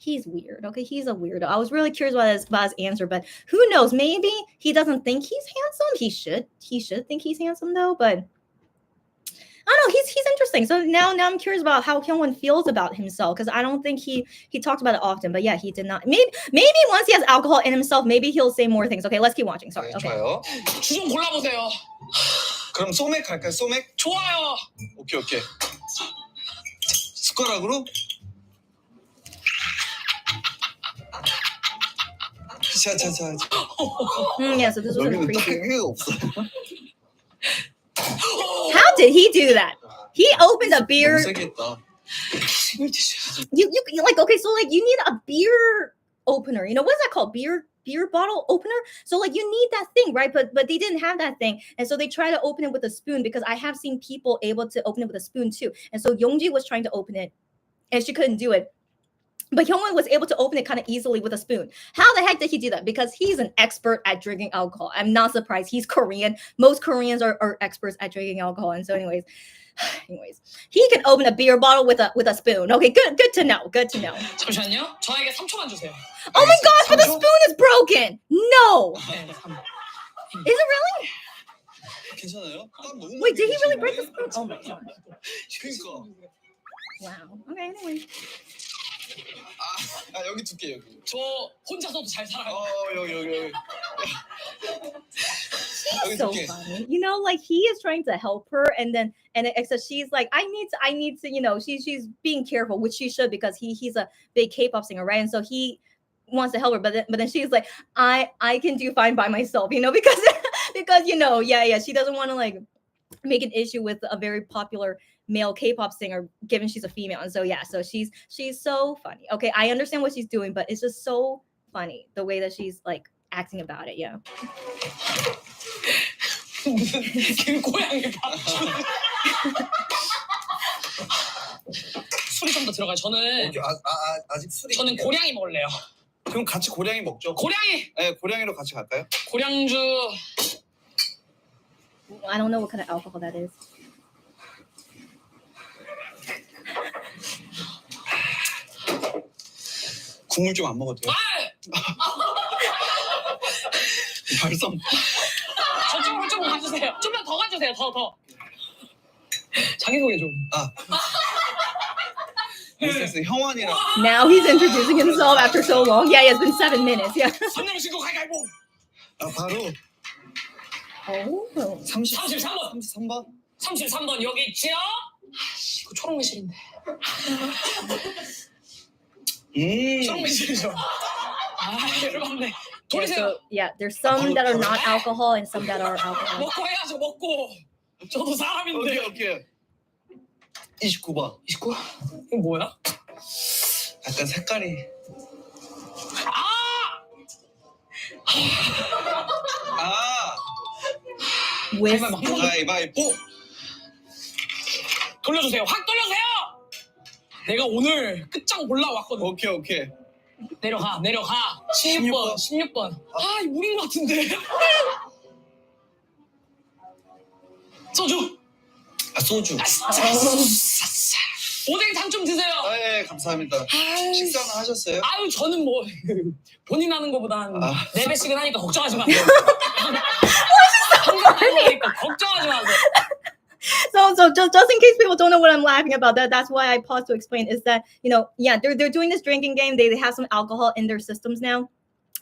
He's weird. Okay, he's a weirdo. I was really curious about his answer, but who knows? Maybe he doesn't think he's handsome. He should think he's handsome though, but I don't know. He's interesting. So now I'm curious about how Hyungwon feels about himself, because I don't think he talked about it often. But yeah, he did not. Maybe once he has alcohol in himself, maybe he'll say more things. Okay, let's keep watching. Sorry. Okay. 좋아요. 주 좀 골라보세요. 그럼 소맥 갈까요? 소맥? 좋아요. 오케이. 숟가락으로? 자. Yeah, so this was 여기는 pretty weird. 크기가 없어. How did he do that? He opened a beer. 너무 세게 했다. You like, okay, so like you need a beer opener. What is that called? Beer bottle opener. So like you need that thing, right? But they didn't have that thing, and so they try to open it with a spoon, because I have seen people able to open it with a spoon too. And so Youngji was trying to open it, and she couldn't do it. But Hyungwon was able to open it kind of easily with a spoon. How the heck did he do that? Because he's an expert at drinking alcohol. I'm not surprised. He's Korean. Most Koreans are experts at drinking alcohol. And so anyways, he can open a beer bottle with a spoon. Okay, good to know. 잠시만요. 저에게 3초만 주세요. Oh my gosh, but the spoon is broken. No. 네, 3. Is it really? 괜찮아요? Wait, did he really break the spoon? Oh my god. 그러니까. Wow. Okay, anyway. 여기 두께 여기. 저 혼자서도 잘 살아요. 여기. He's so funny. You know, like he is trying to help her, and so she's like, I need to, you know, she's being careful, which she should because he's a big K-pop singer, right? And so he wants to help her, but then she's like, I can do fine by myself, you know, because you know, she doesn't want to like make an issue with a very popular male K-pop singer, given she's a female, and so so she's so funny. Okay, I understand what she's doing, but it's just so funny the way that she's like acting about it. Yeah. 길고양이 밥줄. 술이 좀 더 들어가요. 저는 아직 술이. 저는 고량이 먹을래요. 그럼 같이 고량이 먹죠. 고량이. 네, 고량이로 같이 갈까요? 고량주. I don't know what kind of alcohol that is. 국물 좀 안 먹어도 돼요? 발성. 저쪽으로 좀 가주세요. 좀만 더 가주세요. 더. 자기소개 좀. 미세스 형원이랑. Now he's introducing himself after so long. Yeah, it's been 7 minutes. Yeah. 선녀신고 가위바위보. 바로. 33번. 33번? 33번 여기 있지요? 이거 초록 매실인데. 초록 매실이죠. 열받네. 돌리세요. There's some that are not alcohol and some that are alcohol. 먹고 해야죠. 먹고. 저도 사람인데. 오케이. 29번. 29? 이거 뭐야? 약간 색깔이. 가위바위보. 돌려주세요. 확 돌려주세요. 내가 오늘 끝장 올라왔거든. 오케이. 내려가. 16번. 이 물인 것 같은데. 소주. 소주. 오뎅탕 좀 드세요. 네, 감사합니다. 식사는 하셨어요? 저는 뭐 본인 하는 거보단 4배씩은 하니까 걱정하지 마세요. 항상 걱정하지 마세요. So just in case people don't know what I'm laughing about, that's why I paused to explain, is that, you know, they're doing this drinking game. They have some alcohol in their systems now.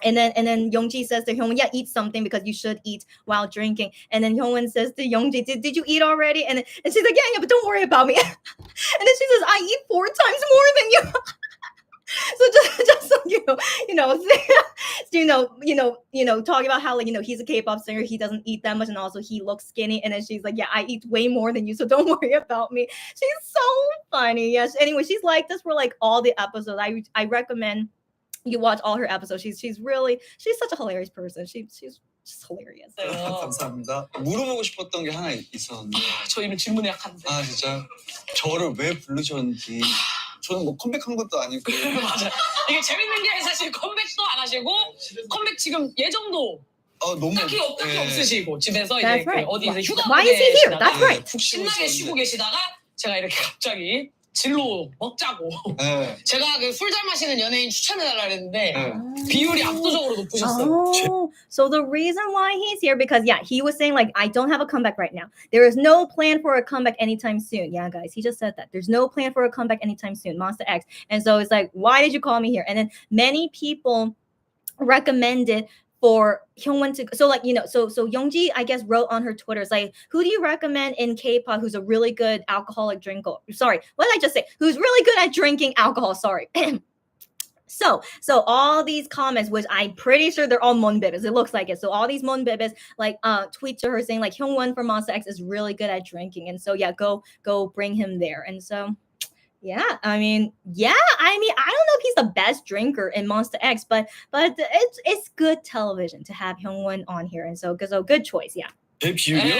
And then Youngji says to Hyungwon, eat something because you should eat while drinking. And then Hyungwon says to Youngji, did you eat already? And she's like, yeah, but don't worry about me. And then she says, I eat 4 times more than you. So just so talking about how, like, you know, he's a K-pop singer, he doesn't eat that much, and also he looks skinny. And then she's like, yeah, I eat way more than you, so don't worry about me. She's so funny. Yes. Anyway, she's like this for like all the episodes. I recommend you watch all her episodes. She's such a hilarious person. She's just hilarious. 감사합니다. 물어보고 싶었던 게 하나 있었는데. 저 이런 질문에 약한데. 진짜 저를 왜 부르셨는지. 저는 뭐 컴백한 것도 아니고. 맞아. 이게 재밌는 게 사실 컴백도 안 하시고 컴백 지금 예정도 너무 딱히 없으시고 집에서 That's 이제 right. 어디 이제 휴가 Why is he here? That's right. 푹 쉬고 신나게 쉬고 계시다가 제가 이렇게 갑자기 진로 먹자고. 제가 그 술 잘 마시는 연예인 추천해달라 그랬는데 비율이 압도적으로 높으셨어요. So the reason why he's here, because he was saying like, I don't have a comeback right now. There is no plan for a comeback anytime soon. Yeah, guys, he just said that. There's no plan for a comeback anytime soon, Monster X. And so it's like, why did you call me here? And then many people recommended for Hyungwon to, so like, you know, so Youngji, I guess, wrote on her Twitter, it's like, who do you recommend in K-pop who's a really good alcoholic drinker? Sorry, what did I just say? Who's really good at drinking alcohol? Sorry. So all these comments, which I'm pretty sure they're all Monbibis, it looks like it. So all these Monbibis like tweet to her saying like, Hyungwon from Monster X is really good at drinking, and so go bring him there. And so I mean, I don't know if he's the best drinker in Monster X, but it's good television to have Hyungwon on here, and so good choice. 제 비율이요?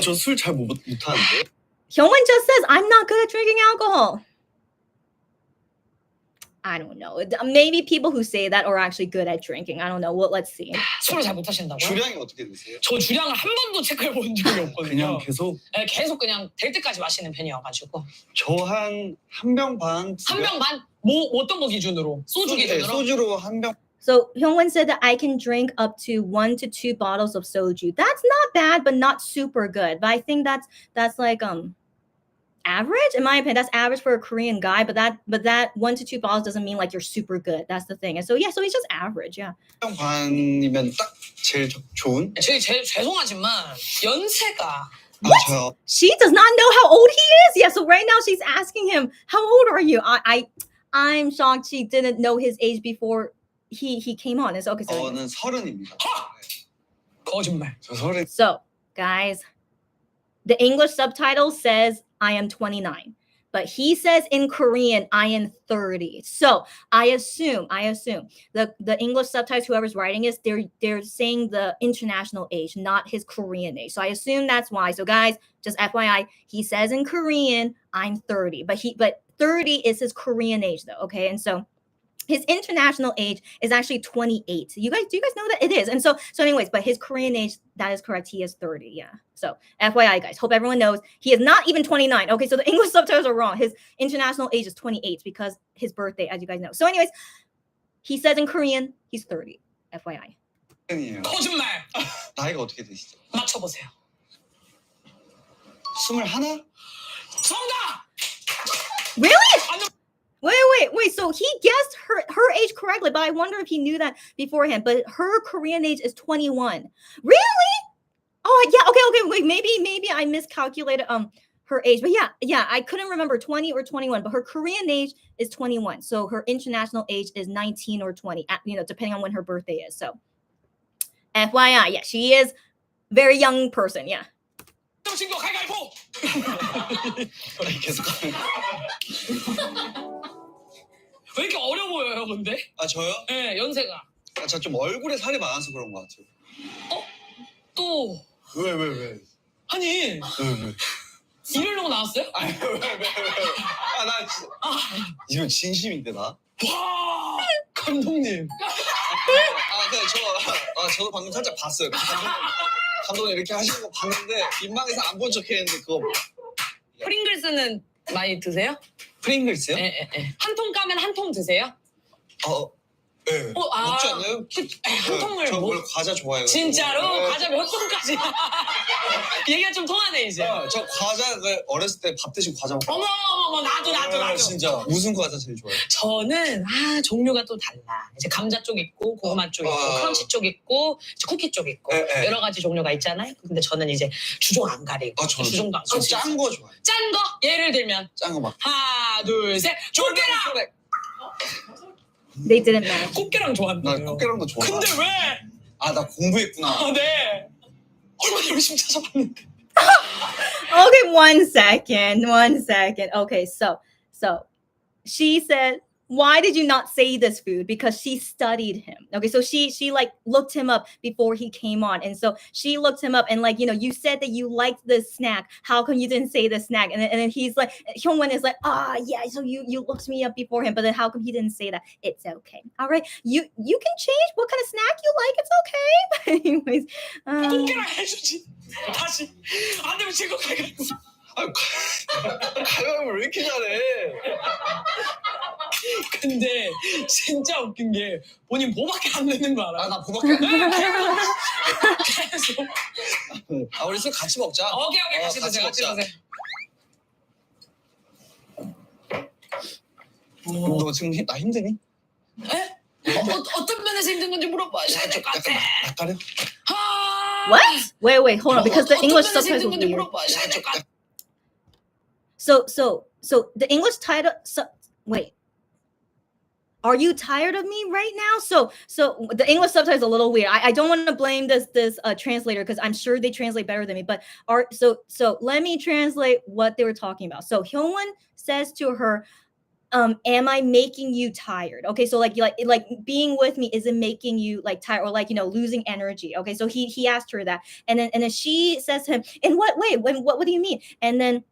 저 술 잘 못하는데. Hyungwon just says, I'm not good at drinking alcohol. I don't know. Maybe people who say that are actually good at drinking. I don't know. Well, let's see. 술을 잘 못하신다고요? 주량이 어떻게 되세요? 저 주량을 한 번도 체크해 본 적이 없거든요. 그냥 계속? 네, 계속 그냥 될 때까지 마시는 편이어가지고. 저 한 병 반? 한 병 반? 뭐 어떤 거 기준으로? 소주 기준으로? 소주로 한 병. So Hyungwon said that I can drink up to 1 to 2 bottles of soju. That's not bad, but not super good. But I think that's like average. In my opinion, that's average for a Korean guy. But that 1 to 2 balls doesn't mean like you're super good. That's the thing. And so yeah, so he's just average. Yeah. 반이면 딱 제일 좋은. 죄송하지만 연세가. 저요. She does not know how old he is. Yeah. So right now she's asking him, "How old are you?" I'm shocked she didn't know his age before he came on. It's okay. So 저는 30입니다. 거짓말. 저 30. So, guys, the English subtitle says I am 29, but he says in Korean I am 30. So I assume the English subtitles, whoever's writing is, they're saying the international age, not his Korean age. So I assume that's why. So guys, just FYI, he says in Korean I'm 30, but 30 is his Korean age though. Okay, and so his international age is actually 28. Do you guys know that it is? And so anyways, but his Korean age, that is correct. He is 30. Yeah. So FYI, guys, hope everyone knows he is not even 29. Okay, so the English subtitles are wrong. His international age is 28 because his birthday, as you guys know. So anyways, he says in Korean he's 30. FYI. 거짓말. 나이가 어떻게 되시죠? 맞춰보세요. 21? 정답. Really? Wait. So he guessed her age correctly, but I wonder if he knew that beforehand. But her Korean age is 21. Really? Oh yeah. Okay. Wait, maybe I miscalculated her age. But yeah, I couldn't remember 20 or 21. But her Korean age is 21. So her international age is 19 or 20. Depending on when her birthday is. So FYI, yeah, she is very young person. Yeah. 친구 가위바위보. 왜 이렇게 어려 보여요, 근데? 아 저요? 네, 연세가. 저 좀 얼굴에 살이 많아서 그런 것 같아요. 또 왜? 아니 왜? 이러려고 나왔어요? 아니 왜? 이건 진심인데 나? 와 감독님. 저도 방금 살짝 봤어요. 감독님 이렇게 하시는 거 봤는데 민망해서 안 본 척했는데 그거. 프링글스는 많이 드세요? 프링글스요? 네. 한 통 까면 한 통 드세요? 네. 먹지 않나요? 한 통을 저 원래 과자 좋아해요. 진짜로? 네. 과자 몇 통까지? 얘기가 좀 통하네 이제. 저 과자 어렸을 때 밥 대신 과자 먹고. 어머 나도. 진짜 무슨 과자 제일 좋아해요? 저는 종류가 또 달라. 이제 감자 쪽 있고 고구마 쪽 있고 크런치 쪽 있고 쿠키 쪽 있고 여러 가지 종류가 있잖아요. 근데 저는 이제 주종 안 가리고 주종도 안 가리고 짠 거 좋아해요. 짠 거? 예를 들면 짠 거 막. 하나 둘 셋 꽃게랑. They didn't match. 꽃게랑 좋아한다. 나 꽃게랑도 좋아. 근데 왜? 나 공부했구나. 네. 얼마나 열심히 찾아봤는데. Okay, one second. Okay, so she said, why did you not say this food? Because she studied him. Okay, so she like looked him up before he came on. And so she looked him up and like, you said that you liked this snack. How come you didn't say the snack? And then he's like, Hyungwon is like, yeah, so you looked me up before him, but then how come he didn't say that? It's okay. All right. You can change what kind of snack you like. It's okay. But anyways. 꽃게랑 해주지. 다시. 안 되면 친구 가위바위보. 가위바위보 왜 이렇게 잘해? 근데 진짜 웃긴 게 본인 보밖에 안 내는 거 알아? 나 보밖에 안 돼. 계속. 우리 술 같이 먹자. 오케이 같이 드세요. 너 지금 나 힘드니? 에? 어떤 면에서 힘든 건지 물어봐야 될 것 같아. 약간은? What? Wait, hold on, because the English subtitles are weird. So the English title. Wait, are you tired of me right now? So the English subtitles are a little weird. I don't want to blame this translator because I'm sure they translate better than me. But so let me translate what they were talking about. So Hyungwon says to her, am I making you tired? Okay, so like being with me, is it making you like tired or like losing energy? Okay, so he asked her that, and then she says to him, in what way? What do you mean? And then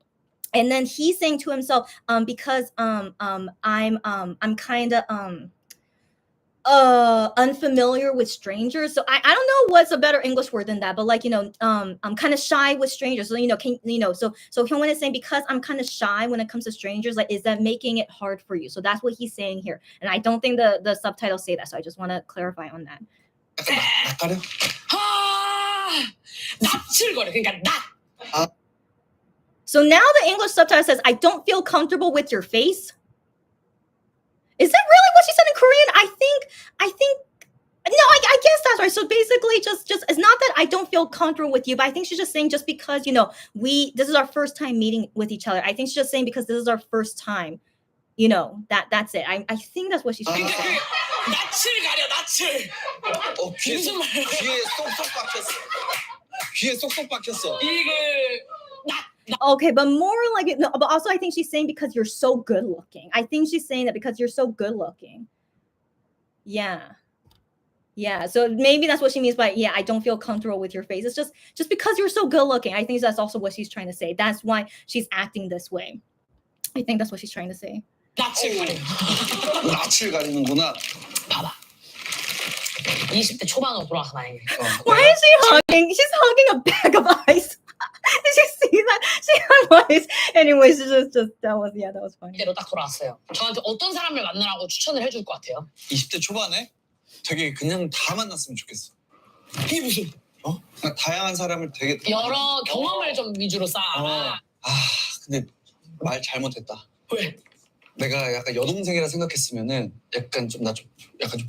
he's saying to himself, because I'm kind of unfamiliar with strangers. So I don't know what's a better English word than that, but like I'm kind of shy with strangers. So so Hyungwon is saying, because I'm kind of shy when it comes to strangers, like, is that making it hard for you? So that's what he's saying here, and I don't think the subtitles say that. So I just want to clarify on that. 납칠거려. 그러니까 납. So now the English subtitle says, I don't feel comfortable with your face. Is that really what she said in Korean? I think no, I guess that's right. So basically just it's not that I don't feel comfortable with you, but I think she's just saying just because, this is our first time meeting with each other. I think she's just saying because this is our first time, that's it. I think that's what she's trying to say. 낯을 가려 낯을. 무슨 말이야? 귀에 쏙쏙 박혔어. Okay, but more like it. No, but also I think she's saying because you're so good looking. I think she's saying that because you're so good looking. Yeah. So maybe that's what she means by I don't feel comfortable with your face. It's just because you're so good looking. I think that's also what she's trying to say. That's why she's acting this way. I think that's what she's trying to say. 낯을 가려. 낯을 가리는구나. 봐봐. 20대 초반으로 돌아가서 만약에. Why is she hugging? She's hugging a bag of ice. Did you see that? She had ice. Anyways, just that was funny. 대로 딱 돌아왔어요. 저한테 어떤 사람을 만나라고 추천을 해줄 것 같아요? 20대 초반에 되게 그냥 다 만났으면 좋겠어. 이게 무슨? 그냥 다양한 사람을 되게 여러 경험을 좀 위주로 쌓아. 근데 말 잘못했다. 왜? 내가 약간 여동생이라 생각했으면은 약간 좀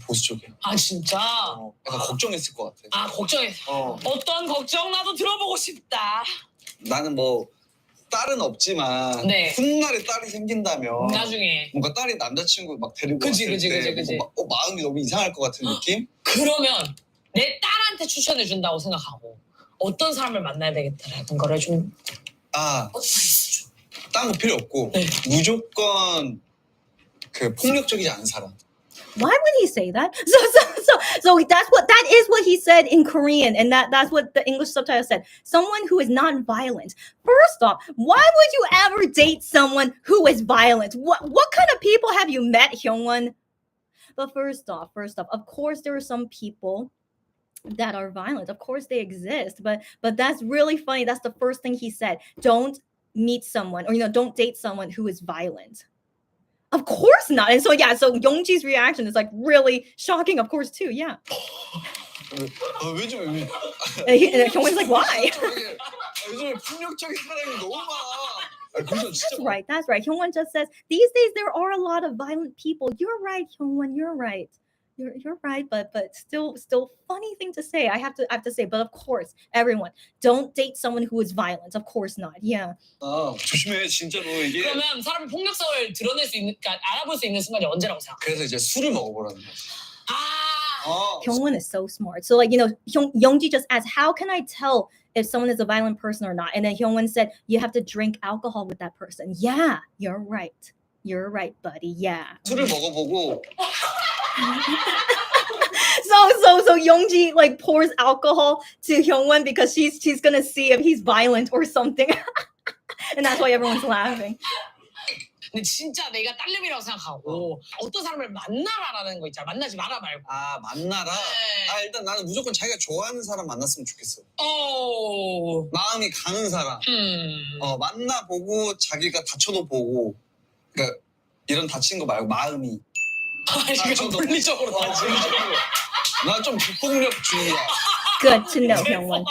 보수적이야. 아 진짜? 약간 걱정했을 것 같아. 아 걱정했어. 어떤 걱정 나도 들어보고 싶다. 나는 뭐 딸은 없지만 네. 훗날에 딸이 생긴다면 나중에 뭔가 딸이 남자친구 막 데리고 그치, 왔을 때 그치. 뭔가 마음이 너무 이상할 것 같은 느낌? 그러면 내 딸한테 추천해 준다고 생각하고 어떤 사람을 만나야 되겠다라는 거를 좀 딴 거 필요 없고 네. 무조건 그 폭력적이지 않은 사람. Why would he say that? So that is what he said in Korean, and that's what the English subtitle said. Someone who is non-violent. First off, why would you ever date someone who is violent? What kind of people have you met, Hyungwon? But first off, of course there are some people that are violent. Of course they exist, but that's really funny. That's the first thing he said. Don't meet someone or don't date someone who is violent. Of course not. And so Youngji's reaction is like really shocking, of course, too. Yeah. 요즘에 And Hyungwon's like, why? 요즘에 폭력적인 사람이 너무 많아. That's right. Hyungwon just says these days there are a lot of violent people. You're right, Hyungwon. You're right. You're right, but still funny thing to say. I have to say, but of course, everyone don't date someone who is violent. Of course not. Yeah. 조심해 진짜로 이게. 그러면 사람의 폭력성을 드러낼 수 있는, 그러니까 알아볼 수 있는 순간이 언제라고 생각해? 그래서 이제 술을 먹어보라는 거지. Hyungwon is so smart. So Youngji just asked, how can I tell if someone is a violent person or not? And then Hyungwon said, you have to drink alcohol with that person. Yeah, you're right. You're right, buddy. Yeah. 술을 먹어보고. So Youngji like pours alcohol to Hyungwon because she's gonna see if he's violent or something, and that's why everyone's laughing. 근데 진짜 내가 딸내미라고 생각하고 어떤 사람을 만나라라는 거 있잖아. 만나지 마라 말고. 만나라. 네. 일단 나는 무조건 자기가 좋아하는 사람 만났으면 좋겠어. 마음이 가는 사람. 만나보고 자기가 다쳐도 보고. 그러니까 이런 다친 거 말고 마음이. 물리적으로 난 좀 비폭력주의야. Good to know, Hyungwon.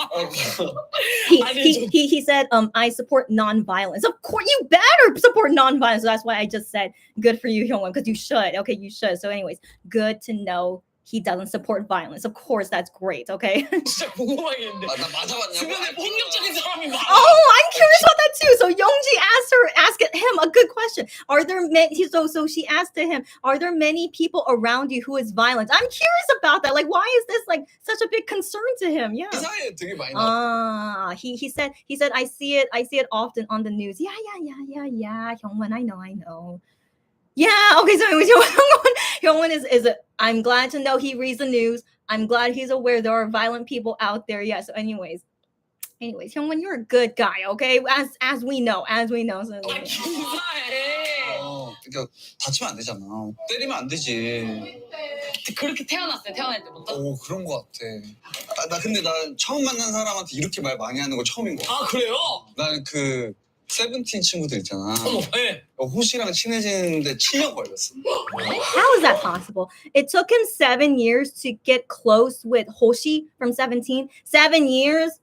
He said, I support non-violence. Of course, you better support non-violence. So that's why I just said, good for you, Hyungwon, because you should. Okay, you should. So anyways, good to know he doesn't support violence. Of course, that's great, okay? 진짜 궁금하겠는데. 나 맞아봤냐고? 주변에 폭력적인 사람이 많아. Oh, I'm curious about that too. So Youngji asked him a good question. Are there many? So she asked to him, are there many people around you who is violent? I'm curious about that. Like, why is this like such a big concern to him? Yeah. 이사에 되게 많이 나와. He said I see it often on the news. Yeah. Hyungwon, I know. Yeah, okay, so anyways, Hyungwon is I'm glad to know he reads the news. I'm glad he's aware there are violent people out there. Yeah, so anyways, Hyungwon, you're a good guy, okay? As we know. So, yeah. 그러니까 다치면 안 되잖아. 때리면 안 되지. 그렇게 태어났어요, 태어날 때부터? 그런 거 같아. 나 근데 난 처음 만난 사람한테 이렇게 말 많이 하는 거 처음인 거 같아. 그래요? 나는 그 세븐틴 친구들 있잖아. 네. 호시랑 친해지는데 7년 걸렸어. How is that possible? It took him 7 years to get close with Hoshi from 17. 7 years?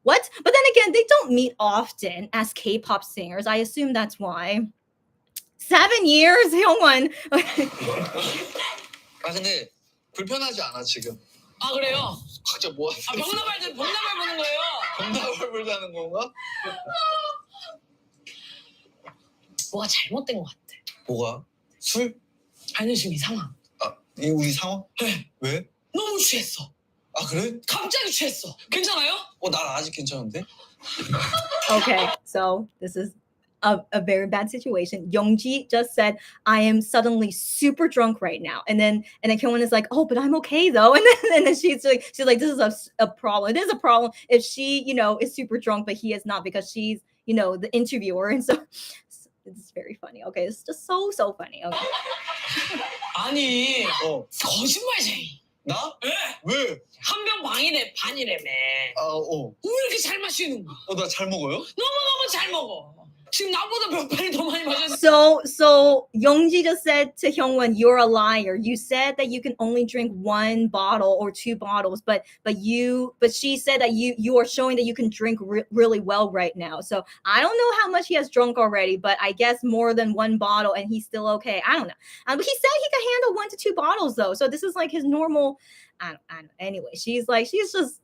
What? But then again, they don't meet often as K-pop singers. I assume that's why. 7 years, 형원. 아 근데 불편하지 않아 지금. 아 그래요? 각자 뭐 아 병나발 보는 거예요. 병나발 불자는 건가? 뭐가 잘못된 것 같아. 뭐가? 술? 아니 지금 이 상황. 아, 이 우리 상황? 네. 왜? 너무 취했어. 아 그래? 갑자기 취했어. 괜찮아요? 난 아직 괜찮은데? Okay, so this is a very bad situation. Youngji just said, "I am suddenly super drunk right now," and then Kyungwon is like, "Oh, but I'm okay though," and then she's like, "This is a problem. It is a problem if she, is super drunk, but he is not because she's, the interviewer." And so it's very funny. Okay, it's just so funny. Okay. 아니 어. 거짓말쟁이. 나? 왜? 왜? 한 병 반이래매. 아, 어. 왜 이렇게 잘 마시는 거야? 나 잘 먹어요? 너무너무 잘 먹어. 지금 나보다 몇 배를 더 많이 마셨어. So Youngji just said to Hyungwon, "You're a liar. You said that you can only drink 1 bottle or 2 bottles, but she said that you are showing that you can drink really well right now. So I don't know how much he has drunk already, but I guess more than 1 bottle, and he's still okay. I don't know. He said he could handle 1 to 2 bottles though. So this is like his normal. I don't anyway, she's just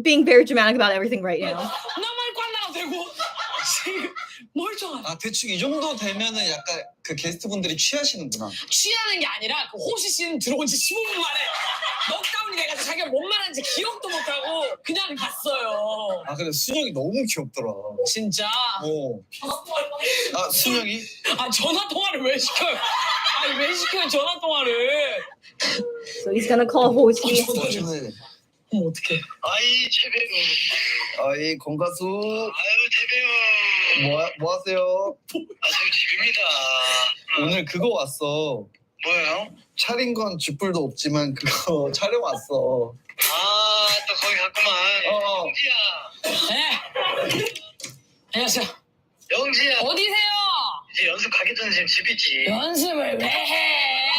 being very dramatic about everything right now. 나만 꽝나가 되고 지금 멀쩡한. 아 대충 이 정도 되면은 약간 그 게스트분들이 취하시는구나. 취하는 게 아니라 그 호시 씨는 들어온 지 15분 만에 넉다운이 돼가지고 자기가 뭔 말하는지 기억도 못하고 그냥 갔어요. 아 근데 순영이 너무 귀엽더라. 진짜? 어. 아 순영이? 아 전화 통화를 왜 시켜요? 아니 왜 시켜요 전화 통화를? So he's gonna call Hoshi. 어머 어떡해. 아이 최배우. 아이 건가수. 아유 최배우. 뭐 하세요? 아 지금입니다. 오늘 그거 왔어. 뭐예요? 차린 건 쥐뿔도 없지만 그거 촬영 왔어. 아 또 거기 갔구만. 어. 영지야. 네. 안녕하세요. 영지야. 어디세요? 이제 연습 가기 전에 지금 집이지. 연습을 왜 해?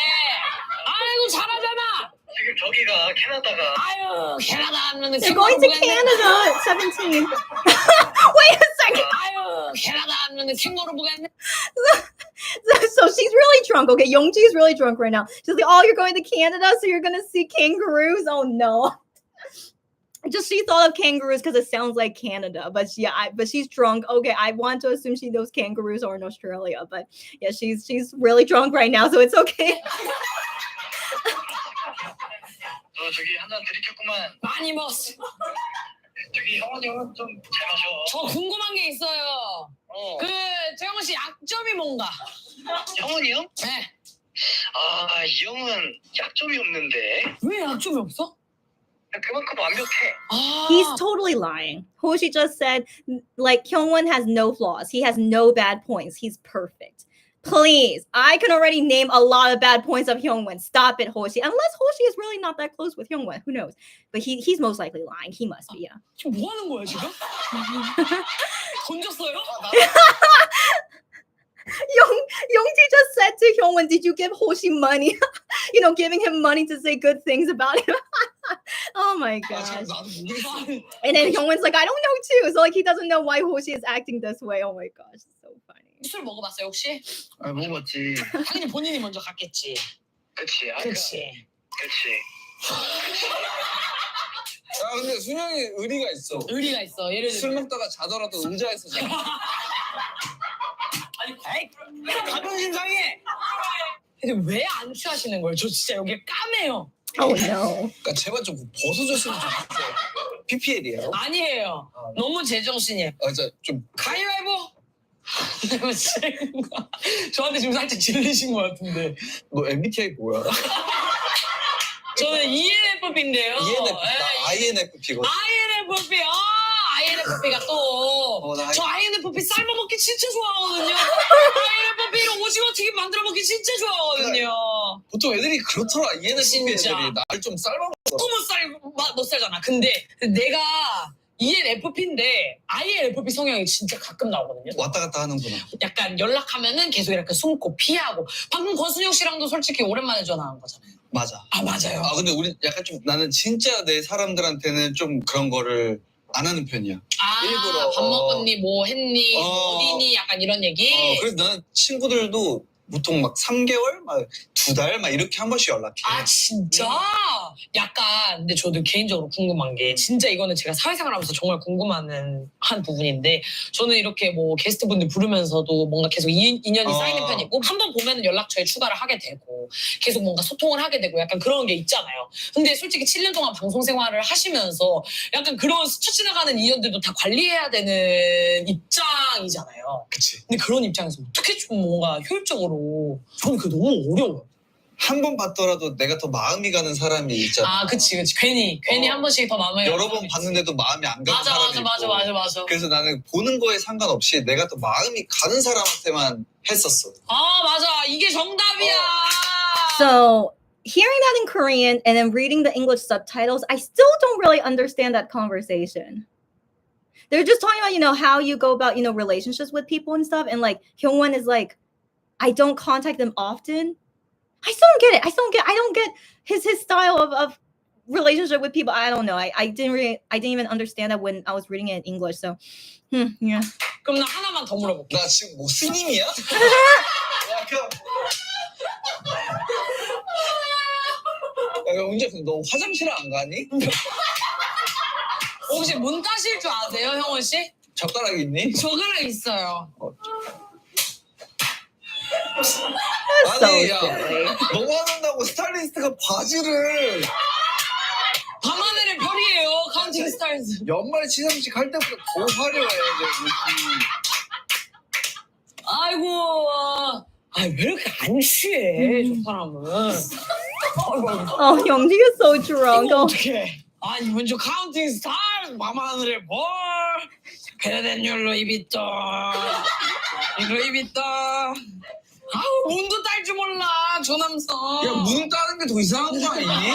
아이고 잘하잖아. 지금 저기가 캐나다가. 아유 캐나다 하면 They're going to Canada at 17. Wait a second. 아유 캐나다 하면 생로로 보겠네. So she's really drunk. Okay, Youngji is really drunk right now. She's like, "Oh, you're going to Canada, so you're gonna see kangaroos." Oh no. Just she thought of kangaroos because it sounds like Canada, but but she's drunk. Okay, I want to assume she knows kangaroos are in Australia, but yeah, she's really drunk right now, so it's okay. 너 저기 한잔 들이켰구만. 많이 먹었어. 저기 형원이 형은 좀 잘 마셔. 저 궁금한 게 있어요. 그 재영 씨 약점이 뭔가? 형원이 형? 네. 아 이 형은 약점이 없는데. 왜 약점이 없어? 그만큼 완벽해. 아. He's totally lying. Hoshi just said, like, Kyungwon has no flaws. He has no bad points. He's perfect. Please, I can already name a lot of bad points of Hyungwon. Stop it, Hoshi. Unless Hoshi is really not that close with Hyungwon, who knows? But he's most likely lying. He must be, yeah. 지금 뭐 하는 거야 지금? 던졌어요? Youngji just said to Hyungwon, "Did you give Hoshi money?" Giving him money to say good things about him. Oh my 아 gosh. 나도 모르겠어. And then Hyungwon's like, "I don't know too." So like he doesn't know why Hoshi is acting this way. Oh my gosh, it's so funny. 술 먹어봤어요 혹시? 아 먹었지. 당연히 본인이 먼저 갔겠지. 그치. 아까. 그렇지. 그치. 아 근데 순영이 의리가 있어. 의리가 있어. 예를 술 들면 먹다가 자더라도 의자에서 자. 아니 자존심 상해. 근데 왜 안 취하시는 거예요? 저 진짜 여기 까매요. Oh no. 그러니까 제발 좀 벗어줬으면 좋겠어요. PPL이에요. 아니에요. 너무 제정신이에요. 아 진짜 좀 가위바위보. 저한테 지금 살짝 질리신 것 같은데. 너 MBTI 뭐야? 저는 ENFP인데요. ENFP, 나 INFP거든. INFP. INFP가 또. 나 저 INFP 삶아 먹기 진짜 좋아하거든요. INFP로 오징어 튀김 만들어 먹기 진짜 좋아하거든요. 보통 애들이 그렇더라. ENFP 진짜. 애들이 날 좀 삶아. 또 못 살잖아. 근데 내가 ENFP인데 INFP 성향이 진짜 가끔 나오거든요. 왔다 갔다 하는구나. 약간 연락하면은 계속 이렇게 숨고 피하고. 방금 권순영 씨랑도 솔직히 오랜만에 전화한 거잖아요. 맞아. 아 맞아요. 아 근데 우리 약간 좀 나는 진짜 내 사람들한테는 좀 그런 거를 안 하는 편이야. 일부러 밥 먹었니, 뭐 했니, 어디니 약간 이런 얘기. 그래서 나는 친구들도 보통 막 3개월, 막 2달, 막 이렇게 한 번씩 연락해. 아 진짜? 약간 근데 저도 개인적으로 궁금한 게 진짜 이거는 제가 사회생활하면서 정말 궁금한 한 부분인데 저는 이렇게 뭐 게스트분들 부르면서도 뭔가 계속 인연이 쌓이는 편이고 한 번 보면은 연락처에 추가를 하게 되고 계속 뭔가 소통을 하게 되고 약간 그런 게 있잖아요. 근데 솔직히 7년 동안 방송 생활을 하시면서 약간 그런 스쳐 지나가는 인연들도 다 관리해야 되는 입장이잖아요. 그치. 근데 그런 입장에서 어떻게 좀 뭔가 효율적으로 저는 그게 너무 어려워요. 한 번 봤더라도 내가 더 마음이 가는 사람이 있잖아. 아, 그치. 괜히 한 번씩 더 마음에 여러 번 봤는데도 마음이 안 가는 사람이 있고. 맞아. 그래서 나는 보는 거에 상관없이 내가 더 마음이 가는 사람한테만 했었어. 아, 맞아. 이게 정답이야. So hearing that in Korean and then reading the English subtitles, I still don't really understand that conversation. They're just talking about, how you go about, relationships with people and stuff. And like Hyungwon is like, I don't contact them often. I still don't get it. I don't get his style of relationship with people. I don't know. I didn't even understand that when I was reading it in English. So yeah. 그럼 나 하나만 더 물어볼게. 나 지금 뭐 스님이야? 약간 은재 너 화장실 안 가니? 혹시 문 따실 줄 아세요, 형원 씨? 젓가락 있니? 젓가락 있어요. So 아니 야 silly. 너무 화난다고 스타일리스트가 바지를 밤하늘의 별이에요, 카운팅 스타일즈. 연말 시상식 할 때보다 더 화려해 옷이. 아이고, 왜 이렇게 안 취해, 저 사람은. Oh, Youngji is so drunk. 이거 Oh, 어떡해. 아니 먼저 카운팅 스타일 밤하늘의 볼 그래된 율로 입있다 이로 입있다 아우 문도 딸 줄 몰라 조남성. 야 문 따는 게 더 이상한 거 아니니?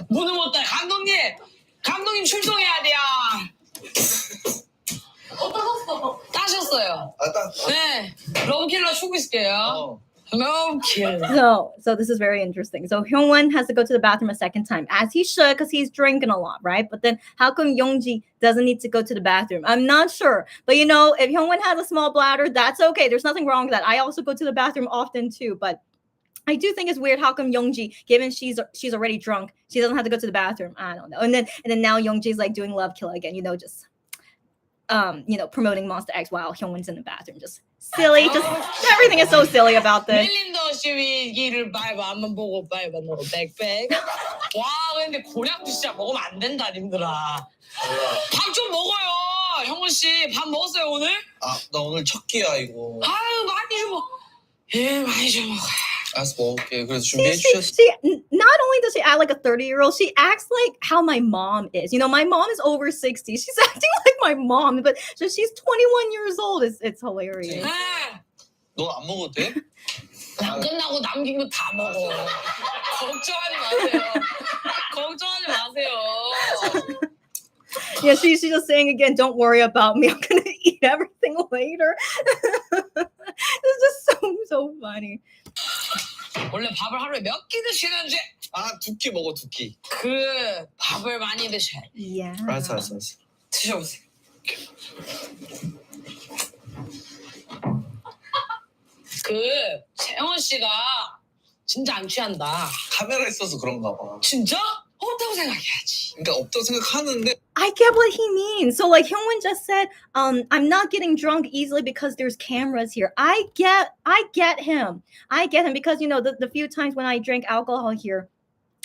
문을 못 따. 감독님 출동해야 돼요. 따셨어요. 네 러브킬러 추고 있을게요. 러브킬러. So this is very interesting. So Hyungwon has to go to the bathroom a second time, as he should, because he's drinking a lot, right? But then how come Youngji doesn't need to go to the bathroom? I'm not sure. But if Hyungwon has a small bladder, that's okay. There's nothing wrong with that. I also go to the bathroom often too. But I do think it's weird. How come Youngji, given she's already drunk, she doesn't have to go to the bathroom? I don't know. And then now Youngji's like doing love kill again. Just promoting Monster X while Hyungwon's in the bathroom. Just silly. Just everything is so silly about this. 멜린더 시위기를 밟아 앞만 보고 밟아 너 백백. 와 근데 곤약도 진짜 먹으면 안 된다 님들아. 밥 좀 먹어요. 형원 씨 밥 먹었어요 오늘? 나 오늘 첫 끼야 이거. 아유 많이 좀 먹어. 많이 좀 먹어. 알았어 먹을게. 그래서 준비해 She, 주셨어. not only does she act like a 30-year-old, she acts like how my mom is. My mom is over 60. She's acting like my mom, but she's 21 years old. It's hilarious. 너 안 먹어도 돼? 끝나고 남긴 거 다 먹어. 걱정하지 마세요. 걱정하지 마세요. Yeah, she's just saying again, don't worry about me. I'm gonna eat everything later. It's just so funny. 원래 밥을 하루에 몇 끼 드시는지 2끼 먹어 2끼. 그 밥을 많이 드셔야 돼. Yeah. 알았어. 드셔보세요. 재원 씨가 진짜 안 취한다. 카메라 있어서 그런가 봐. 진짜? 없다고 생각해야지. 그러니까 없다고 생각하는데 I get what he means. So like Hyungwon just said, I'm not getting drunk easily because there's cameras here. I get him. Because the few times when I drank alcohol here,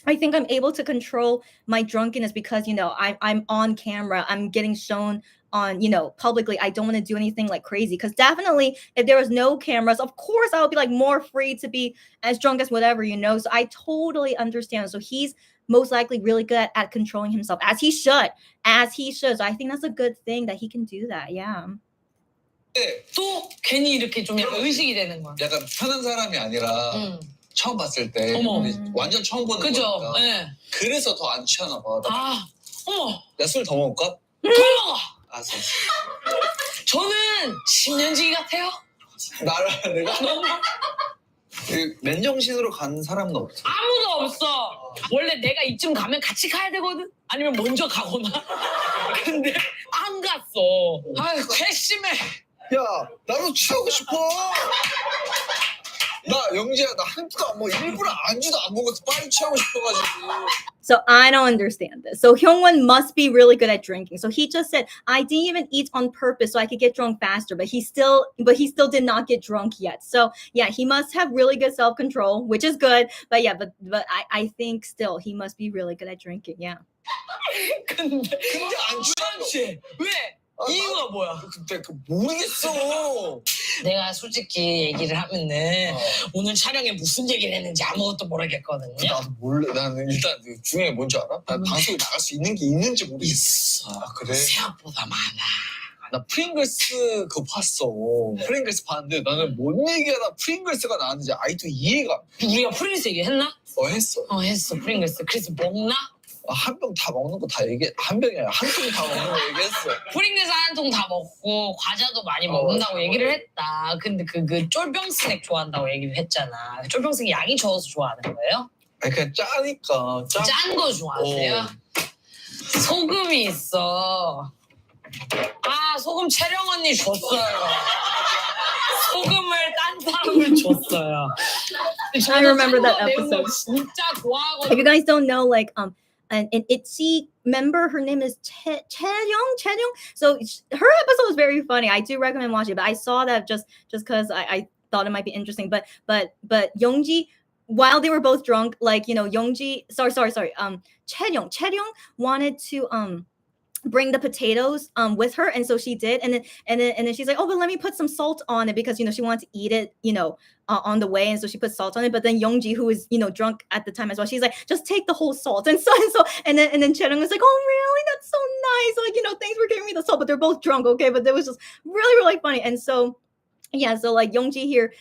I think I'm able to control my drunkenness because I'm on camera. I'm getting shown on publicly. I don't want to do anything like crazy because definitely if there was no cameras, of course I would be like more free to be as drunk as whatever. So I totally understand. So he's most likely really good at controlling himself as he should. So I think that's a good thing that he can do that. Yeah. 또 괜히 이렇게 좀 약간 의식이 되는 거야. 약간 편한 사람이 아니라 처음 봤을 때 어머. 완전 처음 보는 그죠? 거니까 네. 그래서 더 안 취하나 봐. 어머. 야 술 더 먹을까? 더 먹어. 알았어. 저는 10년지기 같아요. 나를 내가 맨정신으로 간 사람은 없어. 아무도 없어. 원래 내가 이쯤 가면 같이 가야 되거든. 아니면 먼저 가거나. 근데 안 갔어. 아유 괘씸해. 야, 나도 취하고 싶어. 나 영지야, 나 한끼도 안 먹어. 일부러 안주도 안 먹어서 빨리 취하고 싶어가지고. So I don't understand this. So Hyungwon must be really good at drinking. So he just said, I didn't even eat on purpose so I could get drunk faster, but he still did not get drunk yet. So yeah, he must have really good self-control, which is good. But yeah, but I think still he must be really good at drinking. Yeah. 근데 안 취한 거. 그렇지. 왜? 이유가 뭐야? 근데 모르겠어. 내가 솔직히 얘기를 하면은 오늘 촬영에 무슨 얘기를 했는지 아무것도 모르겠거든요. 나도 몰라. 나는 일단 중요한 게 뭔지 알아? 난 방송에 나갈 수 있는 게 있는지 모르겠어. 있어. 아, 그래? 생각보다 많아. 나 프링글스 그거 봤어. 프링글스 봤는데 나는 뭔 얘기하다 프링글스가 나왔는지 아직도 이해가. 우리가 프린스 얘기했나? 했어. 했어. 프링글스. 그래서 먹나? 한 병 다 먹는 거 다 얘기. 한 병이 아니라 한 통 다 먹는 거 얘기했어. 프링글스 한 통 다 먹고 과자도 많이 먹는다고 맞아. 얘기를 했다. 근데 그 쫄병 스낵 좋아한다고 얘기를 했잖아. 쫄병 스낵 양이 적어서 좋아하는 거예요? 아니 그냥 짜니까. 짠 거 좋아하세요? 소금이 있어. 아 소금 채령 언니 줬어요. 소금을 딴 사람을 줬어요. I remember that episode. 진짜 If 좋아하거든요. you guys don't know, like an ITZY member, her name is Chaeyoung. So her episode was very funny. I do recommend watching it, but I saw that just because I thought it might be interesting. But Youngji, while they were both drunk, like Youngji, sorry, Chaeyoung wanted to bring the potatoes with her, and so she did, and then she's like, oh, but let me put some salt on it because she wanted to eat it on the way, and so she put salt on it. But then Youngji, who is drunk at the time as well, she's like, just take the whole salt. And then Chaeyoung was like, oh really, that's so nice, like thanks for giving me the salt. But they're both drunk, okay, but it was just really funny. And so yeah, so like Youngji here,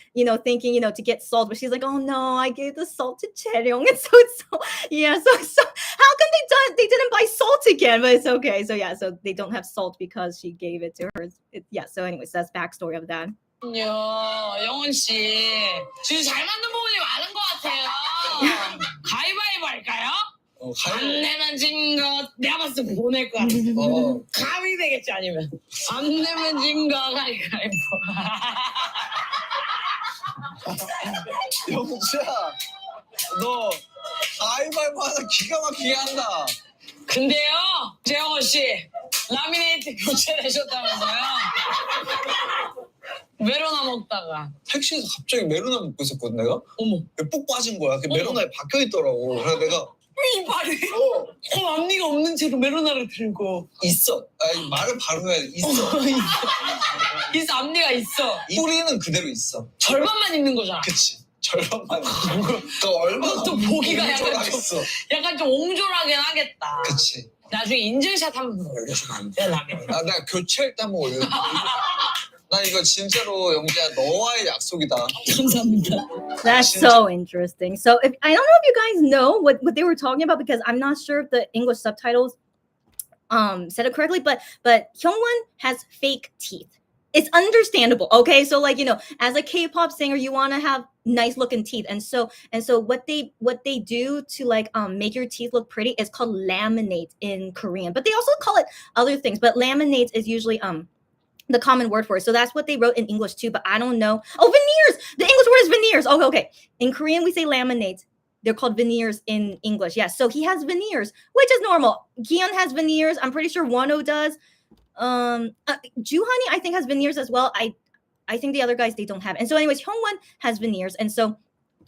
thinking, to get salt, but she's like, oh no, I gave the salt to Chaeyoung. And so it's so how come they didn't buy salt again? But it's okay. So yeah, so they don't have salt because she gave it to her. So anyways, that's backstory of that. 영원 씨 지금 잘 맞는 부분이 많은 것 같아요. 가위바위보 할까요? 안 내면 진 거 내가 봤을 때 보낼 것 같아. 가위 되겠지 아니면 안 내면 진 거 가위바위보. 영지야, 너 가위바위보 하나 기가 막히게 한다. 근데요, 재영원 씨 라미네이트 교체되셨다면서요? 메로나 먹다가 택시에서 갑자기 메로나 먹고 있었거든 내가. 어머 뻑 빠진 거야. 그 메로나에 박혀 있더라고. 그래서 내가 이빨이 앞니가 없는 채로 메로나를 들고 있어. 아니, 말을 바로 해야 돼. 있어. 있어 앞니가 있어. 뿌리는 그대로 있어. 절반만 있는 거잖아. 그치. 절반만. 그 얼마나 또 보기가 옹졸하겠어. 약간 좀 옹졸하긴 하겠다. 그치. 나중에 인증샷 한번 올려주면 안 돼? 라면. 아, 내가 교체할 때 한번 올려줄게. 나 이거 진짜로 영지야 너와의 약속이다. 감사합니다. That's so interesting. So I don't know if you guys know what they were talking about, because I'm not sure if the English subtitles said it correctly, but Hyungwon has fake teeth. It's understandable, okay? So like, as a K-pop singer, you want to have nice looking teeth, and so what they do to like make your teeth look pretty is called laminate in Korean, but they also call it other things, but laminate is usually the common word for it. So that's what they wrote in English too, but I don't know. Oh, veneers! The English word is veneers. Okay. In Korean, we say laminate. They're called veneers in English. Yes. So he has veneers, which is normal. Gion has veneers. I'm pretty sure Wano does. Juhani, I think, has veneers as well. I think the other guys, they don't have. And so anyways, Hyungwon has veneers. And so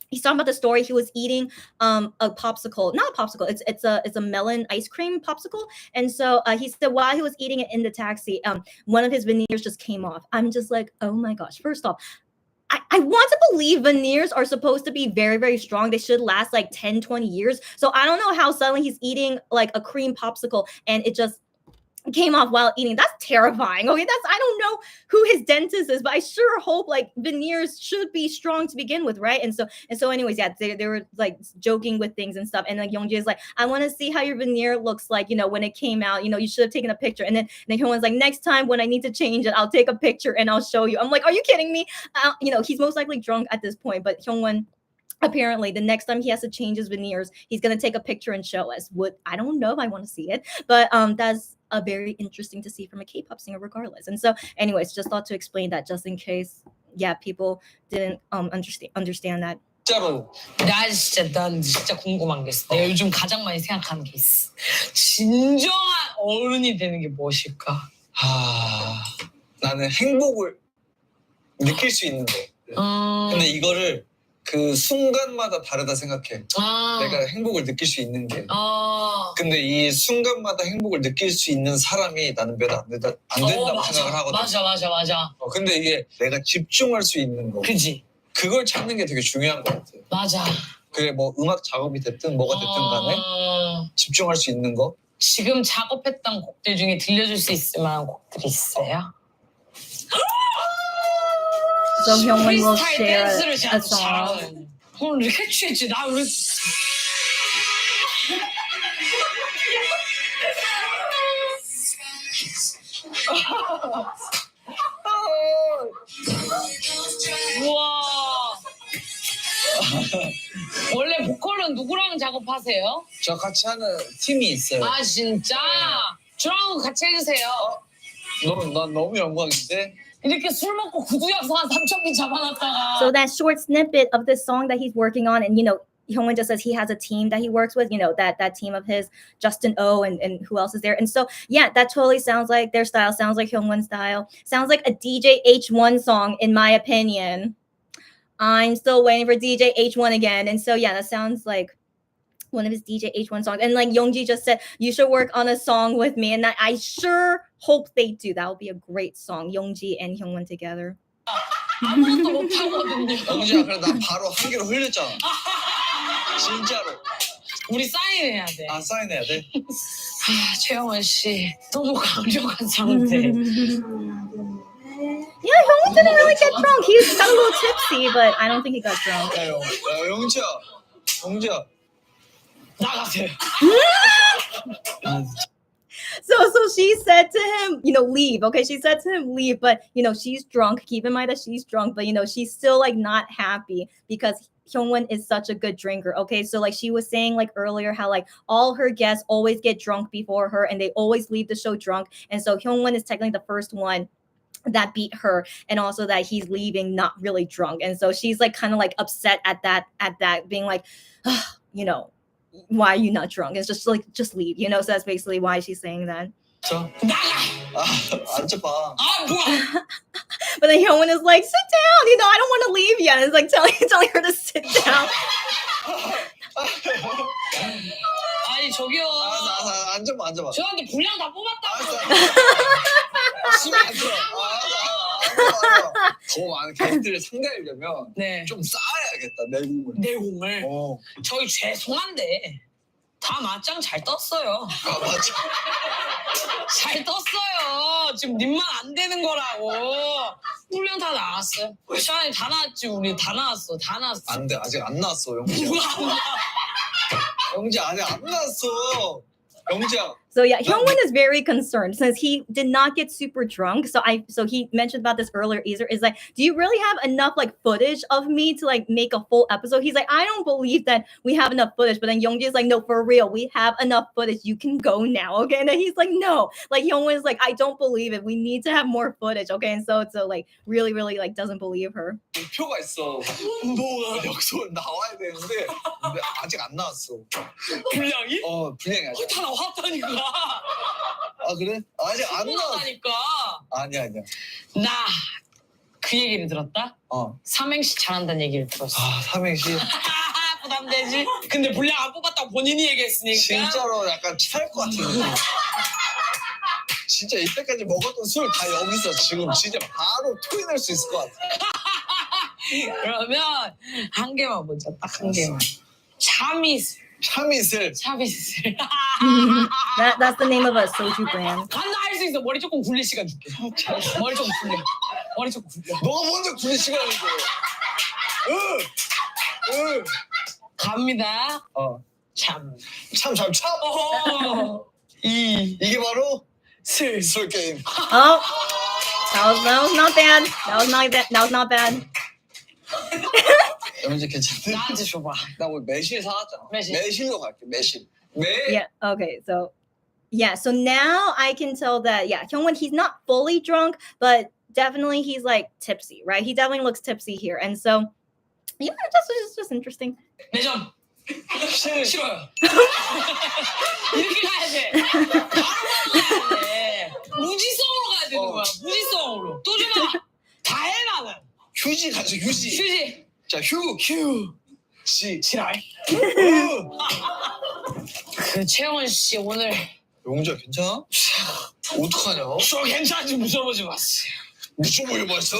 he's talking about the story. He was eating a popsicle, not a popsicle. It's a melon ice cream popsicle. And so he said while he was eating it in the taxi, one of his veneers just came off. I'm just like, oh my gosh. First off, I want to believe veneers are supposed to be very, very strong. They should last like 10, 20 years. So I don't know how suddenly he's eating like a cream popsicle and it just came off while eating. That's terrifying. Okay, I don't know who his dentist is, but I sure hope like veneers should be strong to begin with, right? And so anyways, yeah, they were like joking with things and stuff. And like Youngji is like, I want to see how your veneer looks like, when it came out. You should have taken a picture. And then Hyungwon's like, next time when I need to change it, I'll take a picture and I'll show you. I'm like, are you kidding me? He's most likely drunk at this point, but Hyungwon, apparently the next time he has to change his veneers, he's gonna take a picture and show us. I don't know if I want to see it, but very interesting to see from a K-pop singer regardless. And so anyways, just thought to explain that just in case people didn't understand that. 진짜로 난 진짜 궁금한 게 있어. 내가 요즘 가장 많이 생각하는 게 있어. 진정한 어른이 되는 게 무엇일까? 나는 행복을 느낄 수 있는 거. 근데 이거를 그 순간마다 다르다 생각해. 내가 행복을 느낄 수 있는 게. 근데 이 순간마다 행복을 느낄 수 있는 사람이 나는 몇 안 된다고 생각을 하거든. 맞아. 근데 이게 내가 집중할 수 있는 거. 그지? 그걸 찾는 게 되게 중요한 것 같아. 맞아. 그게 뭐 음악 작업이 됐든 뭐가 됐든 간에 집중할 수 있는 거. 지금 작업했던 곡들 중에 들려줄 수 있을 만한 곡들이 있어요? So Hyungwon will 프리스타일 share 댄스를 a 진짜 song. 잘하거든. 오늘 이렇게 취했지? 나 우리 우와. 원래 보컬은 누구랑 작업하세요? 저 같이 하는 팀이 있어요. 아 진짜? 저랑 같이 해주세요. 난 너무 영광인데. 이렇게 술 먹고 구두약속 한 3,000개 잡아놨다가. So that short snippet of this song that he's working on, and Hyungwon just says he has a team that he works with, that team of his, Justin O and who else is there. And so, yeah, that totally sounds like their style, sounds like Hyungwon's style, sounds like a DJ H1 song, in my opinion. I'm still waiting for DJ H1 again. And so, yeah, that sounds like one of his DJ H1 songs. And like Youngji just said, you should work on a song with me. And I sure hope they do. That would be a great song, Youngji and Hyungwon together. 아무것도 못하거든요. 영지야, 그래 나 바로 한 개로 흘렸잖아. 진짜로. 우리 사인해야 돼. 사인해야 돼? 최영원 씨 너무 강력한 상태. Yeah, Hyungwon didn't really get drunk. He got a little tipsy, but I don't think he got drunk. 야, 영지야. 나가세요. So she said to him, leave. Okay, she said to him, leave. But, she's drunk. Keep in mind that she's drunk. But, she's still, like, not happy because Hyungwon is such a good drinker. Okay, so, like, she was saying, like, earlier how, like, all her guests always get drunk before her and they always leave the show drunk. And so Hyungwon is technically the first one that beat her, and also that he's leaving not really drunk. And so she's, like, kind of, like, upset at that, being like, why are you not drunk? It's just like, just leave, So that's basically why she's saying that. 저 앉아봐. 뭐야? But then Hyungwon is like, sit down, I don't want to leave yet. It's like telling her to sit down. 아니 저기요. 앉아봐. 저한테 분량 다 뽑았다고. 심해 앉아. 더 많은 게스트를 상대하려면 좀 쌓아야겠다, 내공을. 저희 죄송한데 다 맞짱 잘 떴어요. 맞아. 잘 떴어요. 지금 님만 안 되는 거라고. 훈련 다 나왔어요. 시간이 다 나왔지. 우리 다 나왔어. 안 돼, 아직 안 나왔어, 영지야. 영지 아직 안 나왔어. 영지야. So yeah, Hyungwon is very concerned since he did not get super drunk. So he mentioned about this earlier. Is like, do you really have enough like footage of me to like make a full episode? He's like, I don't believe that we have enough footage. But then Youngji is like, no, for real, we have enough footage. You can go now, okay? And then he's like, no, like Hyungwon is like, I don't believe it. We need to have more footage, okay? And so like really like doesn't believe her. 목표가 있어. 뭐가 여기서 나와야 되는데 아직 안 나왔어. 분량이? 분량이 아직. 다 나왔다니까. 그래? 아직 안 나왔다니까. 아니야. 나 그 얘기를 들었다? 삼행시 잘한다는 얘기를 들었어. 삼행시? 부담되지? 근데 분량 안 뽑았다고 본인이 얘기했으니까. 진짜로 약간 취할 것 같은 느낌. 진짜 이때까지 먹었던 술 다 여기서 지금 진짜 바로 토해낼 수 있을 것 같아. 그러면 한 개만 보자. 딱 한 개만. 참이슬. That's the name of a soju brand. 간다 할 수 있어. 머리 조금 굴릴 시간 줄게. 머리 조금 굴려. 너가 먼저 굴릴 시간을 줘. 응. 갑니다. 참. 이게 바로 슬 게임. Oh, that was not bad. That was not bad. 영지 괜찮네. 나한테 줘봐. 나 오늘 매실 사왔잖아. 매실. 매실로 갈게. 매실. Yeah. Okay. So Yeah, so now I can tell that, yeah, Hyungwon, he's not fully drunk, but definitely he's like tipsy, right? He definitely looks tipsy here. And so, yeah, it's just interesting. 내전 싫어요. 이렇게 가야 돼. 바로 가야 돼. 무지성으로 가야 되는 거야. 무지성으로. 또 주마. 다 해 나는. 휴지 가져 휴지. 휴지. 자 휴. 씨. 지랄. 그 채원 씨 오늘 용자 괜찮아? 어떡하냐? 저 괜찮은지 물어보지 마세요. 무슨 뭘 봤어?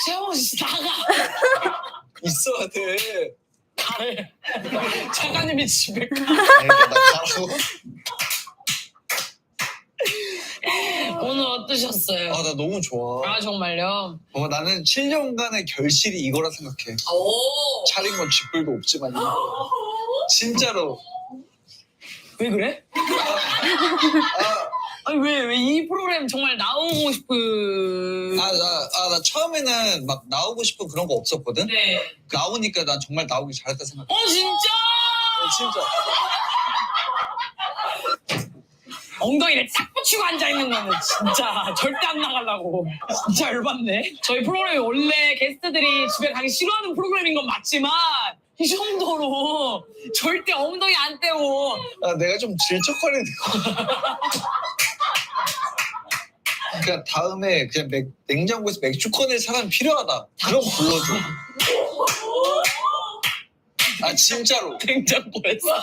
채원 씨 나가. 있어야 돼. 가래. 작가님이 집에 가. 아니, 나 가라고? 오늘 어떠셨어요? 아, 나 너무 좋아. 아 정말요? 나는 7년간의 결실이 이거라 생각해. 오. 차린 건 쥐뿔도 없지만 진짜로. 왜 그래? 아니 왜 이 프로그램 정말 나오고 싶은? 나 처음에는 막 나오고 싶은 그런 거 없었거든. 네. 나오니까 난 정말 나오기 잘했다 생각해. 진짜? 진짜. 엉덩이를 딱 붙이고 앉아 있는 거는 진짜 절대 안 나가려고. 진짜 열받네. 저희 프로그램이 원래 게스트들이 집에 가기 싫어하는 프로그램인 건 맞지만 이 정도로 절대 엉덩이 안 떼고. 내가 좀 질척거리는 거. 그냥 다음에 그냥 냉장고에서 맥주 꺼낼 사람 필요하다. 그럼 불러줘. 진짜로. 냉장고에서.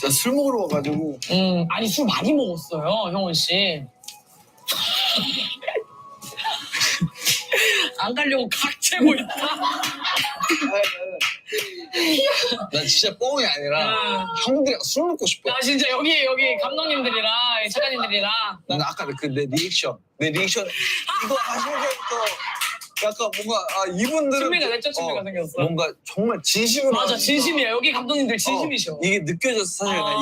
나 술 먹으러 와가지고. 아니 술 많이 먹었어요, 형원 씨. 안 가려고 각채고 있다. 나 진짜 뻥이 아니라 형들이랑 술 먹고 싶어. 나 진짜 여기 감독님들이랑 작가님들이랑. 난 아까 내 리액션 이거 하실 때부터 약간 뭔가 이분들은 준비가 내적 준비가 생겼어. 뭔가 정말 진심으로. 맞아, 진심이야. 여기 감독님들 진심이셔. 이게 느껴져서 사실 나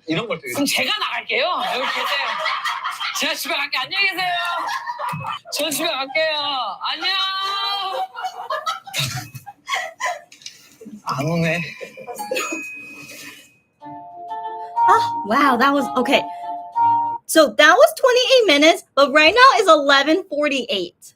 이런 걸 되게. 그럼 제가 나갈게요. 여기 계세요. 제가 집에 갈게. 안녕히 계세요. 저 집에 갈게요. 안녕. 안 오네. Wow, that was okay. So that was 28 minutes, but right now is 11:48.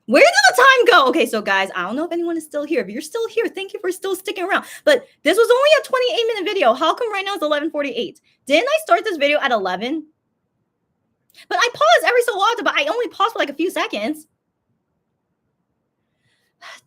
Where did the time go? Okay, so guys, I don't know if anyone is still here. If you're still here, thank you for still sticking around. But this was only a 28-minute video. How come right now it's 11:48? Didn't I start this video at 11? But I pause every so often, but I only pause for like a few seconds.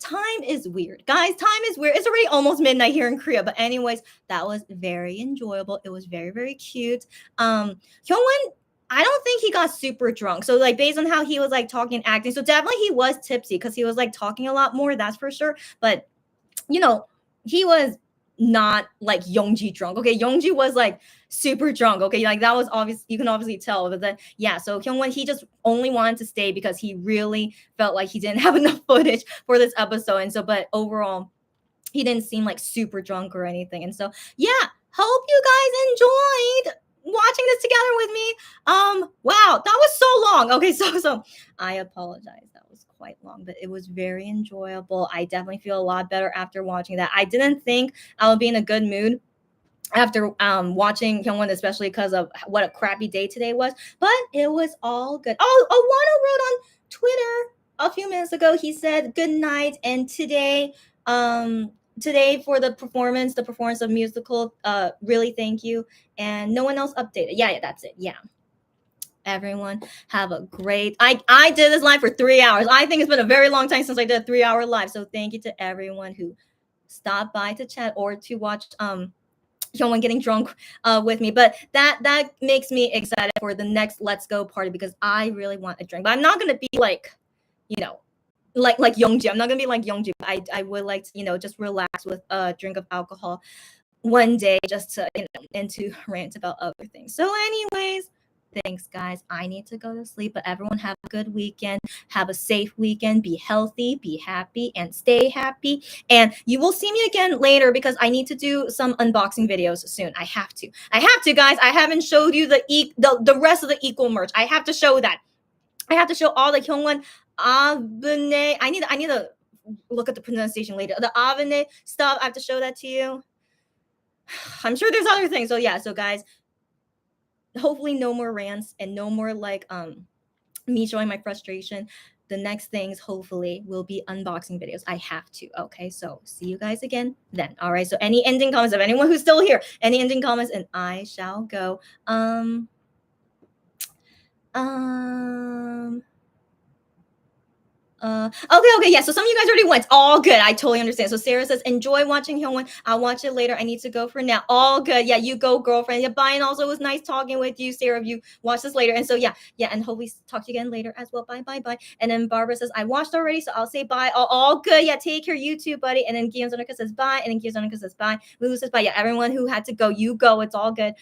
Time is weird. Guys, time is weird. It's already almost midnight here in Korea. But anyways, that was very enjoyable. It was very, very cute. Hyungwon, I don't think he got super drunk. So like based on how he was like talking and acting. So definitely he was tipsy because he was like talking a lot more. That's for sure. But you know, he was not like Youngji drunk. Okay, Youngji was like super drunk. Okay, like that was obvious. You can obviously tell. But then yeah, so Hyungwon, he just only wanted to stay because he really felt like he didn't have enough footage for this episode. And so, but overall, he didn't seem like super drunk or anything. And so yeah, hope you guys enjoyed watching this together with me. Wow, that was so long. Okay, so I apologize. That was quite long, but it was very enjoyable. I definitely feel a lot better after watching that. I didn't think I would be in a good mood after watching Hyungwon, especially because of what a crappy day today was, but it was all good. Oh, Wano wrote on Twitter a few minutes ago. He said good night, and today for the performance of musical, really thank you, and no one else updated. Yeah, that's it. Yeah, everyone have a great. I did this live for 3 hours. I think it's been a very long time since I did a 3-hour live, so thank you to everyone who stopped by to chat or to watch Hyungwon getting drunk with me. But that makes me excited for the next Let's Go party because I really want a drink. But I'm not gonna be like, like Youngji. I'm not gonna be like Youngji. I would like to, just relax with a drink of alcohol one day just to, and to rant about other things. So anyways, thanks guys. I need to go to sleep, but everyone have a good weekend. Have a safe weekend. Be healthy, be happy, and stay happy. And you will see me again later because I need to do some unboxing videos soon. I have to, guys. I haven't showed you the rest of the equal merch. I have to show that. I have to show all the Hyungwon Abune. I need to look at the pronunciation later. The Avene stuff, I have to show that to you. I'm sure there's other things. So yeah, so guys, hopefully no more rants and no more like me showing my frustration. The next things hopefully will be unboxing videos. I have to. Okay, so see you guys again then. All right, so any ending comments of anyone who's still here, any ending comments, and I shall go. Okay, yeah. So some of you guys already went. All good. I totally understand. So Sarah says, enjoy watching Hyungwon. I'll watch it later. I need to go for now. All good. Yeah, you go, girlfriend. Yeah, bye. And also it was nice talking with you, Sarah, if you watch this later. And so yeah, and hopefully talk to you again later as well. Bye. And then Barbara says, I watched already, so I'll say bye. All good. Yeah, take care, you too, buddy. And then Guillaume Zonica says bye. And then Guillaume Zonica says bye. Lulu says bye. Yeah, everyone who had to go, you go. It's all good.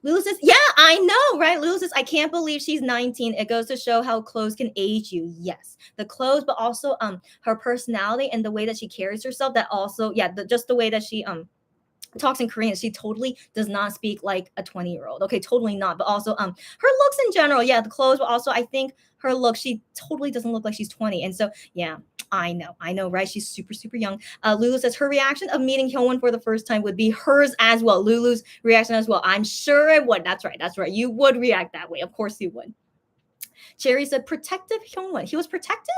Lulu says, yeah, I know, right? Lulu says, I can't believe she's 19. It goes to show how clothes can age you. Yes, the clothes, but also her personality and the way that she carries herself. That also, yeah, just the way that she talks in Korean. She totally does not speak like a 20-year-old. Okay, totally not. But also her looks in general, yeah, the clothes, but also I think her look, she totally doesn't look like she's 20. And so yeah, I know, right? She's super young. Lulu says her reaction of meeting Hyungwon for the first time would be hers as well. Lulu's reaction as well. I'm sure it would. That's right. You would react that way. Of course you would. Cherry said protective Hyungwon. He was protective?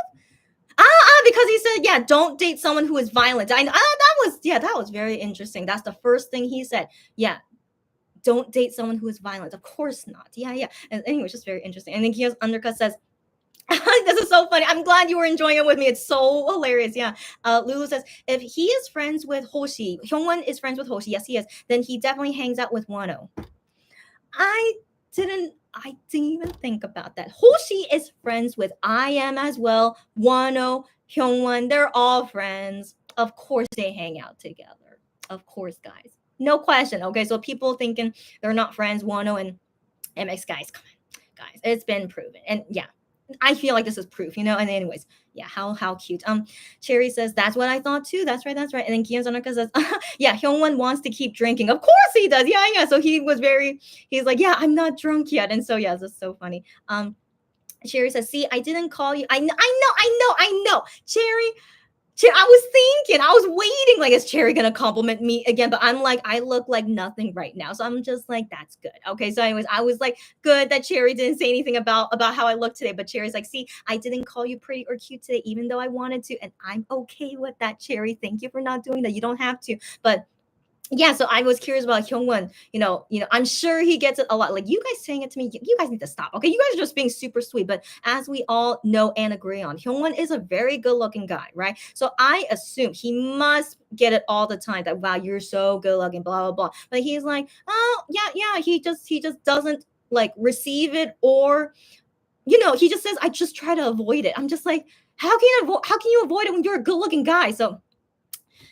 Because he said, yeah, don't date someone who is violent. That was very interesting. That's the first thing he said. Yeah, don't date someone who is violent. Of course not. Yeah. And anyway, it's just very interesting. And then Kiyo's undercut says, this is so funny. I'm glad you were enjoying it with me. It's so hilarious. Yeah. Lulu says, if he is friends with Hoshi, Hyungwon is friends with Hoshi. Yes, he is. Then he definitely hangs out with Wano. I didn't even think about that. Hoshi is friends with I am as well. Wano, Hyungwon, they're all friends. Of course they hang out together. Of course, guys. No question. Okay, so people thinking they're not friends, Wano and MX, guys, come on. Guys, it's been proven. And yeah, I feel like this is proof, And anyways, yeah, how cute. Cherry says, that's what I thought too. That's right. And then Kian Zonaka says, yeah, Hyungwon wants to keep drinking. Of course he does. Yeah. So he's like, yeah, I'm not drunk yet. And so yeah, this is so funny. Cherry says, see, I didn't call you. I know. Cherry, I was thinking, I was waiting, like, is Cherry gonna compliment me again? But I'm like, I look like nothing right now. So I'm just like, that's good. Okay. So anyways, I was like, good that Cherry didn't say anything about how I look today. But Cherry's like, see, I didn't call you pretty or cute today, even though I wanted to. And I'm okay with that, Cherry. Thank you for not doing that. You don't have to. But yeah, so I was curious about Hyungwon. I'm sure he gets it a lot. Like, you guys saying it to me, you guys need to stop. Okay, you guys are just being super sweet. But as we all know and agree on, Hyungwon is a very good-looking guy, right? So I assume he must get it all the time that, wow, you're so good-looking, blah blah blah. But he's like, oh yeah, he just doesn't like receive it, or he just says, I just try to avoid it. I'm just like, how can you avoid it when you're a good-looking guy? So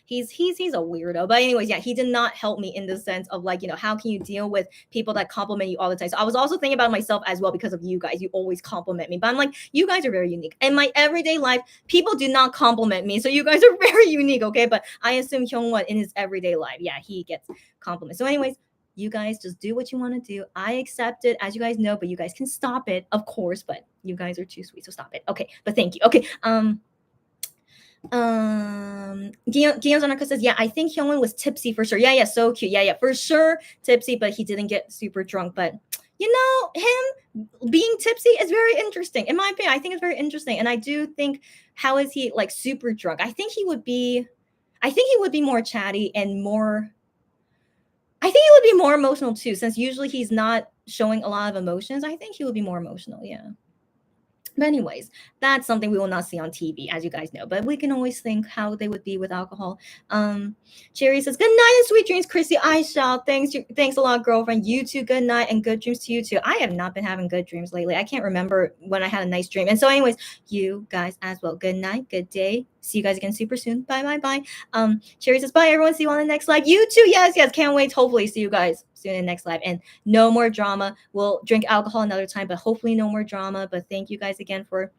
he's a weirdo. But anyways, yeah, he did not help me in the sense of like, how can you deal with people that compliment you all the time? So I was also thinking about myself as well because of you guys. You always compliment me. But I'm like, you guys are very unique. In my everyday life, people do not compliment me. So you guys are very unique, okay? But I assume Hyungwon in his everyday life, yeah, he gets compliments. So anyways, you guys just do what you want to do. I accept it, as you guys know, but you guys can stop it, of course. But you guys are too sweet, so stop it. Okay, but thank you. Okay, Guillaume Zonaka says, yeah, I think Hyungwon was tipsy for sure. Yeah, so cute. Yeah, for sure tipsy, but he didn't get super drunk. But him being tipsy is very interesting. In my opinion, I think it's very interesting. And I do think, how is he like super drunk? I think he would be more chatty and more, I think he would be more emotional too, since usually he's not showing a lot of emotions. I think he would be more emotional, yeah. But anyways, that's something we will not see on TV, as you guys know. But we can always think how they would be with alcohol. Cherry says, good night and sweet dreams, Chrissy. I shall. Thanks a lot, girlfriend. You too, good night and good dreams to you too. I have not been having good dreams lately. I can't remember when I had a nice dream. And so anyways, you guys as well. Good night, good day. See you guys again super soon. Bye. Cherry says, bye, everyone. See you on the next live. You too. Yes. Can't wait. Hopefully see you guys soon in the next live. And no more drama. We'll drink alcohol another time, but hopefully no more drama. But thank you guys again for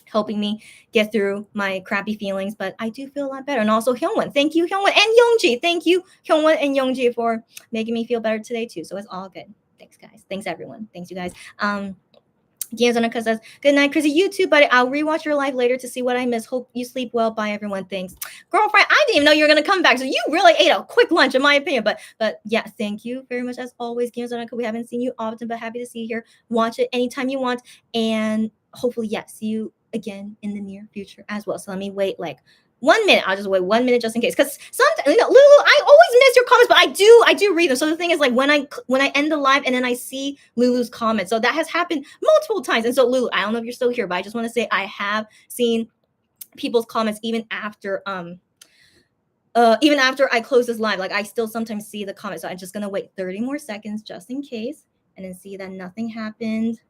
helping me get through my crappy feelings. But I do feel a lot better. And also Hyungwon. Thank you, Hyungwon and Youngji. Thank you, Hyungwon and Youngji, for making me feel better today too. So it's all good. Thanks, guys. Thanks, everyone. Thanks, you guys. Gianzonica says, good night, Chrissy. You too, buddy. I'll rewatch your live later to see what I missed. Hope you sleep well. Bye, everyone. Thanks. Girlfriend, I didn't even know you were going to come back. So you really ate a quick lunch, in my opinion. But yeah, thank you very much as always, Gianzonica. We haven't seen you often, but happy to see you here. Watch it anytime you want. And hopefully, yeah, see you again in the near future as well. So let me wait like 1 minute. I'll just wait 1 minute just in case. Because sometimes, Lulu, I always miss your comments, but I do read them. So the thing is, like when I end the live and then I see Lulu's comments, so that has happened multiple times. And so Lulu, I don't know if you're still here, but I just want to say I have seen people's comments even after I close this live. Like I still sometimes see the comments. So I'm just gonna wait 30 more seconds just in case, and then see that nothing happened.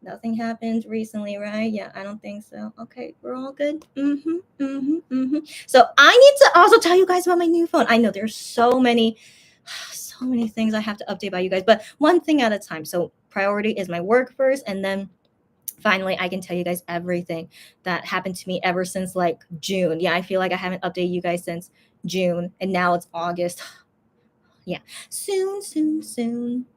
Nothing happened recently, right? Yeah, I don't think so. Okay, we're all good. So I need to also tell you guys about my new phone. I know there's so many things I have to update by you guys, but one thing at a time. So priority is my work first, and then finally I can tell you guys everything that happened to me ever since like June. Yeah, I feel like I haven't updated you guys since June, and now it's August. Yeah, soon.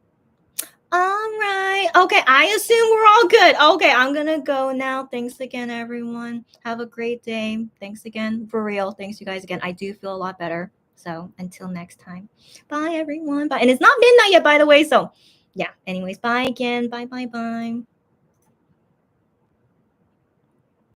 All right. Okay, I assume we're all good. Okay, I'm gonna go now. Thanks again, everyone. Have a great day. Thanks again, for real. Thanks, you guys again. I do feel a lot better. So until next time, bye, everyone. Bye. And it's not midnight yet, by the way. So yeah. Anyways, bye again. Bye.